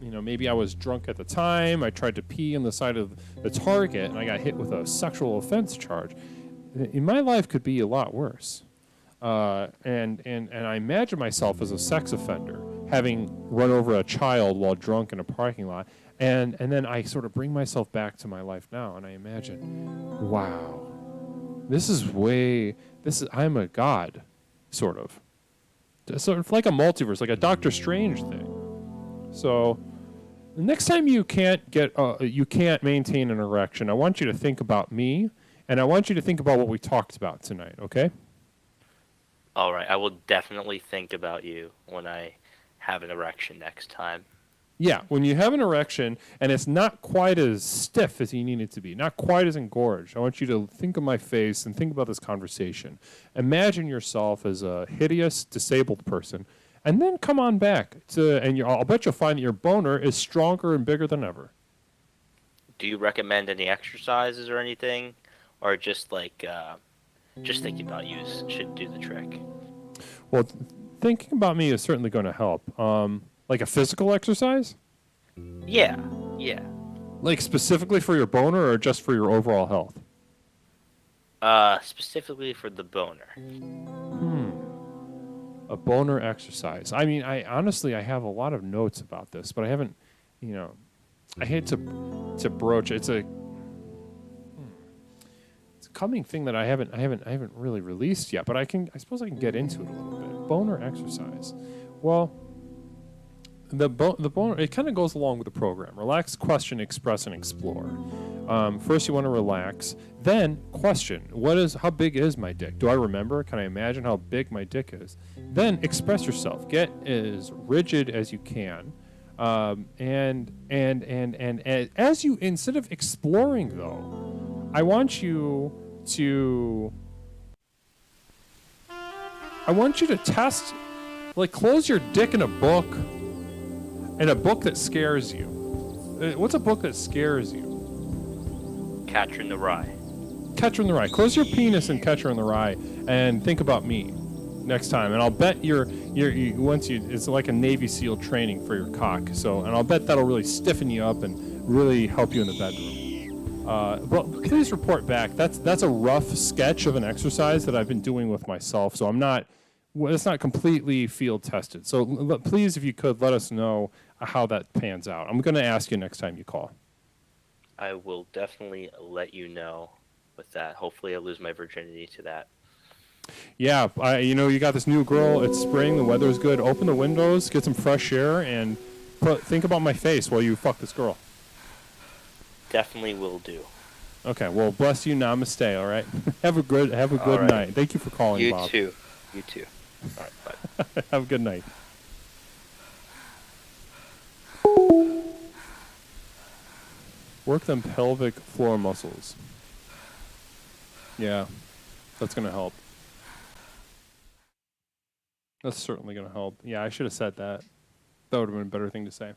maybe I was drunk at the time. I tried to pee on the side of the Target, and I got hit with a sexual offense charge. In my life could be a lot worse. And I imagine myself as a sex offender, having run over a child while drunk in a parking lot. And then I sort of bring myself back to my life now, and I imagine, wow, I'm a god, sort of. Sort of like a multiverse, like a Doctor Strange thing. So, the next time you can't maintain an erection, I want you to think about me, and I want you to think about what we talked about tonight, okay? All right, I will definitely think about you when I have an erection next time. Yeah, when you have an erection and it's not quite as stiff as you need it to be, not quite as engorged, I want you to think of my face and think about this conversation. Imagine yourself as a hideous, disabled person, and then come on back I'll bet you'll find that your boner is stronger and bigger than ever. Do you recommend any exercises or anything, or just just thinking about you should do the trick? Well, thinking about me is certainly going to help. Like a physical exercise? Yeah. Like specifically for your boner or just for your overall health? Specifically for the boner. A boner exercise. I mean, I have a lot of notes about this, but I haven't, I hate to broach. It's a coming thing that I haven't really released yet, but I suppose I can get into it a little bit. Boner exercise. Well, the boner, it kind of goes along with the program. Relax, question, express, and explore. First, you want to relax. Then, question, how big is my dick? Do I remember? Can I imagine how big my dick is? Then, express yourself. Get as rigid as you can. And as you, instead of exploring, though, I want you to test, close your dick in a book that scares you. What's a book that scares you? Catcher in the Rye. Catcher in the Rye. Close your penis in Catcher in the Rye and think about me next time. And I'll bet it's like a Navy SEAL training for your cock. And I'll bet that'll really stiffen you up and really help you in the bedroom. But please report back. That's a rough sketch of an exercise that I've been doing with myself. So it's not completely field tested. So please, if you could, let us know how that pans out. I'm going to ask you next time you call. I will definitely let you know with that. Hopefully I lose my virginity to that. Yeah, you got this new girl. It's spring. The weather's good. Open the windows, get some fresh air, and think about my face while you fuck this girl. Definitely will do. Okay, well, bless you. Namaste, all right? Have a good right. night. Thank you for calling, Bob. You too. All right, bye. Have a good night. Work them pelvic floor muscles. Yeah, that's going to help. That's certainly going to help. Yeah, I should have said that. That would have been a better thing to say.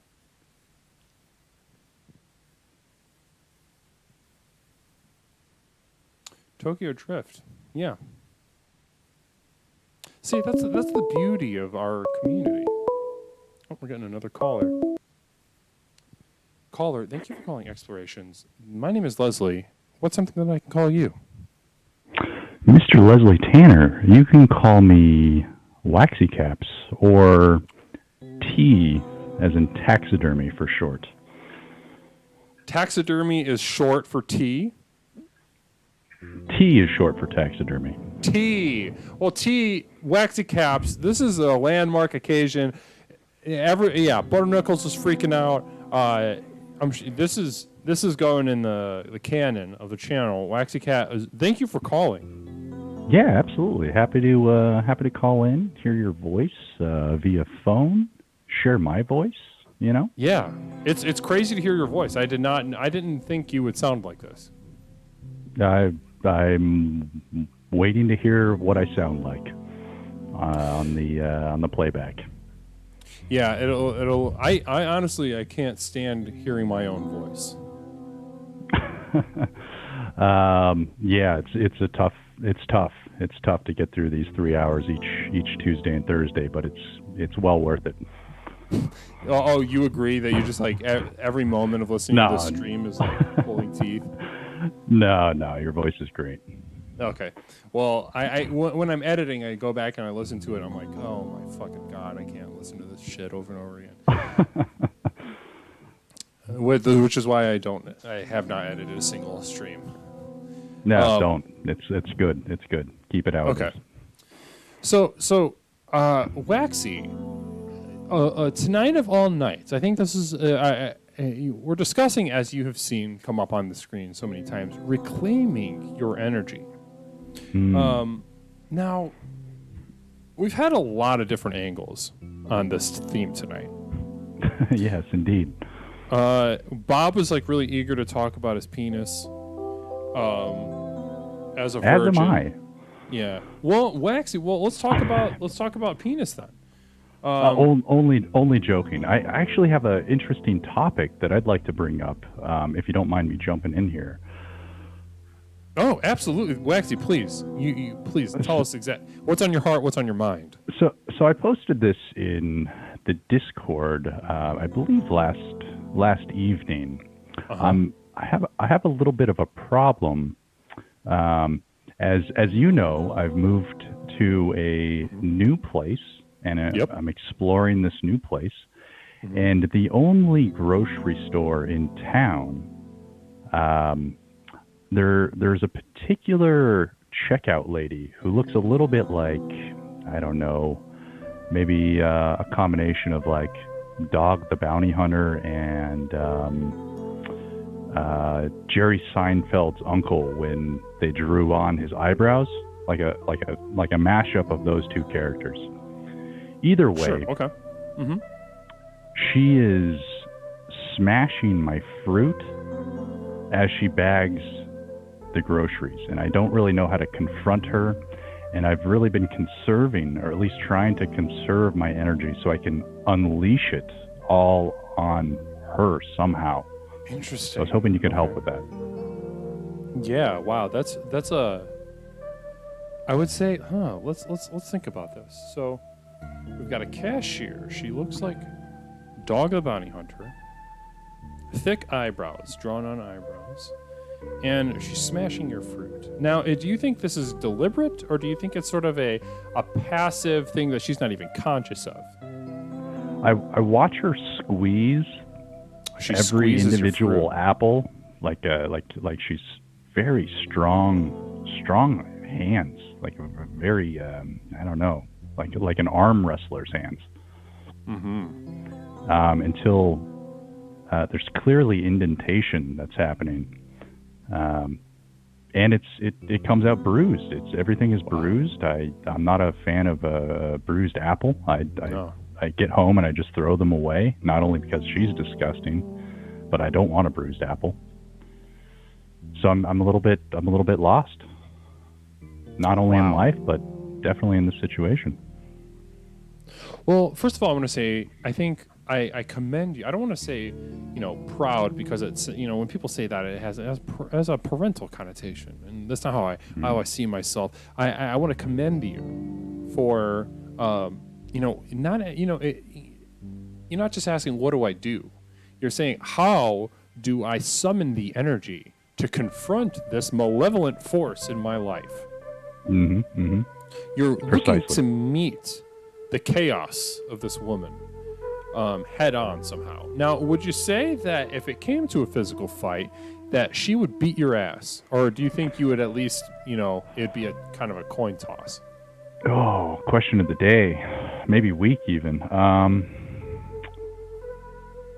Tokyo Drift. Yeah. See, that's the beauty of our community. Oh, we're getting another caller. Caller, thank you for calling Explorations. My name is Leslie. What's something that I can call you? Mr. Leslie Tanner. You can call me Waxy Caps or T, as in taxidermy for short. Taxidermy is short for T? T is short for taxidermy. T. Well, T, Waxy Caps, this is a landmark occasion. Butterknuckles is freaking out. This is going in the canon of the channel. Waxy Cat, thank you for calling. Yeah, absolutely. Happy to call in, hear your voice via phone, share my voice. Yeah, it's crazy to hear your voice. I didn't think you would sound like this. I'm waiting to hear what I sound like on the playback. Yeah, it'll. I honestly, I can't stand hearing my own voice. Yeah, it's tough. It's tough to get through these 3 hours each Tuesday and Thursday, but it's well worth it. Oh, you agree that you just like every moment of listening to No. the stream is like pulling teeth? No, your voice is great. Okay. Well, when I'm editing, I go back and I listen to it. I'm like, oh my fucking god, I can't listen to this shit over and over again. Which is why I have not edited a single stream. No, don't. It's good. It's good. Keep it out. Okay. So, Waxy, tonight of all nights, I think this is we're discussing, as you have seen come up on the screen so many times, reclaiming your energy. Now, we've had a lot of different angles on this theme tonight. Yes, indeed. Bob was like really eager to talk about his penis. As a virgin. As am I. Yeah. Well, Waxy. Well, let's talk about penis then. Only joking. I actually have an interesting topic that I'd like to bring up, if you don't mind me jumping in here. Oh, absolutely, Waxy. Please, you please tell us what's on your heart, what's on your mind. So I posted this in the Discord, I believe last evening. I have a little bit of a problem. As you know, I've moved to a new place, and I'm exploring this new place. And the only grocery store in town, there's a particular checkout lady who looks a little bit like, I don't know, maybe a combination of like Dog the Bounty Hunter and Jerry Seinfeld's uncle when they drew on his eyebrows, like a mashup of those two characters. Either way, Sure. Okay. She is smashing my fruit as she bags the groceries, and I don't really know how to confront her. And I've really been conserving, or at least trying to conserve my energy so I can unleash it all on her somehow. Interesting. So I was hoping you could help with that. Yeah. Wow. That's a. I would say, let's think about this. So, we've got a cashier. She looks like Dog the Bounty Hunter. Thick eyebrows, drawn on eyebrows, and she's smashing your fruit. Now, do you think this is deliberate, or do you think it's sort of a passive thing that she's not even conscious of? I watch her squeeze every individual apple like she's very strong hands, like a very I don't know, like an arm wrestler's hands. Until there's clearly indentation that's happening, and it comes out bruised. Everything is bruised. I'm not a fan of a bruised apple. I get home and I just throw them away, not only because she's disgusting, but I don't want a bruised apple. So I'm a little bit lost. Not only in life, but definitely in this situation. Well, first of all, I want to say I think I commend you. I don't want to say, proud, because it's, when people say that, it has a parental connotation, and that's not how I see myself. I want to commend you for you're not just asking what do I do. You're saying how do I summon the energy to confront this malevolent force in my life. You're looking to meet the chaos of this woman head on somehow. Now, would you say that if it came to a physical fight, that she would beat your ass? Or do you think you would at least, it'd be a kind of a coin toss? Oh, question of the day. Maybe week even.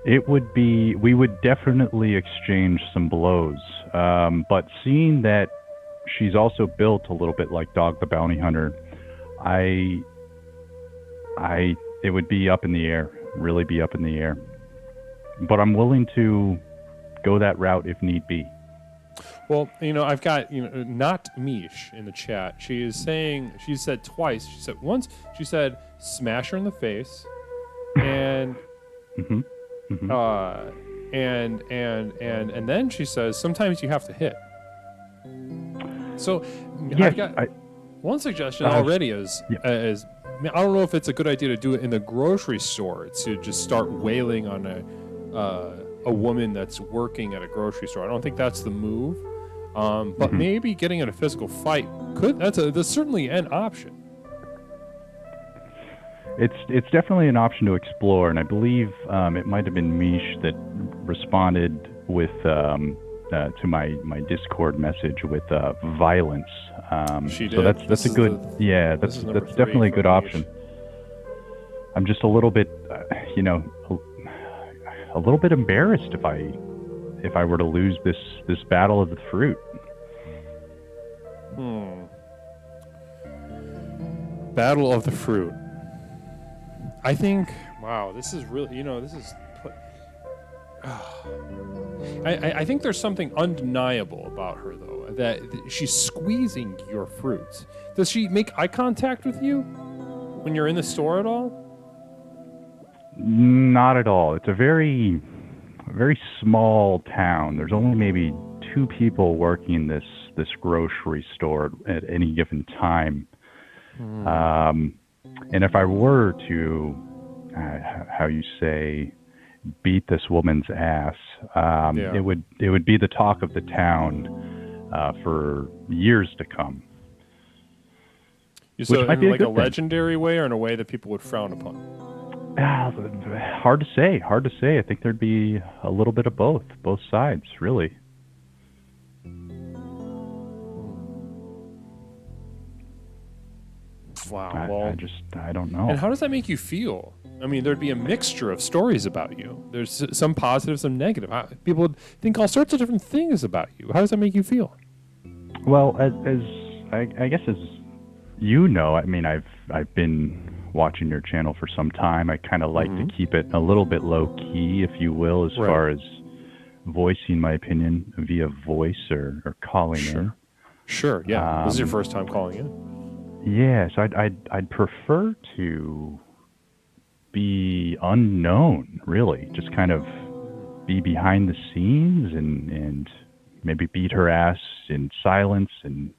We would definitely exchange some blows. But seeing that she's also built a little bit like Dog the Bounty Hunter, it would be up in the air, really be up in the air. But I'm willing to go that route if need be. Well, I've got, not Mish in the chat. She said twice. She said once, she said, smash her in the face. And, and then she says, sometimes you have to hit. So yes, I've got one suggestion already is mean, I don't know if it's a good idea to do it in the grocery store to just start wailing on a woman that's working at a grocery store. I don't think that's the move. But maybe getting in a physical fight that's certainly an option. It's definitely an option to explore, and I believe it might have been Mish that responded with to my Discord message with violence. She so did. that's a good that's definitely a good option. I'm just a little bit a little bit embarrassed if I were to lose this battle of the fruit. Battle of the fruit. I think, wow, this is really, I think there's something undeniable about her, though, that she's squeezing your fruits. Does she make eye contact with you when you're in the store at all? Not at all. It's a very small town. There's only maybe 2 people working this grocery store at any given time. And if I were to, how you say, beat this woman's ass, it would be the talk of the town for years to come. So in like a legendary way, or in a way that people would frown upon? Hard to say. I think there'd be a little bit of both sides, really. Wow. Well, I don't know. And how does that make you feel? I mean, there'd be a mixture of stories about you. There's some positive, some negative. People would think all sorts of different things about you. How does that make you feel? Well, I guess as you know, I mean, I've been watching your channel for some time. I kind of like to keep it a little bit low key, if you will, as far as voicing my opinion via voice or calling in. Sure. Yeah. This is your first time calling in. Yes, I'd prefer to be unknown, really. Just kind of be behind the scenes and maybe beat her ass in silence and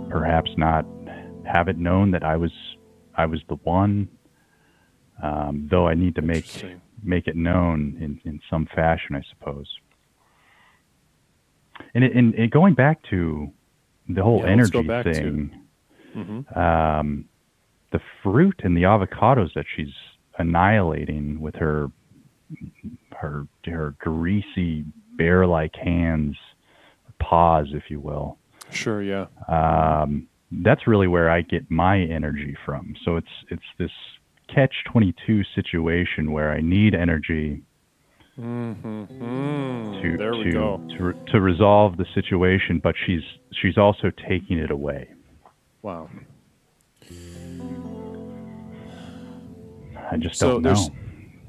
perhaps not have it known that I was the one. Though I need to make it known in some fashion, I suppose. And going back to the whole energy thing, the fruit and the avocados that she's annihilating with her greasy bear-like hands, paws, if you will. Sure, yeah. That's really where I get my energy from. So it's this catch-22 situation where I need energy to resolve the situation, but she's also taking it away. Wow. I just don't know.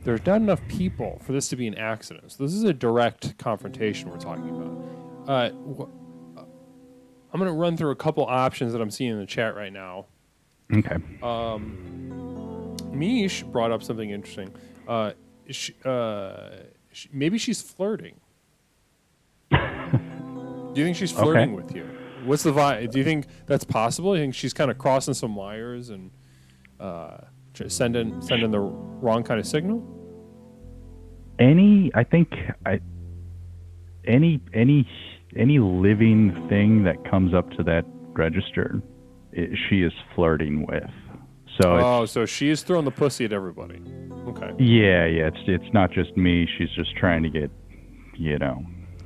There's not enough people for this to be an accident. So this is a direct confrontation we're talking about. I'm going to run through a couple options that I'm seeing in the chat right now. Okay. Mish brought up something interesting. Maybe she's flirting. Do you think she's flirting with you? What's the vibe? Do you think that's possible? Do you think she's kind of crossing some wires and sending the wrong kind of signal? Any living thing that comes up to that register, she is flirting with. So she is throwing the pussy at everybody. Okay. Yeah. It's not just me. She's just trying to get,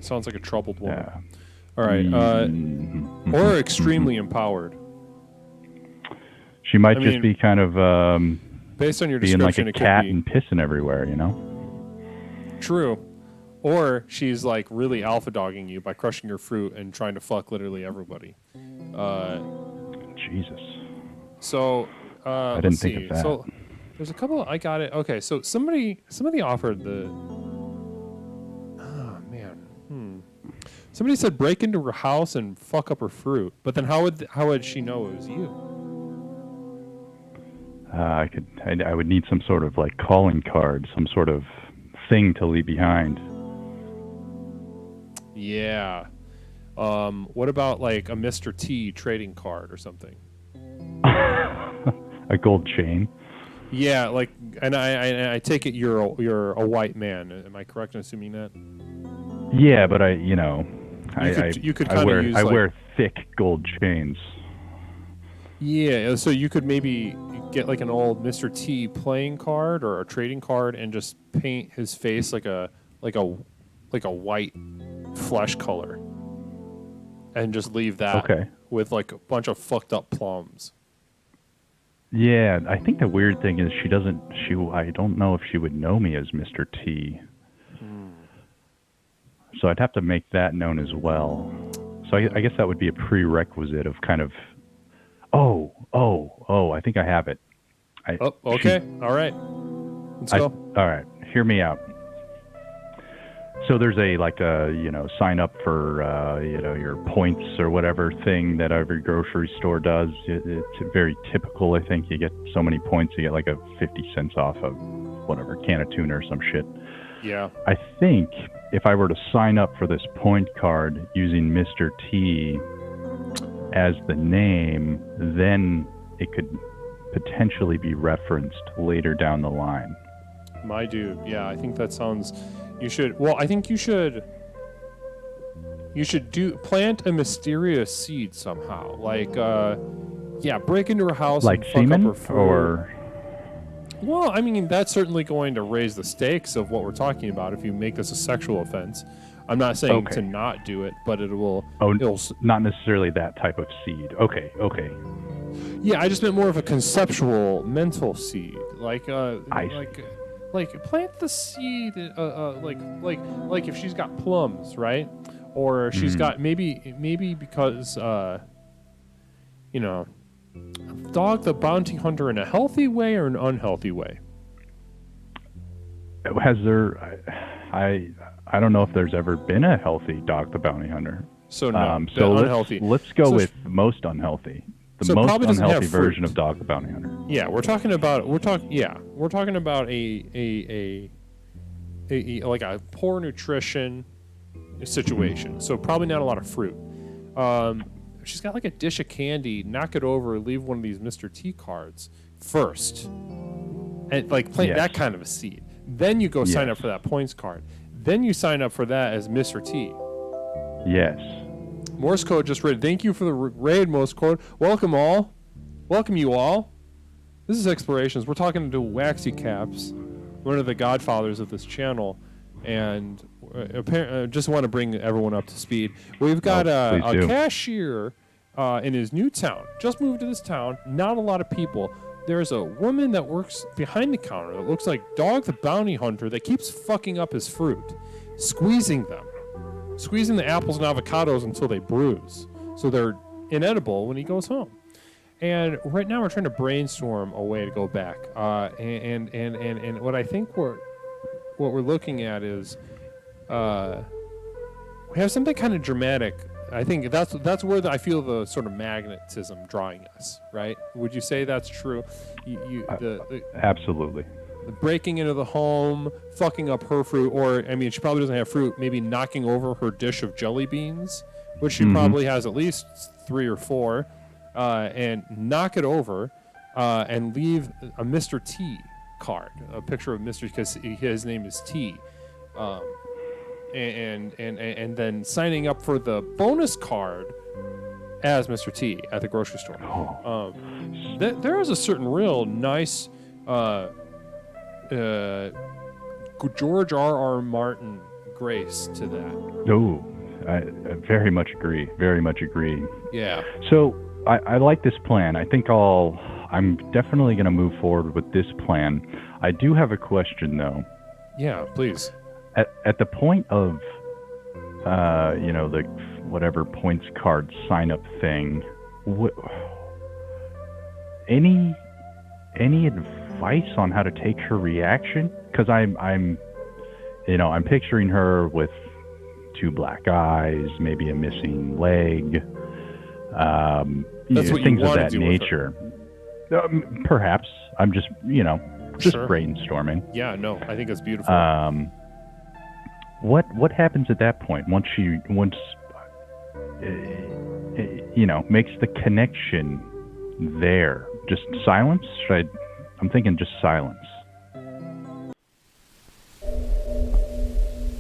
Sounds like a troubled woman. All right. Or extremely empowered. She might just be kind of based on your being description, like a cat and pissing everywhere, True. Or she's like really alpha dogging you by crushing your fruit and trying to fuck literally everybody. Jesus. So I didn't think of that. So there's a couple. I got it. Okay. So somebody offered the. Oh man. Somebody said break into her house and fuck up her fruit. But then how would she know it was you? I would need some sort of like calling card, some sort of thing to leave behind. Yeah. What about like a Mr. T trading card or something? A gold chain. Yeah, like, and I take it you're a white man. Am I correct in assuming that? Yeah, but You could I kind wear of use I like, wear thick gold chains. yeah, so you could maybe get like an old Mr. T playing card or a trading card and just paint his face like a white flesh color, and just leave that Okay. with like a bunch of fucked up plums. Yeah, I think the weird thing is I don't know if she would know me as Mr. T. So I'd have to make that known as well. So I guess that would be a prerequisite of kind of, I think I have it. Okay. All right. Let's go. All right, hear me out. So there's sign up for, your points or whatever thing that every grocery store does. It's very typical, I think. You get so many points, you get like a 50 cents off of whatever, can of tuna or some shit. Yeah. I think if I were to sign up for this point card using Mr. T as the name, then it could potentially be referenced later down the line. My dude. Yeah, I think that sounds. I think you should plant a mysterious seed somehow. Like, break into her house Like and fuck semen, up her food. or Well, I mean, that's certainly going to raise the stakes of what we're talking about if you make this a sexual offense. I'm not saying to not do it, but it'll not necessarily that type of seed. Okay. Yeah, I just meant more of a conceptual, mental seed. Like, like plant the seed, like if she's got plums, right? Or she's got maybe because Dog the Bounty Hunter in a healthy way or an unhealthy way? Has there? I don't know if there's ever been a healthy Dog the Bounty Hunter. So no, so unhealthy. Let's go with most unhealthy. The so most probably doesn't unhealthy have fruit. version of Dog the Bounty Hunter. Yeah, we're talking about a like a poor nutrition situation. So probably not a lot of fruit. She's got like a dish of candy. Knock it over. Leave one of these Mr. T cards first, and like plant that kind of a seed. Then you go sign up for that points card. Then you sign up for that as Mr. T. Yes. Morse code just read. Thank you for the raid, Morse code. Welcome you all. This is Explorations. We're talking to Waxy Caps, one of the godfathers of this channel, and just want to bring everyone up to speed. We've got a cashier in his new town. Just moved to this town. Not a lot of people. There's a woman that works behind the counter that looks like Dog the Bounty Hunter that keeps fucking up his fruit, squeezing the apples and avocados until they bruise, so they're inedible when he goes home. And right now we're trying to brainstorm a way to go back. And what I think what we're looking at is we have something kind of dramatic. I think that's where I feel the sort of magnetism drawing us, right? Would you say that's true? Absolutely. The breaking into the home, fucking up her fruit, or, I mean, she probably doesn't have fruit, maybe knocking over her dish of jelly beans, which she probably has at least 3 or 4, and knock it over, and leave a Mr. T card, a picture of Mr. because his name is T, and then signing up for the bonus card as Mr. T at the grocery store. There is a certain real nice George R.R. Martin grace to that. Oh, I very much agree. Very much agree. Yeah. So I like this plan. I think I'm definitely going to move forward with this plan. I do have a question though. Yeah, please. At the point of, the whatever points card sign up thing, any advice on how to take her reaction? Because I'm picturing her with 2 black eyes, maybe a missing leg, things of that nature. Perhaps I'm just brainstorming. Yeah, no, I think it's beautiful. What happens at that point once makes the connection there Just silence? I'm thinking just silence.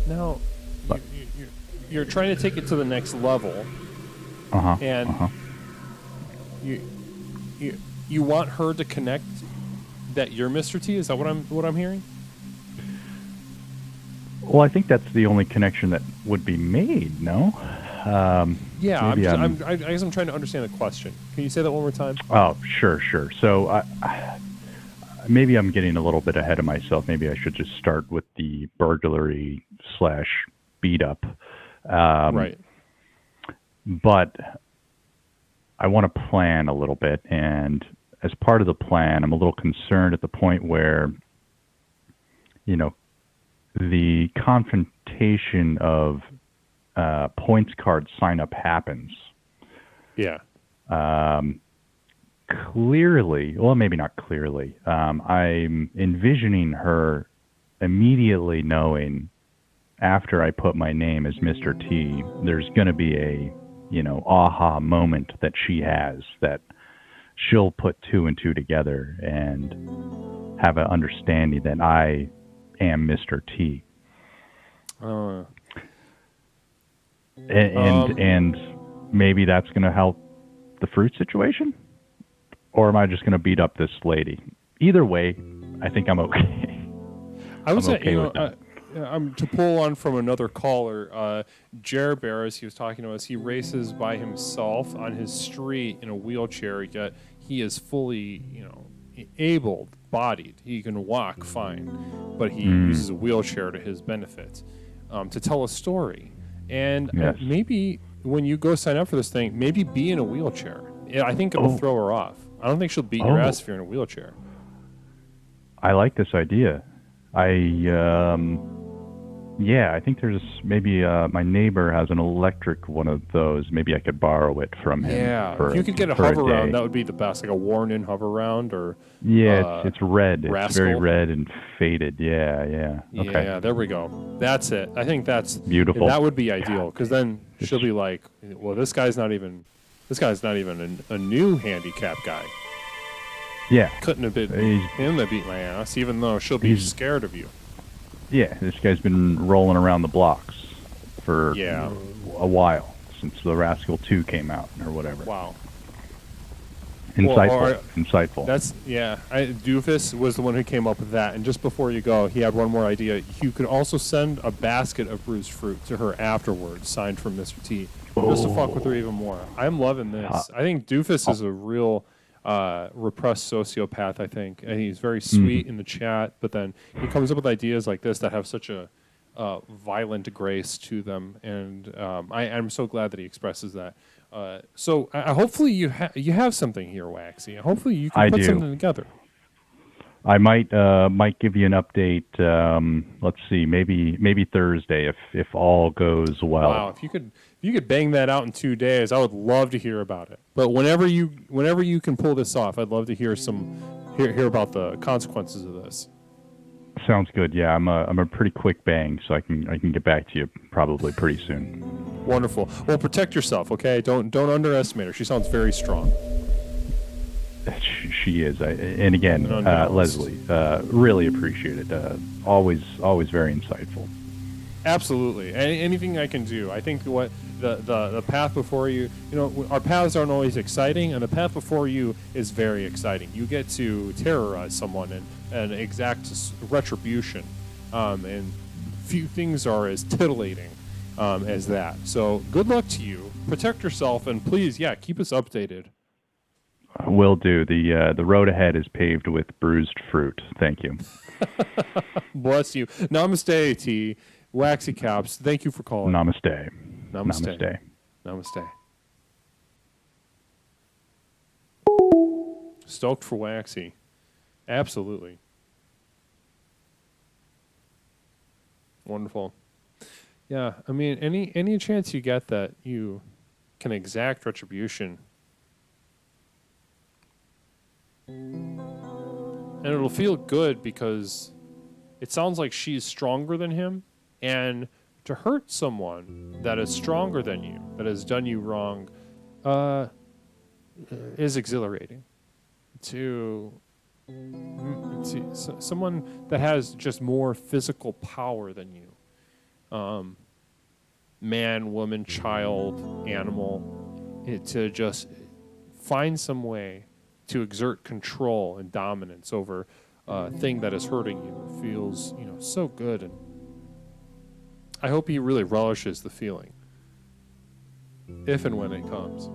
Now, you're trying to take it to the next level, and you want her to connect that you're Mr. T. Is that what I'm hearing? Well, I think that's the only connection that would be made. No. Yeah, I guess I'm trying to understand the question. Can you say that one more time? Oh, sure. So maybe I'm getting a little bit ahead of myself. Maybe I should just start with the burglary / beat up. Right. But I want to plan a little bit, and as part of the plan, I'm a little concerned at the point where, the confrontation of points card sign up happens. Yeah. Clearly, well, maybe not clearly. I'm envisioning her immediately knowing after I put my name as Mr. T, there's going to be a, aha moment that she has that she'll put 2 and 2 together and have an understanding that I am Mr. T. And maybe that's going to help the fruit situation? Or am I just going to beat up this lady? Either way, I think I'm okay. I would say, to pull on from another caller, Jer Bear, as he was talking to us, he races by himself on his street in a wheelchair, yet he is fully, able-bodied. He can walk fine, but he uses a wheelchair to his benefit to tell a story. And maybe when you go sign up for this thing, maybe be in a wheelchair. I think it'll throw her off. I don't think she'll beat your ass if you're in a wheelchair. I like this idea. I think there's maybe my neighbor has an electric one of those. Maybe I could borrow it from him. Yeah, if you could get a hover round, that would be the best, like a worn-in hover round, or it's red. Rascal. It's very red and faded. Yeah. Okay. Yeah, there we go. That's it. I think that's beautiful. That would be ideal, because then she'll be like, "Well, this guy's not even a new handicap guy." Yeah, couldn't have been him that beat my ass, even though she'll be scared of you. Yeah, this guy's been rolling around the blocks for a while, since the Rascal 2 came out, or whatever. Wow. Insightful. That's, Doofus was the one who came up with that, and just before you go, he had one more idea. You could also send a basket of bruised fruit to her afterwards, signed from Mr. T, just to fuck with her even more. I'm loving this. I think Doofus is a real... repressed sociopath, I think, and he's very sweet in the chat, but then he comes up with ideas like this that have such a violent grace to them, and I'm so glad that he expresses that. So hopefully you have something here, Waxy. Hopefully you can put something together. I might give you an update. Let's see, maybe Thursday if all goes well. Wow, if you could bang that out in 2 days, I would love to hear about it. But whenever you can pull this off, I'd love to hear hear about the consequences of this. Sounds good. Yeah, I'm a pretty quick bang, so I can get back to you probably pretty soon. Wonderful. Well, protect yourself, okay? Don't underestimate her. She sounds very strong. She is, and again, Leslie, really appreciate it. Always very insightful. Absolutely. Anything I can do. I think what the path before you, our paths aren't always exciting, and the path before you is very exciting. You get to terrorize someone and exact retribution, and few things are as titillating as that. So good luck to you. Protect yourself, and please, keep us updated. Will do. The road ahead is paved with bruised fruit. Thank you. Bless you. Namaste, T. Waxy Caps. Thank you for calling. Namaste. Namaste. Namaste. Stoked for Waxy. Absolutely. Wonderful. Yeah, I mean, any chance you get that you can exact retribution, and it'll feel good because it sounds like she's stronger than him, and to hurt someone that is stronger than you, that has done you wrong, is exhilarating. to someone that has just more physical power than you. Man, woman, child, animal, to just find some way to exert control and dominance over a thing that is hurting you feels, so good. And I hope he really relishes the feeling, if and when it comes.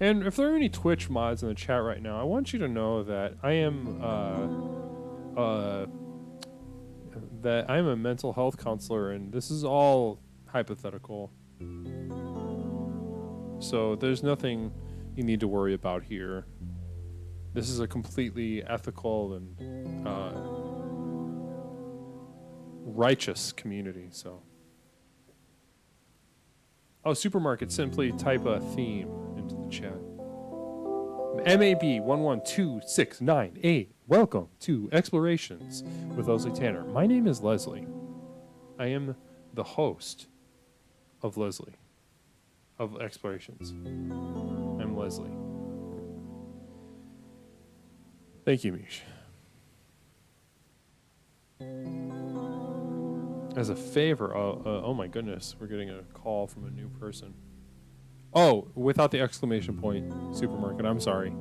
And if there are any Twitch mods in the chat right now, I want you to know that I am a mental health counselor, and this is all hypothetical. So there's nothing you need to worry about here. This is a completely ethical and righteous community. So, Supermarket, simply type a theme into the chat. MAB112698. Welcome to Explorations with Leslie Tanner. My name is Leslie. I am the host of Leslie of Explorations. I'm Leslie. Thank you, Mish. As a favor, oh my goodness, we're getting a call from a new person. Oh, without the exclamation point, Supermarket, I'm sorry.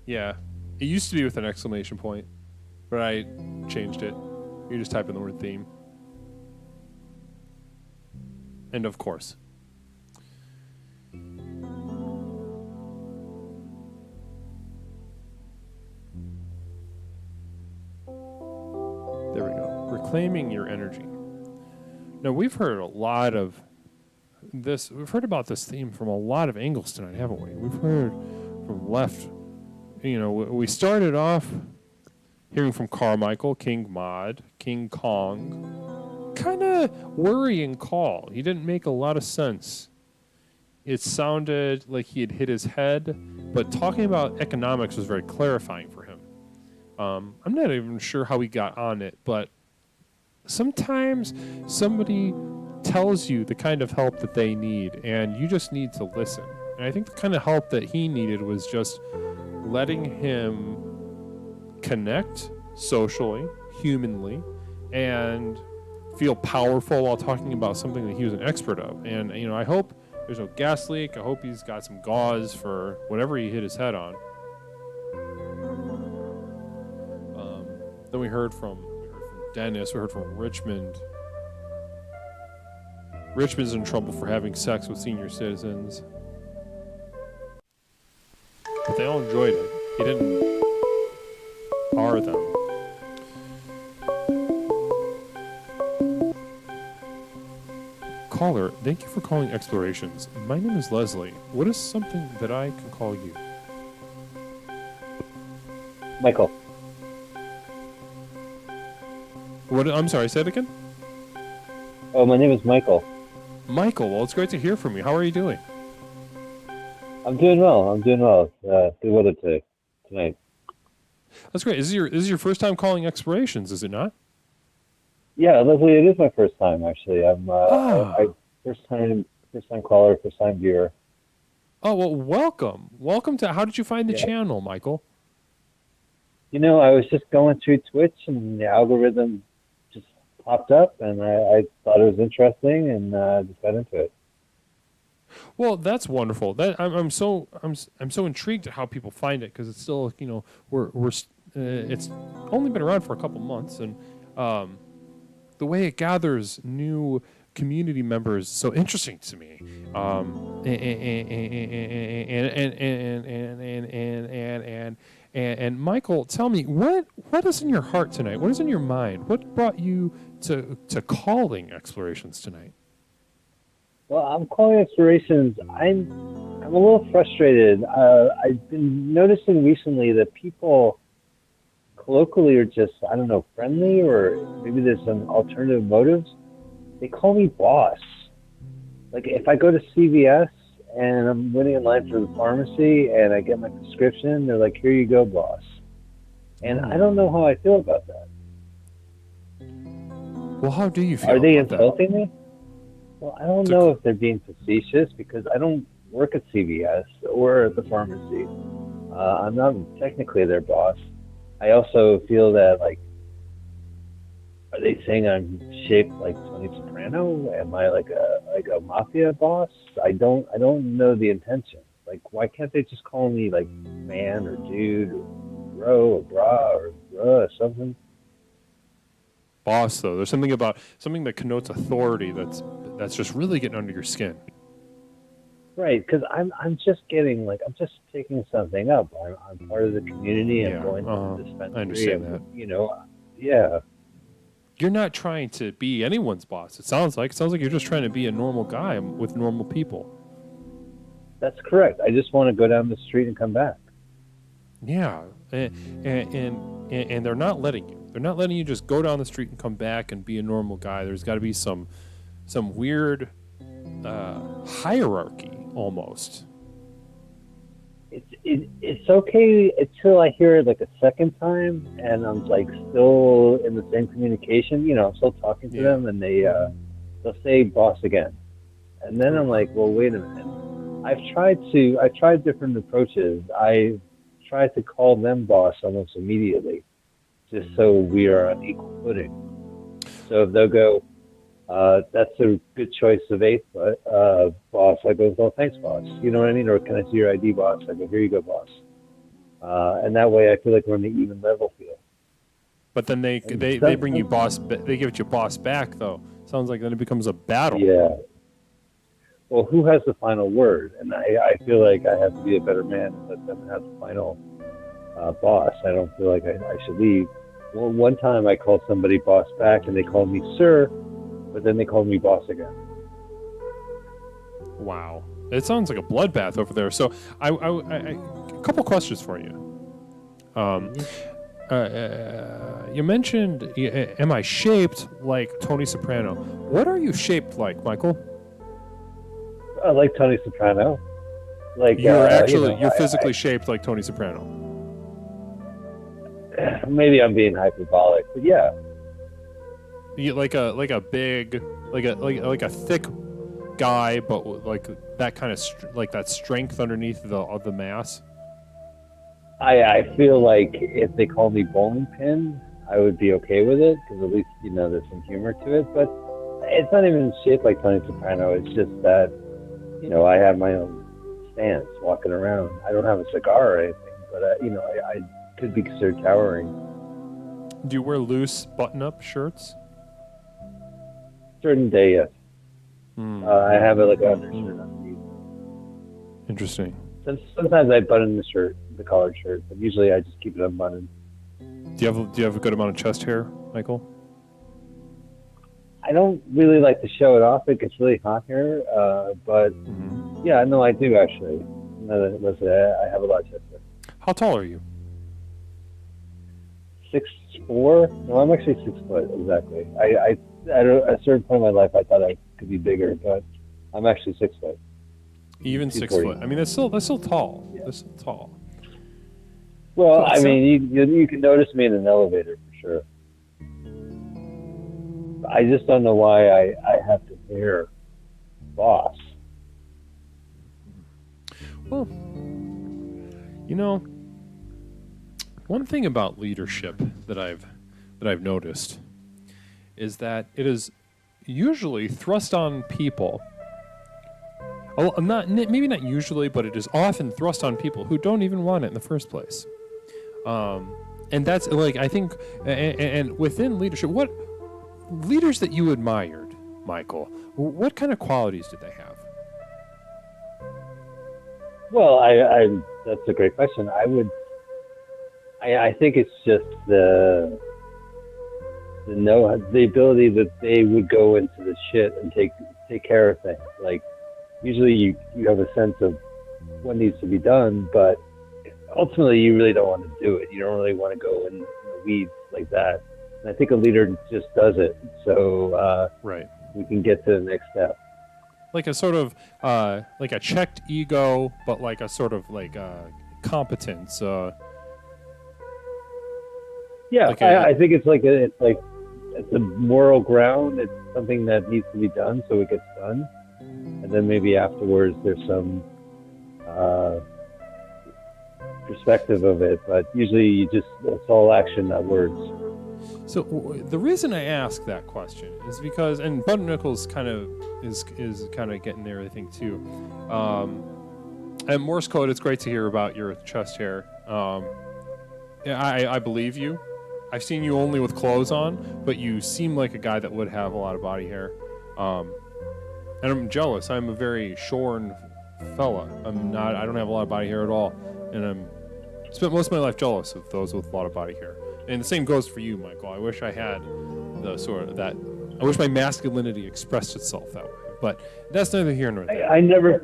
Yeah, it used to be with an exclamation point, but I changed it. You just type in the word theme. And of course. There we go. Reclaiming your energy. Now, we've heard a lot of this. We've heard about this theme from a lot of angles tonight, haven't we? We've heard from left. We started off hearing from Carmichael, King Mod, King Kong. Kind of worrying call. He didn't make a lot of sense. It sounded like he had hit his head, but talking about economics was very clarifying for him. I'm not even sure how he got on it, but sometimes somebody tells you the kind of help that they need, and you just need to listen. And I think the kind of help that he needed was just letting him connect socially, humanly, and feel powerful while talking about something that he was an expert of. And, I hope there's no gas leak. I hope he's got some gauze for whatever he hit his head on. Then we heard from Dennis. We heard from Richmond. Richmond's in trouble for having sex with senior citizens. But they all enjoyed it. He didn't bar them. Caller, thank you for calling Explorations. My name is Leslie. What is something that I can call you? Michael. What? I'm sorry, say it again? Oh, my name is Michael. Michael, well, it's great to hear from you. How are you doing? I'm doing well. Good weather tonight. That's great. This is your first time calling Explorations, is it not? Yeah, Leslie, it is my first time actually. I'm first time caller, first time viewer. Oh, well, welcome. Welcome to. How did you find the channel, Michael? I was just going through Twitch and the algorithm just popped up, and I thought it was interesting, and just got into it. Well, that's wonderful. I'm so intrigued at how people find it, because it's still it's only been around for a couple months, and the way it gathers new community members is so interesting to me. And Michael, tell me, what is in your heart tonight? What is in your mind? What brought you to calling Explorations tonight? Well, I'm calling Explorations. I'm a little frustrated. I've been noticing recently that people colloquially are just, I don't know, friendly, or maybe there's some alternative motives. They call me boss. Like if I go to CVS and I'm waiting in line for the pharmacy and I get my prescription, they're like, "Here you go, boss." And I don't know how I feel about that. Well, how do you feel? Are they about insulting me? Well, I don't know if they're being facetious because I don't work at CVS or at the pharmacy. I'm not technically their boss. I also feel that, like, are they saying I'm shaped like Tony Soprano? Am I like a mafia boss? I don't know the intention. Like, why can't they just call me like man or dude or bro or bra or bruh or something? Boss, though, there's something that connotes authority that's just really getting under your skin. Right, because I'm just getting like I'm just picking something up. I'm part of the community. I'm going to the dispensary. I understand that. You know, yeah. You're not trying to be anyone's boss. It sounds like you're just trying to be a normal guy with normal people. That's correct. I just want to go down the street and come back. Yeah, and they're not letting you. They're not letting you just go down the street and come back and be a normal guy. There's got to be some weird hierarchy almost. It's okay until I hear it like a second time, and I'm like still in the same communication. You know, I'm still talking to them, and they'll say boss again, and then I'm like, well, wait a minute. I've tried different approaches. I tried to call them boss almost immediately, just so we are on equal footing. So if they'll go, that's a good choice of 8 boss, I go, well, thanks, boss. You know what I mean? Or can I see your ID, boss? I go, here you go, boss. And that way I feel like we're on the even level field. But then they bring you boss. They give it you boss back, though. Sounds like then it becomes a battle. Yeah. Well, who has the final word? And I feel like I have to be a better man and let them have the final boss. I don't feel like I should leave. Well, one time I called somebody boss back, and they called me sir, but then they called me boss again. Wow, it sounds like a bloodbath over there. So, I a couple questions for you. You mentioned, am I shaped like Tony Soprano? What are you shaped like, Michael? I like Tony Soprano. Like you're physically shaped like Tony Soprano. Maybe I'm being hyperbolic, but yeah. You like a big, like a thick guy, but like that kind of like that strength underneath the mass. I feel like if they called me bowling pin, I would be okay with it because at least there's some humor to it. But it's not even shaped like Tony Soprano. It's just that I have my own stance walking around. I don't have a cigar or anything, but I could be considered towering. Do you wear loose button-up shirts? Certain day, yes. I have it like an undershirt underneath. Interesting. Sometimes I button the collared shirt, but usually I just keep it unbuttoned. Do you have a good amount of chest hair, Michael? I don't really like to show it off. It gets really hot here, but yeah, no, I do actually. I have a lot of chest hair. How tall are you? 6'4". No, I'm actually 6 foot exactly. I at a certain point in my life, I thought I could be bigger, but I'm actually 6 foot. Even 6 foot. I mean, that's still tall. Yeah. That's still tall. Well, I mean, you can notice me in an elevator for sure. I just don't know why I have to hear boss. Well, one thing about leadership that I've noticed is that it is usually thrust on people. Maybe not usually, but it is often thrust on people who don't even want it in the first place. And that's like, I think, and within leadership, what leaders that you admired, Michael, what kind of qualities did they have? Well, that's a great question. I think it's just the ability that they would go into the shit and take care of things. Like, usually you have a sense of what needs to be done, but ultimately you really don't want to do it. You don't really want to go in the weeds like that. And I think a leader just does it, so we can get to the next step. Like a sort of like a checked ego, but like a sort of like competence. Yeah, I think it's like it's a moral ground. It's something that needs to be done, so it gets done. And then maybe afterwards there's some perspective of it. But usually it's all action, not words. So the reason I ask that question is because, and Butterknuckles kind of is kind of getting there, I think, too. And Morse code, it's great to hear about your chest hair. I believe you. I've seen you only with clothes on, but you seem like a guy that would have a lot of body hair. And I'm jealous. I'm a very shorn fella. I don't have a lot of body hair at all, and I'm spent most of my life jealous of those with a lot of body hair. And the same goes for you, Michael. I wish I had the sort of that. I wish my masculinity expressed itself that way. But that's neither here nor there. I never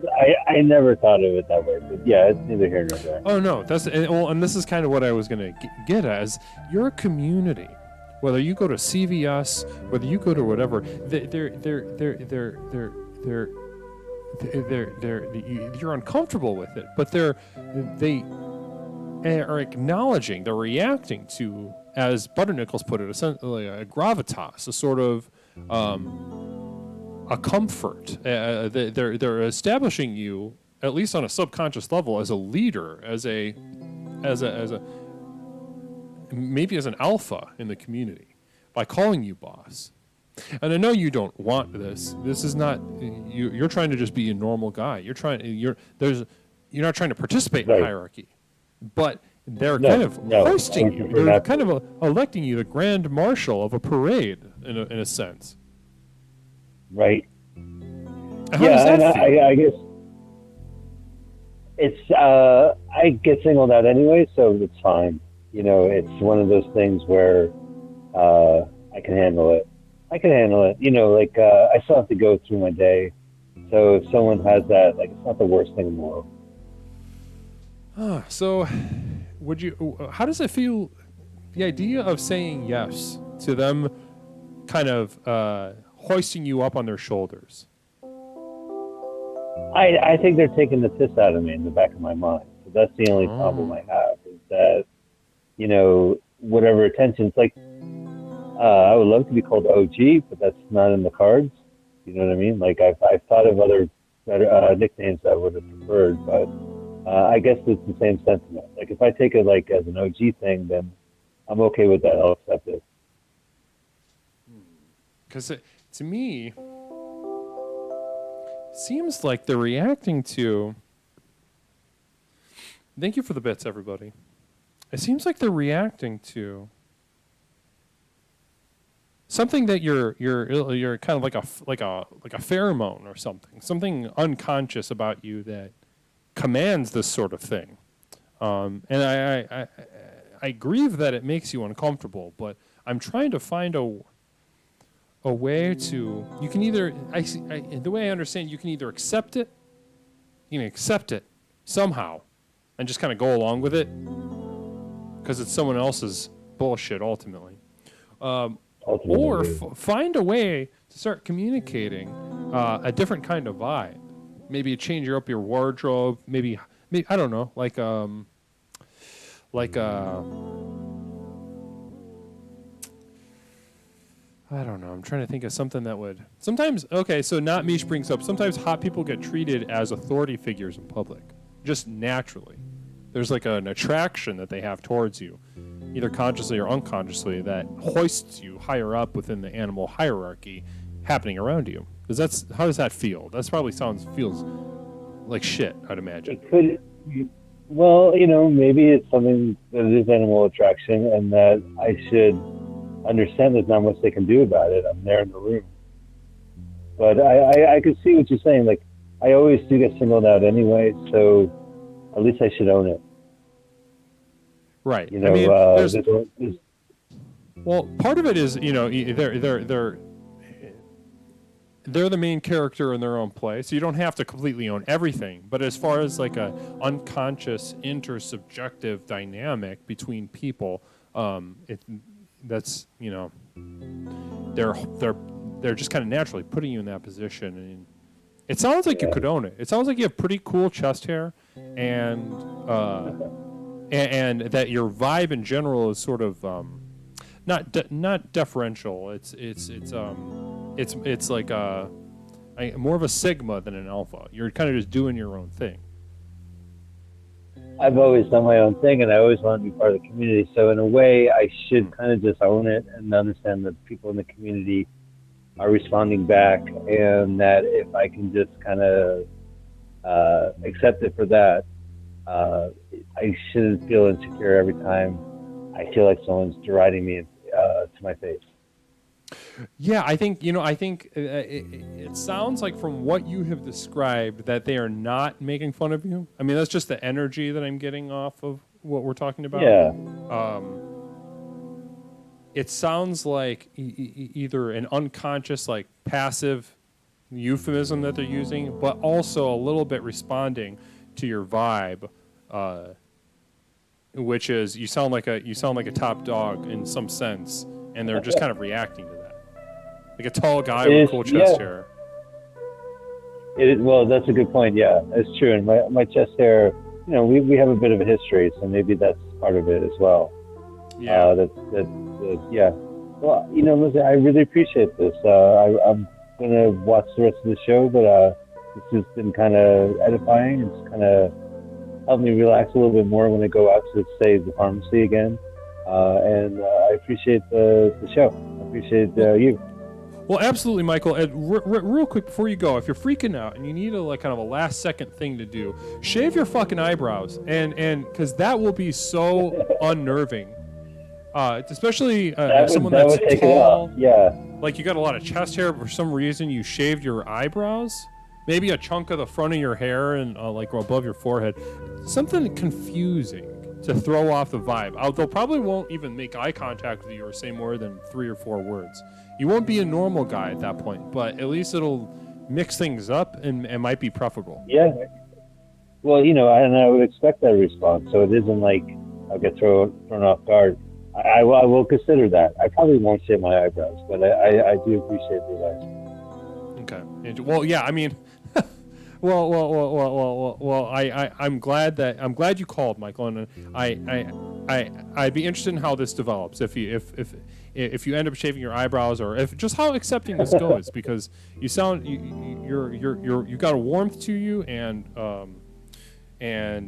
thought of it that way. But yeah, it's neither here nor there. Oh no, and this is kind of what I was gonna get at. Is you're a community. Whether you go to CVS, whether you go to whatever, you're uncomfortable with it, but they are acknowledging, they're reacting to, as Butterknuckles put it, essentially a gravitas, a sort of a comfort. They're establishing you, at least on a subconscious level, as a leader, as a maybe as an alpha in the community, by calling you boss. And I know you don't want this. This is not you're trying to just be a normal guy. You're not trying to participate in hierarchy. But they're kind of hoisting you. They're kind of electing you the grand marshal of a parade, in a sense. Right. How does that feel? I guess it's I get singled out anyway, so it's fine. You know, it's one of those things where I can handle it. You know, like I still have to go through my day, so if someone has that, like, it's not the worst thing in the world. So, how does it feel, the idea of saying yes to them kind of hoisting you up on their shoulders? I think they're taking the piss out of me in the back of my mind. So that's the only problem I have, is that, you know, whatever attention, it's like, I would love to be called OG, but that's not in the cards. You know what I mean? Like, I've thought of other better nicknames that I would have preferred, but I guess it's the same sentiment. Like, if I take it like as an OG thing, then I'm okay with that. I'll accept it. Because to me, seems like they're reacting to. Thank you for the bits, everybody. It seems like they're reacting to something that you're kind of like a pheromone or something unconscious about you that commands this sort of thing. And I grieve that it makes you uncomfortable, but I'm trying to find a way to. You can either the way I understand, you can either accept it, somehow, and just kind of go along with it because it's someone else's bullshit ultimately. Or find a way to start communicating a different kind of vibe. Maybe change up your wardrobe. Maybe I don't know, like I don't know. I'm trying to think of something that would. Sometimes, okay, so Not Mish brings up, sometimes hot people get treated as authority figures in public, just naturally. There's like an attraction that they have towards you, either consciously or unconsciously, that hoists you higher up within the animal hierarchy happening around you. How does that feel? That probably feels like shit, I'd imagine. It could. Well, you know, maybe it's something that is animal attraction, and that I should understand there's not much they can do about it. I'm there in the room. But I could see what you're saying. Like, I always do get singled out anyway, so at least I should own it. Right. You know, I mean, well, part of it is, you know, they're the main character in their own play, so you don't have to completely own everything. But as far as like a unconscious intersubjective dynamic between people, that's, you know, they're just kind of naturally putting you in that position. And it sounds like you could own it. It sounds like you have pretty cool chest hair, and that your vibe in general is sort of not deferential. It's like more of a sigma than an alpha. You're kind of just doing your own thing. I've always done my own thing, and I always want to be part of the community. So in a way, I should kind of just own it and understand that people in the community are responding back, and that if I can just kind of accept it for that, I shouldn't feel insecure every time I feel like someone's deriding me to my face. Yeah, I think it sounds like from what you have described that they are not making fun of you. I mean, that's just the energy that I'm getting off of what we're talking about. Yeah. It sounds like either an unconscious, like passive euphemism that they're using, but also a little bit responding to your vibe, which is you sound like a top dog in some sense, and they're just kind of reacting to that, like a tall guy with a cool chest hair. It is, well, that's a good point. Yeah, it's true. And my chest hair, we have a bit of a history, so maybe that's part of it as well. Yeah. Yeah. Well, listen, I really appreciate this. I'm gonna watch the rest of the show, but this has been kind of edifying. It's kind of helped me relax a little bit more when I go out to, say, the pharmacy again. And I appreciate the show. I appreciate you. Well, absolutely, Michael. And real quick before you go, if you're freaking out and you need kind of a last second thing to do, shave your fucking eyebrows, and because that will be so unnerving. Especially someone that's tall. Yeah. Like you got a lot of chest hair, but for some reason you shaved your eyebrows. Maybe a chunk of the front of your hair and like above your forehead. Something confusing to throw off the vibe. They'll probably won't even make eye contact with you or say more than 3 or 4 words. You won't be a normal guy at that point, but at least it'll mix things up and it might be preferable. Yeah. Well, and I would expect that response, so it isn't like I'll get thrown off guard. I will consider that. I probably won't shave my eyebrows, but I do appreciate the advice. Okay. Well, yeah. I mean, well. I'm glad you called, Michael, and I'd be interested in how this develops. If you end up shaving your eyebrows, or if just how accepting this goes, because you sound you got a warmth to you, and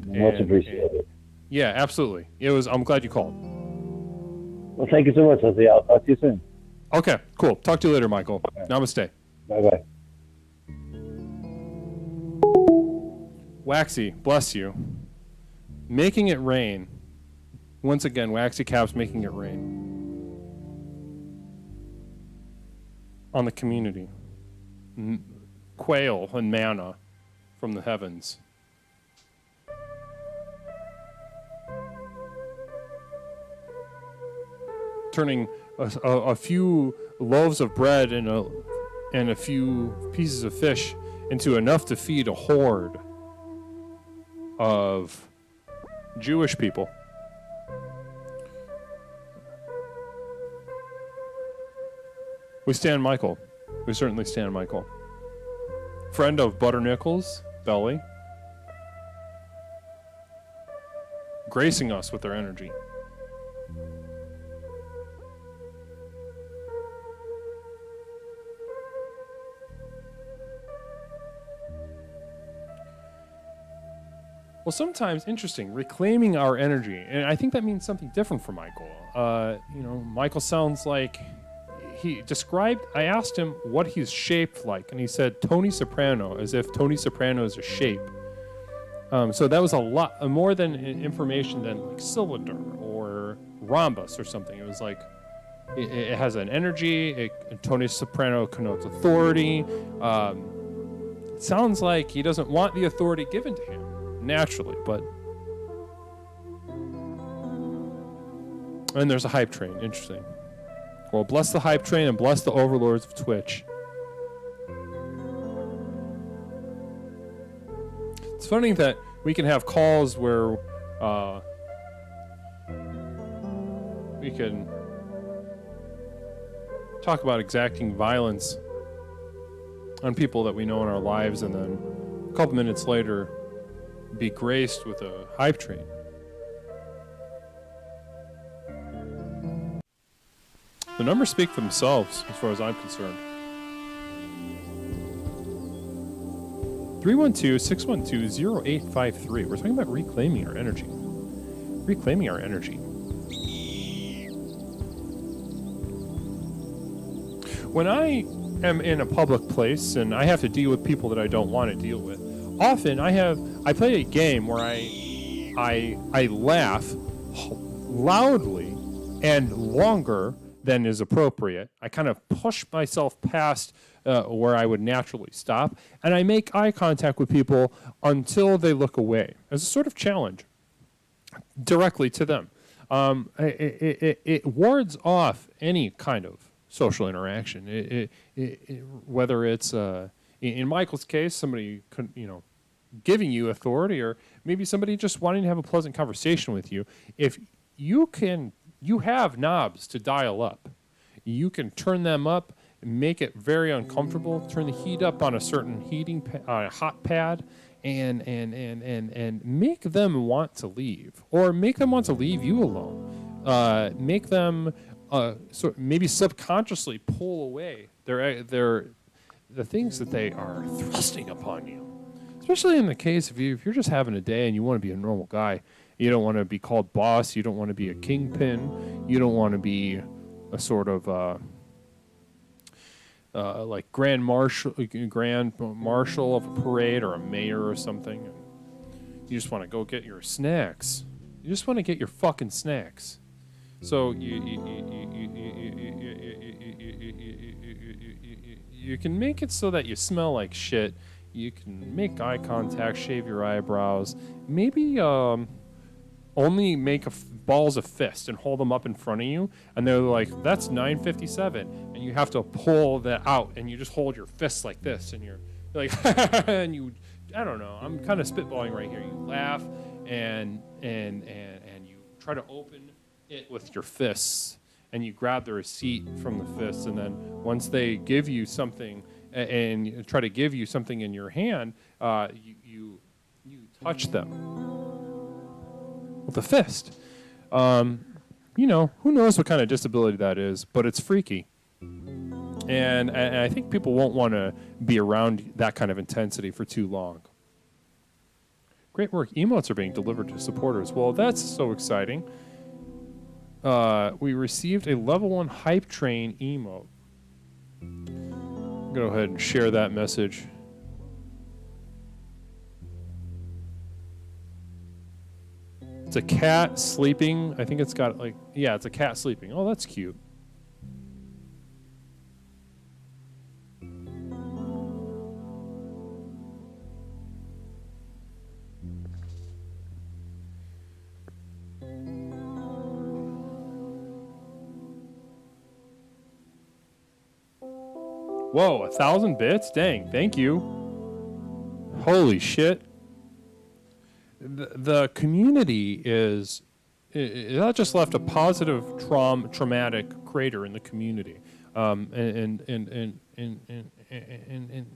much appreciated. Yeah, absolutely. I'm glad you called. Well, thank you so much, Leslie. I'll talk to you soon. Okay, cool. Talk to you later, Michael. Okay. Namaste. Bye-bye. Waxy, bless you. Making it rain. Once again, Waxy Caps making it rain. On the community. Quail and manna from the heavens. Turning a few loaves of bread and a few pieces of fish into enough to feed a horde of Jewish people. We stand Michael. We certainly stand Michael. Friend of Butternickles, Belly, gracing us with their energy. Well, sometimes, interesting, reclaiming our energy. And I think that means something different for Michael. Michael sounds like he described, I asked him what he's shaped like, and he said Tony Soprano, as if Tony Soprano is a shape. So that was a lot more than information than like cylinder or rhombus or something. It was like, it has an energy, Tony Soprano connotes authority. It sounds like he doesn't want the authority given to him. Naturally, but and there's a hype train. Interesting. Well, bless the hype train and bless the overlords of Twitch. It's funny that we can have calls where we can talk about exacting violence on people that we know in our lives, and then a couple minutes later be graced with a hype train. The numbers speak for themselves, as far as I'm concerned. 312-612-0853. We're talking about reclaiming our energy. Reclaiming our energy. When I am in a public place and I have to deal with people that I don't want to deal with, often I play a game where I laugh loudly and longer than is appropriate. I kind of push myself past where I would naturally stop, and I make eye contact with people until they look away as a sort of challenge directly to them. It wards off any kind of social interaction. Whether it's in Michael's case, somebody giving you authority, or maybe somebody just wanting to have a pleasant conversation with you. If you have knobs to dial up. You can turn them up, make it very uncomfortable, turn the heat up on a certain hot pad, and make them want to leave, or make them want to leave you alone. Make them maybe subconsciously pull away the things that they are thrusting upon you. Especially in the case if you're just having a day and you want to be a normal guy. You don't want to be called boss. You don't want to be a kingpin. You don't want to be a sort of like grand marshal of a parade, or a mayor or something. You just want to go get your snacks. You just want to get your fucking snacks. So you can make it so that you smell like shit. You can make eye contact, shave your eyebrows, maybe only make balls of fist and hold them up in front of you, and they're like, that's 957, and you have to pull that out, and you just hold your fists like this, and you're like, and you, I don't know, I'm kind of spitballing right here. You laugh, and you try to open it with your fists, and you grab the receipt from the fists, and then once they give you something, and you try to give you something in your hand, you touch them with a fist. Who knows what kind of disability that is, but it's freaky. And I think people won't want to be around that kind of intensity for too long. Great work. Emotes are being delivered to supporters. Well, that's so exciting. We received a level 1 hype train emote. Go ahead and share that message. It's a cat sleeping. I think it's got it's a cat sleeping. Oh, that's cute. Whoa, 1,000 bits? Dang, thank you. Holy shit. The community that just left a positive traumatic crater in the community. And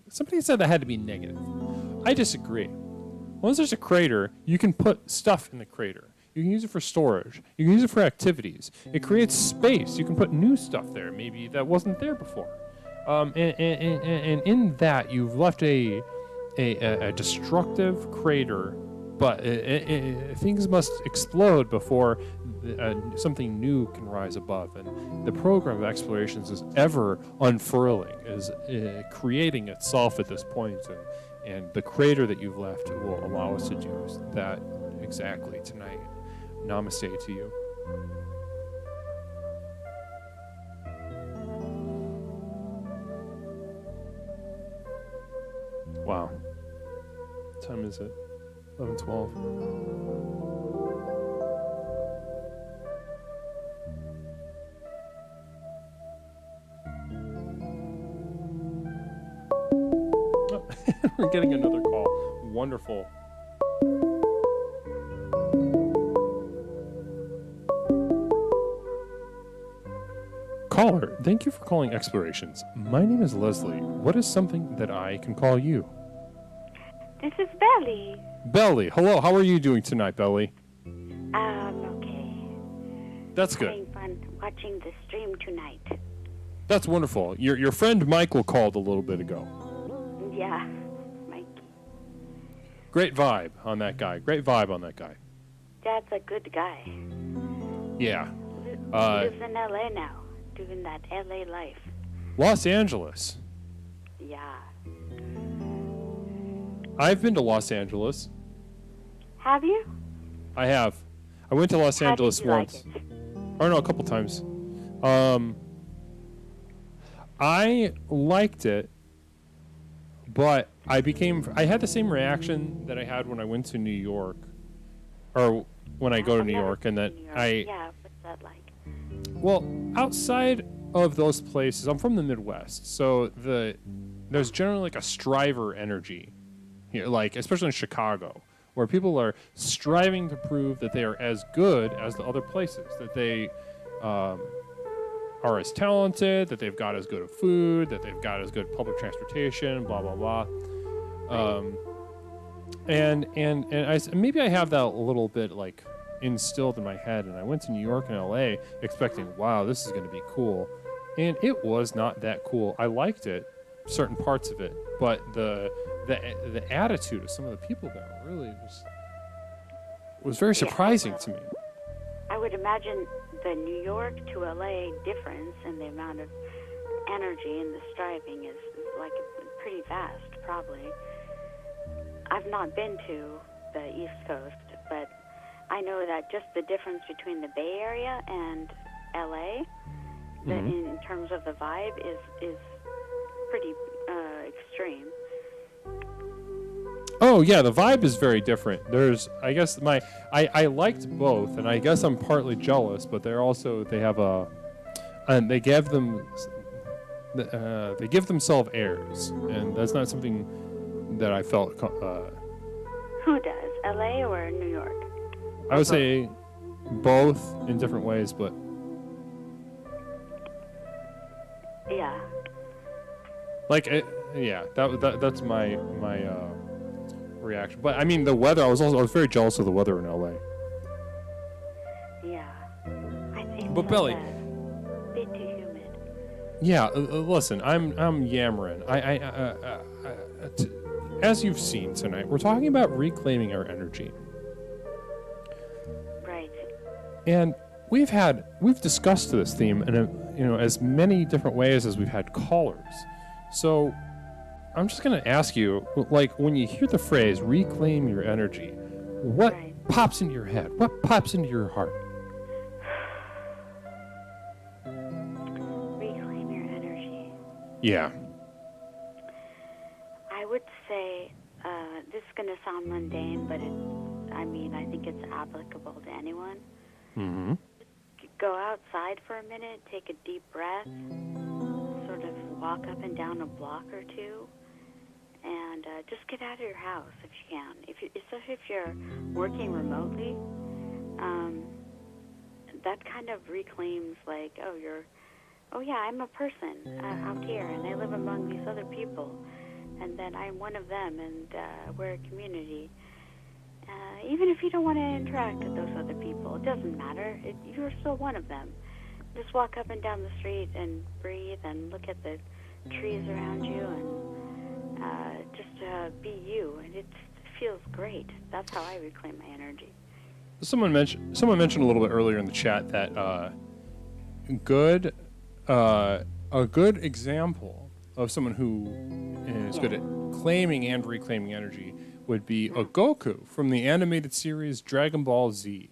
somebody said that had to be negative. I disagree. Once there's a crater, you can put stuff in the crater. You can use it for storage. You can use it for activities. It creates space. You can put new stuff there, maybe that wasn't there before. And in that, you've left a destructive crater, but things must explode before something new can rise above. And the program of explorations is ever unfurling, is creating itself at this point. And the crater that you've left will allow us to do that exactly tonight. Namaste to you. Wow. What time is it? 11:12. We're getting another call. Wonderful. Caller, thank you for calling Explorations. My name is Leslie. What is something that I can call you? This is Belly. Belly, hello. How are you doing tonight, Belly? Okay. That's good. having fun watching the stream tonight. That's wonderful. Your friend Michael called a little bit ago. Yeah, Mike. Great vibe on that guy. Great vibe on that guy. Dad's a good guy. Yeah. He lives in LA now, doing that LA life. Los Angeles. Yeah. I've been to Los Angeles. Have you? I have. I went to Los How Angeles did you like once. it? Or no, a couple times. I liked it, but I had the same reaction that I had when I went to New York, or when I go to I've New never York, and been that to New York. I. Yeah, what's that like? Well, outside of those places, I'm from the Midwest, so there's generally like a striver energy here, like especially in Chicago, where people are striving to prove that they are as good as the other places, that they are as talented, that they've got as good of food, that they've got as good public transportation, blah blah blah. And maybe I have that a little bit like instilled in my head, and I went to New York and LA expecting, wow, this is going to be cool, and it was not that cool. I liked it, certain parts of it, but the attitude of some of the people there really was very surprising to me. I would imagine the New York to LA difference in the amount of energy and the striving is like pretty vast, probably. I've not been to the East Coast, but I know that just the difference between the Bay Area and LA, in terms of the vibe, is pretty extreme. Oh yeah, the vibe is very different. I guess I liked both, and I guess I'm partly jealous, but they have and they give themselves airs, and that's not something that I felt. Who does? LA or New York? I would say both in different ways, but Yeah. like that's my reaction. But I mean, the weather. I was very jealous of the weather in LA. Yeah. I think But Belly. A bit too humid. Yeah, listen, I'm yammering. As you've seen tonight, we're talking about reclaiming our energy. Right. And we've discussed this theme in as many different ways as we've had callers. So I'm just going to ask you, like, when you hear the phrase reclaim your energy, what pops into your head? What pops into your heart? Reclaim your energy. Yeah. I would say, this is going to sound mundane, but I think it's applicable to anyone. Mm-hmm. Go outside for a minute, take a deep breath, sort of walk up and down a block or two, and just get out of your house if you can. Especially if you're working remotely, that kind of reclaims like, I'm a person out here, and I live among these other people, and then I'm one of them, and we're a community. Even if you don't want to interact with those other people, it doesn't matter. You're still one of them. Just walk up and down the street and breathe and look at the trees around you and just be you. And it feels great. That's how I reclaim my energy. Someone mentioned a little bit earlier in the chat that a good example of someone who is good at claiming and reclaiming energy would be a Goku from the animated series Dragon Ball Z.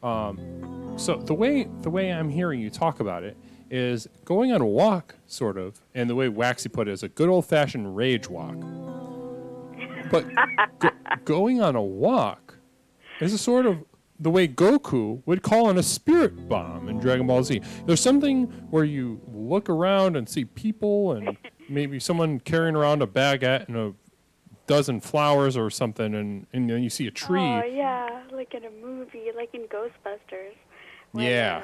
So the way I'm hearing you talk about it is going on a walk, sort of, and the way Waxy put it is a good old-fashioned rage walk. But going on a walk is a sort of the way Goku would call on a spirit bomb in Dragon Ball Z. There's something where you look around and see people and maybe someone carrying around a baguette and a dozen flowers or something, and then you see a tree. Oh, yeah, like in a movie, like in Ghostbusters. When, yeah.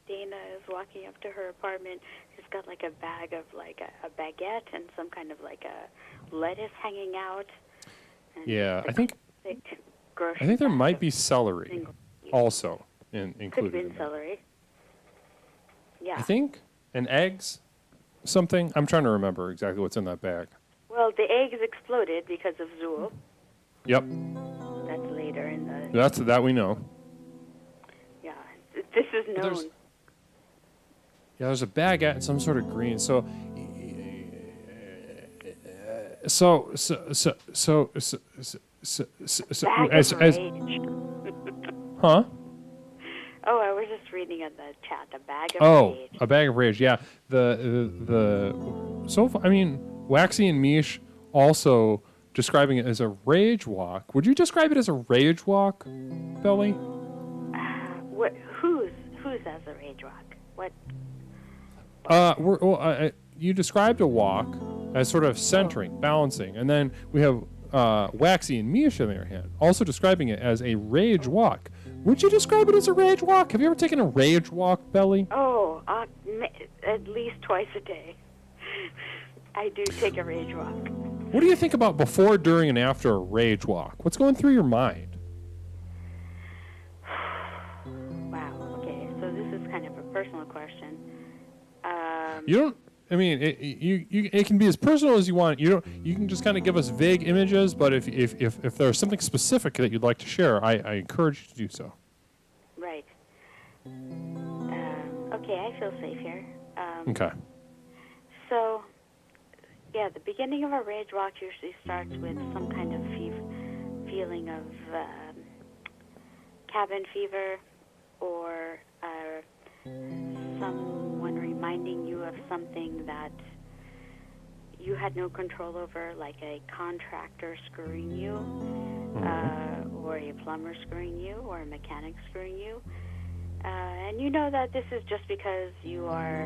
Dana is walking up to her apartment. She's got like a bag of like a baguette and some kind of like a lettuce hanging out. Yeah, I think grocery there might bag be celery also. in, Could have included been in that. celery. Yeah. I think, and eggs, something. I'm trying to remember exactly what's in that bag. Well, the eggs exploded because of Zool. Yep, That's later in the. that we know. Yeah, this is But known. There's a baguette and some sort of green. So Bag as of rage. huh? Oh, I was just reading in the chat. A bag of rage. A bag of rage. Yeah. I mean, Waxy and Mish also describing it as a rage walk. Would you describe it as a rage walk, Belly? What? Who's as a rage walk? What? You described a walk as sort of centering, balancing, and then we have Waxy and Mish on the other hand, also describing it as a rage walk. Would you describe it as a rage walk? Have you ever taken a rage walk, Belly? Oh, at least twice a day. I do take a rage walk. What do you think about before, during, and after a rage walk? What's going through your mind? Wow. Okay, so this is kind of a personal question. You don't. I mean, it can be as personal as you want. You can just kind of give us vague images, but if there's something specific that you'd like to share, I encourage you to do so. Right. Okay, I feel safe here. Okay. So, yeah, the beginning of a rage walk usually starts with some kind of feeling of cabin fever, or someone reminding you of something that you had no control over, like a contractor screwing you, or a plumber screwing you, or a mechanic screwing you. And you know that this is just because you are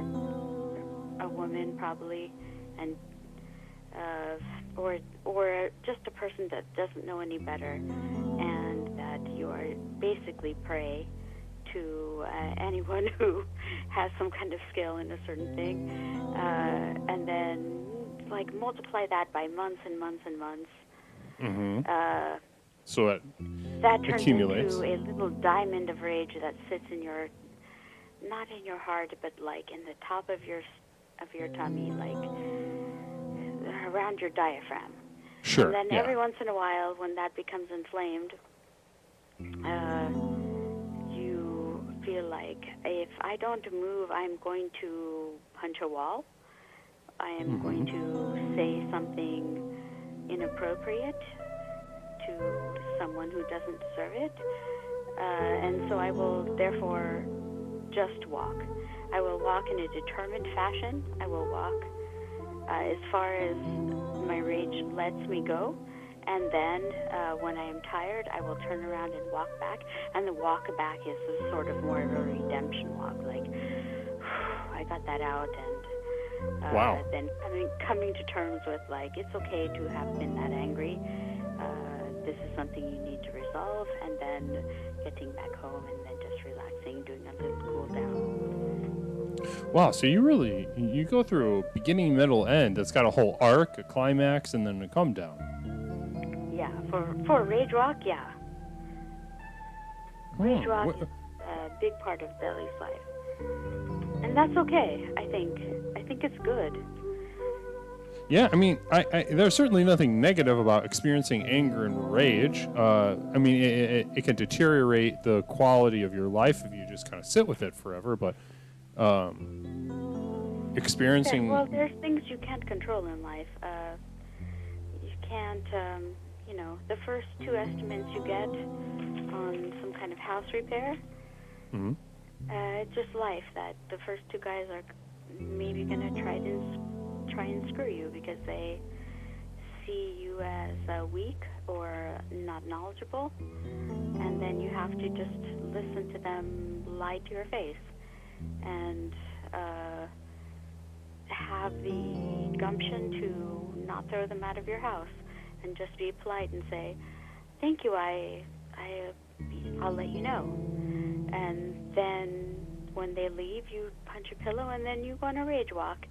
a woman, probably, and or just a person that doesn't know any better, and that you are basically prey to anyone who has some kind of skill in a certain thing, and then like multiply that by months and months and months. So that turns accumulates into a little diamond of rage that sits in your, not in your heart, but like in the top of your tummy, like around your diaphragm. Sure. And then yeah. every once in a while, when that becomes inflamed, you feel like if I don't move, I'm going to punch a wall. I am going to say something inappropriate to someone who doesn't deserve it. And so I will therefore just walk. I will walk in a determined fashion. I will walk as far as my rage lets me go. And then when I am tired, I will turn around and walk back. And the walk back is a sort of more of a redemption walk. Like, I got that out, and wow. Then coming to terms with, like, it's okay to have been that angry. This is something you need to resolve, and then getting back home and then just relaxing, doing a little cool down. Wow, so you go through a beginning, middle, end. It's got a whole arc, a climax, and then a come down. Yeah, for Rage Walk, yeah. Rage Walk is a big part of Belly's life. And that's okay, I think. I think it's good. Yeah, I mean, there's certainly nothing negative about experiencing anger and rage. I mean, it can deteriorate the quality of your life if you just kind of sit with it forever, but experiencing... Yeah, well, there's things you can't control in life. You can't, the first two estimates you get on some kind of house repair, it's just life that the first two guys are maybe going to try and screw you because they see you as weak or not knowledgeable, and then you have to just listen to them lie to your face and have the gumption to not throw them out of your house and just be polite and say, thank you, I'll let you know. And then when they leave, you punch a pillow, and then you go on a rage walk,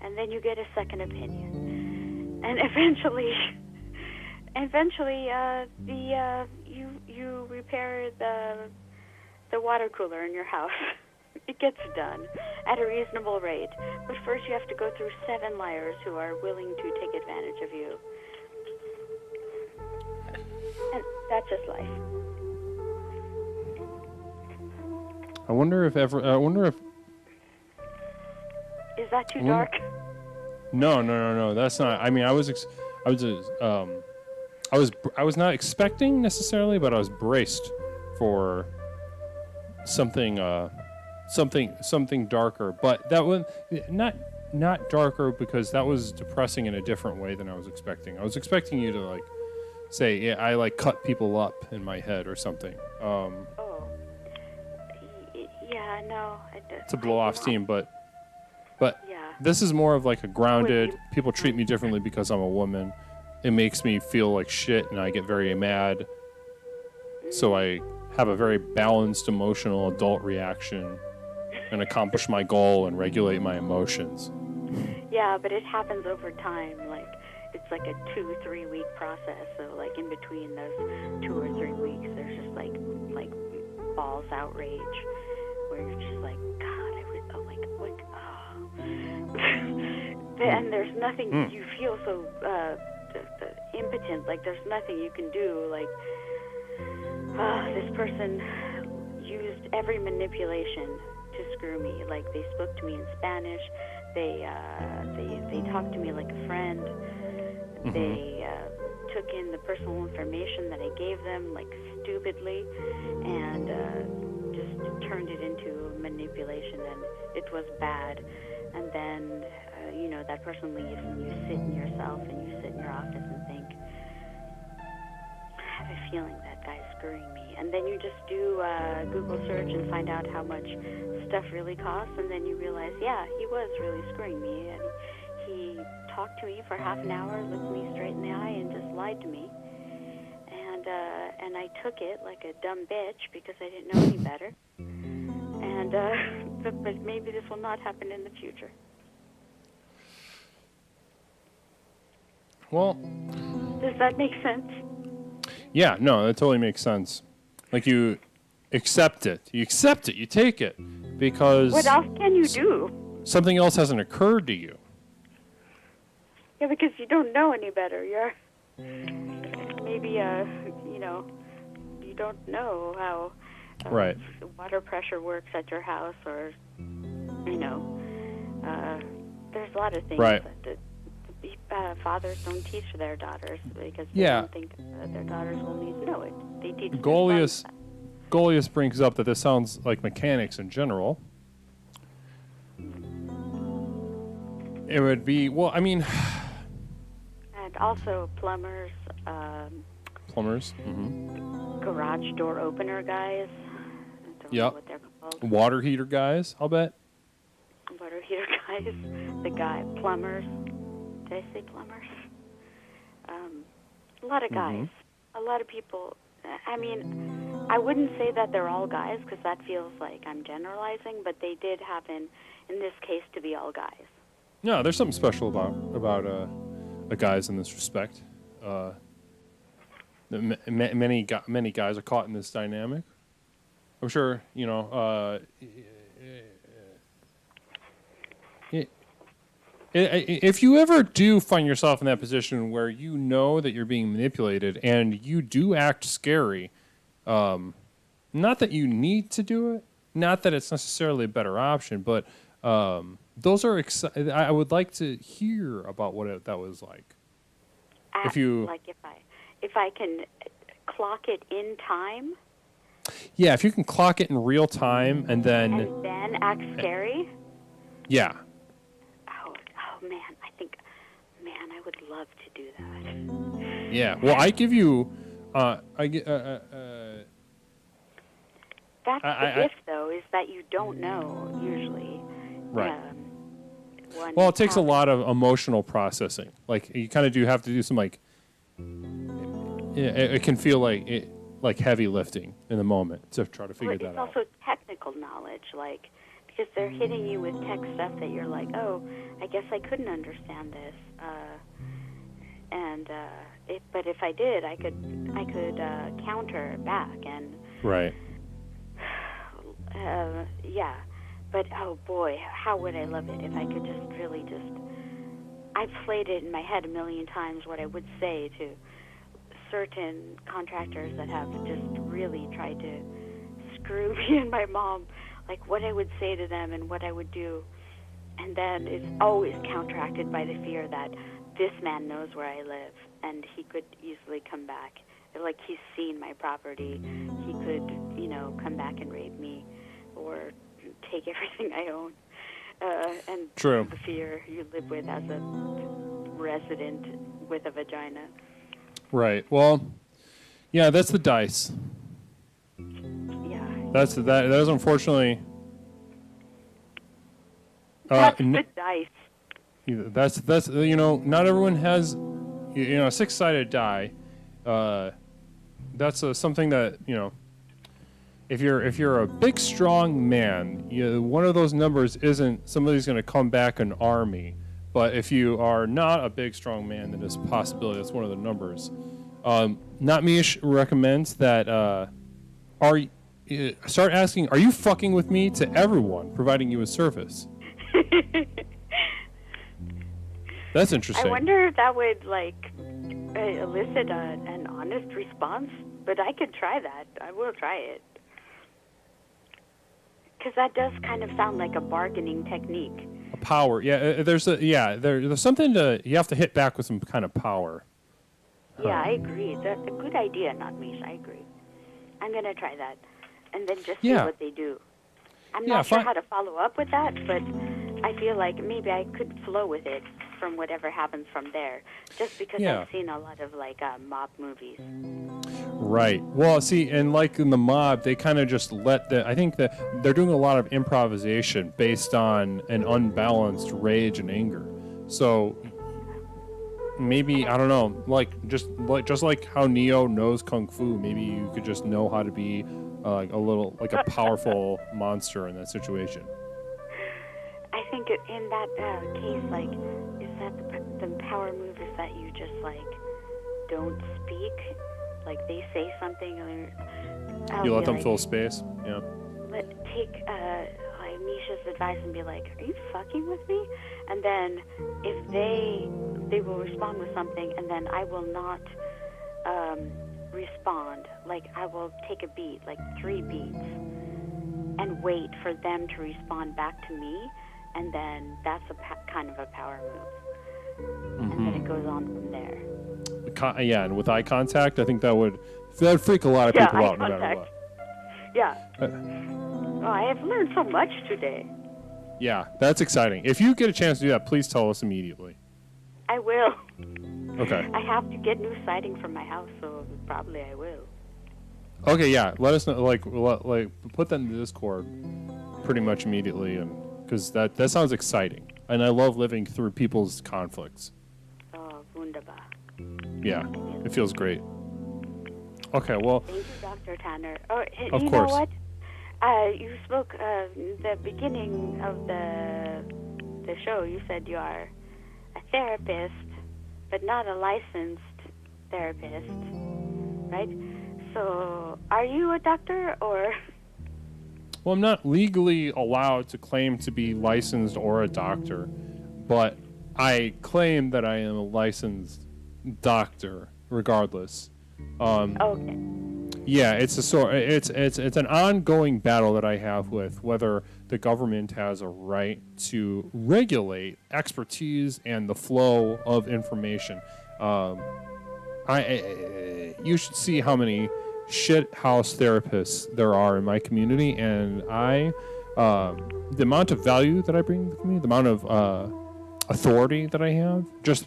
and then you get a second opinion, and eventually, you repair the the water cooler in your house. It gets done at a reasonable rate. But first you have to go through 7 liars who are willing to take advantage of you. And that's just life. I wonder if Is that too dark? No. That's not. I mean, I was not expecting necessarily, but I was braced for something darker. But that was not darker because that was depressing in a different way than I was expecting. I was expecting you to like say, yeah, I like cut people up in my head or something. Yeah, no. To blow off steam, but yeah. this is more of like a grounded. People treat me differently because I'm a woman. It makes me feel like shit, and I get very mad. So I have a very balanced emotional adult reaction, and accomplish my goal and regulate my emotions. Yeah, but it happens over time. Like it's like a 2-3 week process. So like in between those 2 or 3 weeks, there's just like balls outrage, where you're just like, God, and there's nothing. You feel so impotent. Like there's nothing you can do. Like this person used every manipulation to screw me. Like they spoke to me in Spanish. They talked to me like a friend. They took in the personal information that I gave them like stupidly, and just turned it into manipulation, and it was bad. And then that person leaves, and you sit in yourself, and you sit in your office and think, I have a feeling that guy's screwing me. And then you just do a Google search and find out how much stuff really costs, and then you realize, yeah, he was really screwing me, and he talked to me for half an hour, looked me straight in the eye, and just lied to me. And I took it like a dumb bitch because I didn't know any better. And but maybe this will not happen in the future. Well, does that make sense? Yeah, no, that totally makes sense. Like you accept it. You take it because what else can you do? Something else hasn't occurred to you. Yeah, because you don't know any better. You're maybe you don't know how right. water pressure works at your house, or there's a lot of things right. that fathers don't teach their daughters because they yeah. don't think their daughters will need to know it. They teach. Goliath brings up that this sounds like mechanics in general. It would be and also plumbers. Garage door opener guys. Yep. What they're called. Water heater guys, I'll bet. Water heater guys. Plumbers. Did I say plumbers? A lot of guys. A lot of people. I mean, I wouldn't say that they're all guys because that feels like I'm generalizing, but they did happen in this case to be all guys. No, there's something special about guys in this respect. Many guys are caught in this dynamic. I'm sure if you ever do find yourself in that position where you know that you're being manipulated and you do act scary, not that you need to do it, not that it's necessarily a better option, but those are I would like to hear about what that was like. If I can clock it in time. Yeah, if you can clock it in real time and then act scary. Yeah. Oh man, I would love to do that. Yeah. Well, I give you That's the gift, though, is that you don't know usually. Right. Well, it takes a lot of emotional processing. Like you kind of do have to do some like. It can feel like heavy lifting in the moment to try to figure that out. It's also technical knowledge, like because they're hitting you with tech stuff that you're like, oh, I guess I couldn't understand this, but if I did, I could counter back and. Right. yeah. But oh boy, how would I love it if I could just really just. I've played it in my head a million times what I would say to certain contractors that have just really tried to screw me and my mom, like what I would say to them and what I would do. And then it's always counteracted by the fear that this man knows where I live and he could easily come back. Like he's seen my property. He could, come back and rape me or take everything I own. And True. The fear you live with as a resident with a vagina. Right. Well, yeah, that's the dice. Yeah. That is unfortunately. That's the dice. That's not everyone has a six-sided die. That's something that if you're a big strong man, one of those numbers isn't somebody's going to come back an army. But if you are not a big strong man, then there's a possibility that's one of the numbers. Notmish recommends that start asking, are you fucking with me, to everyone providing you a service. That's interesting. I wonder if that would elicit an honest response, but I could try that. I will try it. Because that does kind of sound like a bargaining technique. A power, yeah. There's something you have to hit back with some kind of power. Yeah, I agree. That's a good idea, Notmish. I agree. I'm gonna try that, and then just see what they do. I'm not sure how to follow up with that, but I feel like maybe I could flow with it from whatever happens from there, just because I've seen a lot of mob movies. Right. Well, see, and like in the mob, they kind of just I think that they're doing a lot of improvisation based on an unbalanced rage and anger. So maybe, I don't know, just like how Neo knows Kung Fu, maybe you could just know how to be a powerful monster in that situation. I think in that case, is that the power move is that you just don't speak, they say something, or you let them fill space. Yeah. Take Misha's advice and be like, "Are you fucking with me?" And then if they will respond with something, and then I will not respond. I will take a beat, 3 beats, and wait for them to respond back to me, and then that's kind of a power move. Mm-hmm. And then it goes on from there. And with eye contact, I think that would freak a lot of people out no matter what. Yeah. I have learned so much today. Yeah, that's exciting. If you get a chance to do that, please tell us immediately. I will. Okay. I have to get new siding for my house, so probably I will. Okay, yeah. Let us know. Put that in the Discord pretty much immediately, and because that sounds exciting, and I love living through people's conflicts. Oh, wunderbar. Yeah, it feels great. Okay, well. Thank you, Dr. Tanner. Oh, of you course. know what? You spoke the beginning of the show. You said you are a therapist, but not a licensed therapist, right? So, are you a doctor or? Well, I'm not legally allowed to claim to be licensed or a doctor, but I claim that I am a licensed doctor, regardless. Okay. Yeah, it's an ongoing battle that I have with whether the government has a right to regulate expertise and the flow of information. You should see how many shit house therapists there are in my community, and the amount of value that I bring to the community, the amount of authority that I have, just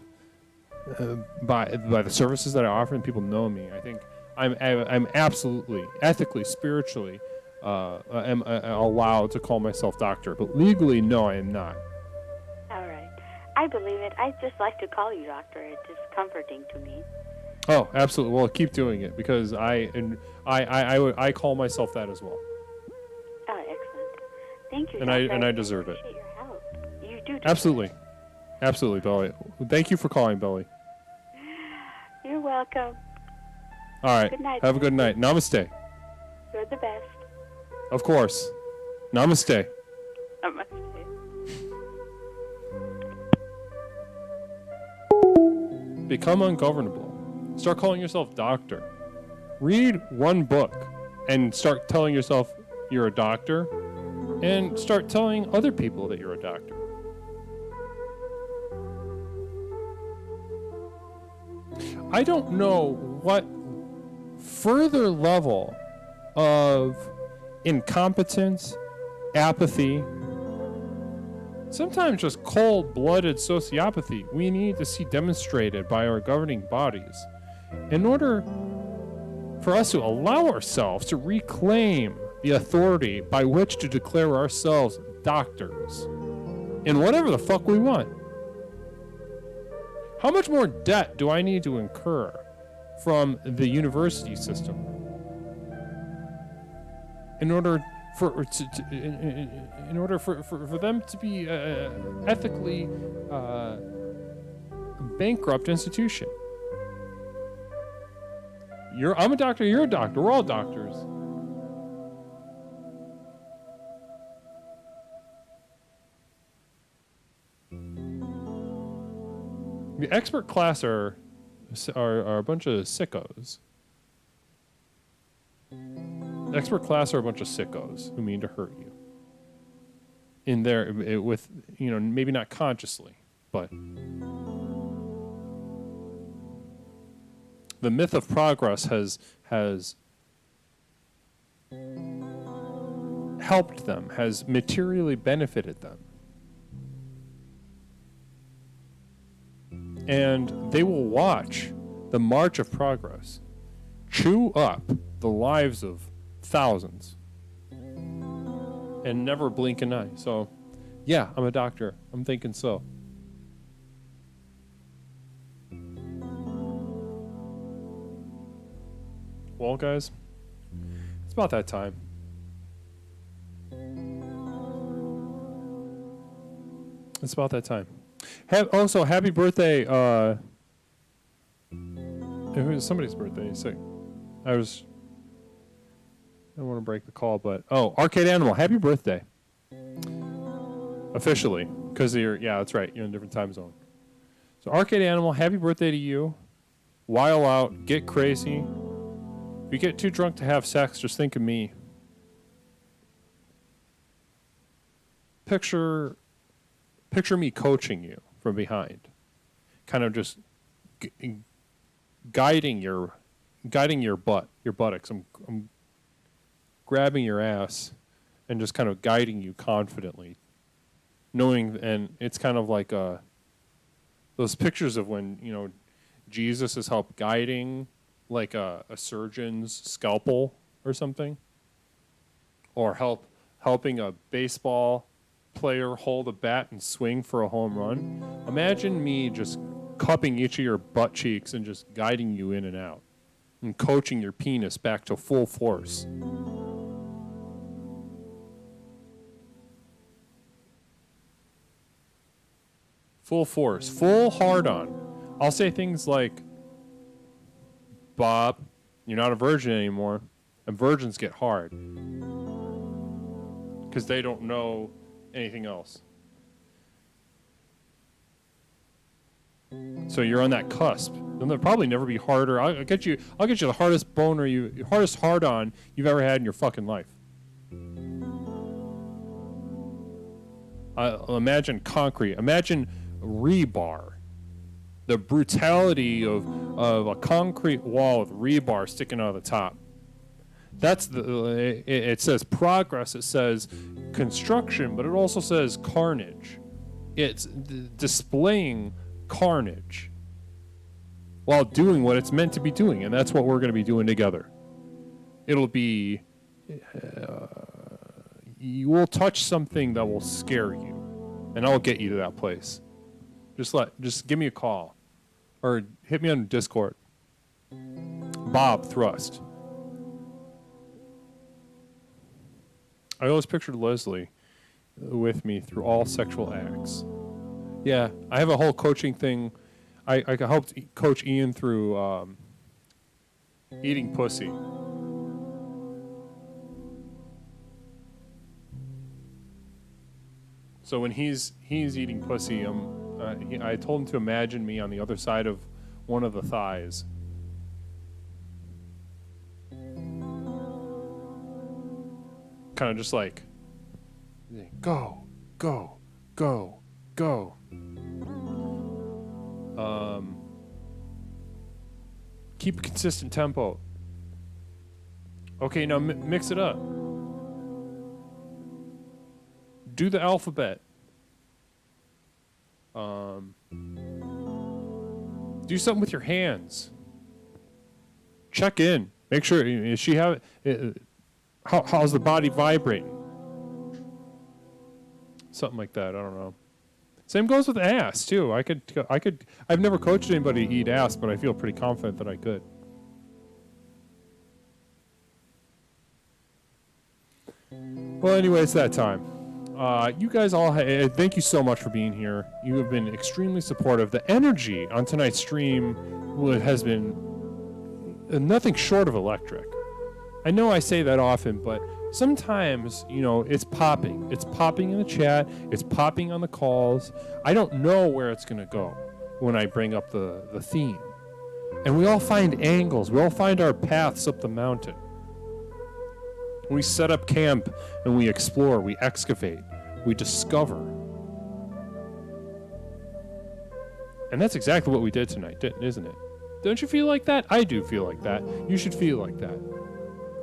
by the services that I offer, and people know me. I think I'm absolutely, ethically, spiritually, am allowed to call myself doctor, but legally, no, I am not. All right. I believe it. I just like to call you doctor. It's just comforting to me. Oh, absolutely. Well, keep doing it, because I call myself that as well. Oh, excellent. Thank you. And I deserve it. Appreciate your help. You do. Absolutely, absolutely, Belly. Thank you for calling, Belly. You're welcome. All right. Good night. Have a good night. Namaste. You're the best. Of course. Namaste. Namaste. Become ungovernable. Start calling yourself doctor. Read one book and start telling yourself you're a doctor, and start telling other people that you're a doctor. I don't know what further level of incompetence, apathy, sometimes just cold-blooded sociopathy we need to see demonstrated by our governing bodies in order for us to allow ourselves to reclaim the authority by which to declare ourselves doctors in whatever the fuck we want. How much more debt do I need to incur from the university system in order for them to be ethically bankrupt institution? I'm a doctor, you're a doctor, we're all doctors. The expert class are a bunch of sickos. The expert class are a bunch of sickos who mean to hurt you. In there, with, maybe not consciously, but the myth of progress has helped them, has materially benefited them. And they will watch the march of progress chew up the lives of thousands and never blink an eye. So, yeah, I'm a doctor. I'm thinking so. Well, guys, it's about that time. It's about that time. Also, happy birthday. It was somebody's birthday. So I don't want to break the call, but Arcade Animal, happy birthday. Officially, because that's right, you're in a different time zone. So Arcade Animal, happy birthday to you. While out, get crazy. If you get too drunk to have sex, just think of me. Picture me coaching you from behind, kind of just guiding your buttocks. I'm grabbing your ass and just kind of guiding you confidently, knowing. And it's kind of like those pictures of when Jesus has helped guiding like a surgeon's scalpel or something, or helping a baseball player hold a bat and swing for a home run. Imagine me just cupping each of your butt cheeks and just guiding you in and out and coaching your penis back to full force. Full force, full hard on. I'll say things like, Bob, you're not a virgin anymore, and virgins get hard because they don't know anything else. So you're on that cusp. They'll probably never be harder. I'll get you the hardest boner hardest hard on you've ever had in your fucking life. Imagine concrete. Imagine rebar. The brutality of a concrete wall with rebar sticking out of the top. That's it says progress, it says construction, but it also says carnage. It's displaying carnage while doing what it's meant to be doing, and that's what we're going to be doing together. It'll be you will touch something that will scare you, and I'll get you to that place. Just give me a call or hit me on Discord. Bob Thrust. I always pictured Leslie with me through all sexual acts. Yeah, I have a whole coaching thing. I helped coach Ian through eating pussy. So when he's eating pussy, I told him to imagine me on the other side of one of the thighs. Kind of just like, go, go, go, go. Keep a consistent tempo. Okay, now mix it up. Do the alphabet. Do something with your hands. Check in. Make sure. Is she have? How's the body vibrating? Something like that. I don't know. Same goes with ass too. I could. I've never coached anybody to eat ass, but I feel pretty confident that I could. Well, anyway, it's that time. You guys all, thank you so much for being here. You have been extremely supportive. The energy on tonight's stream has been nothing short of electric. I know I say that often, but sometimes, it's popping. It's popping in the chat. It's popping on the calls. I don't know where it's going to go when I bring up the theme. And we all find angles. We all find our paths up the mountain. We set up camp and we explore, we excavate, we discover. And that's exactly what we did tonight, isn't it? Don't you feel like that? I do feel like that. You should feel like that.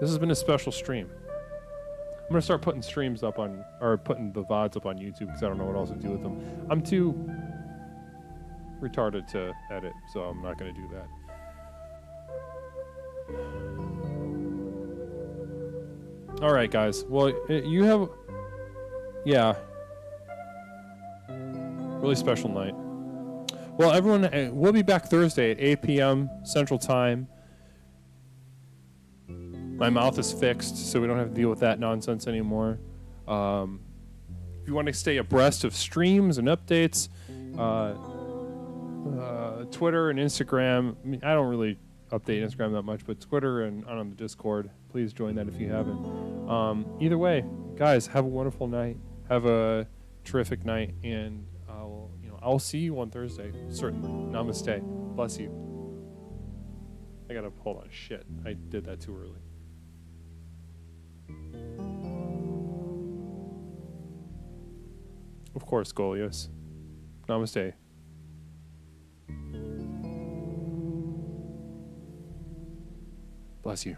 This has been a special stream. I'm going to start putting streams up putting the VODs up on YouTube because I don't know what else to do with them. I'm too retarded to edit, so I'm not going to do that. All right, guys. Well, you have... Yeah. Really special night. Well, everyone, we'll be back Thursday at 8 p.m. Central Time. My mouth is fixed, so we don't have to deal with that nonsense anymore. If you want to stay abreast of streams and updates, Twitter and Instagram. I mean, I don't really update Instagram that much, but Twitter and on the Discord, please join that if you haven't. Either way, guys, have a wonderful night. Have a terrific night, and I'll see you on Thursday, certainly. Namaste. Bless you. I gotta hold on. Shit, I did that too early. Of course, Goliath. Namaste. Bless you.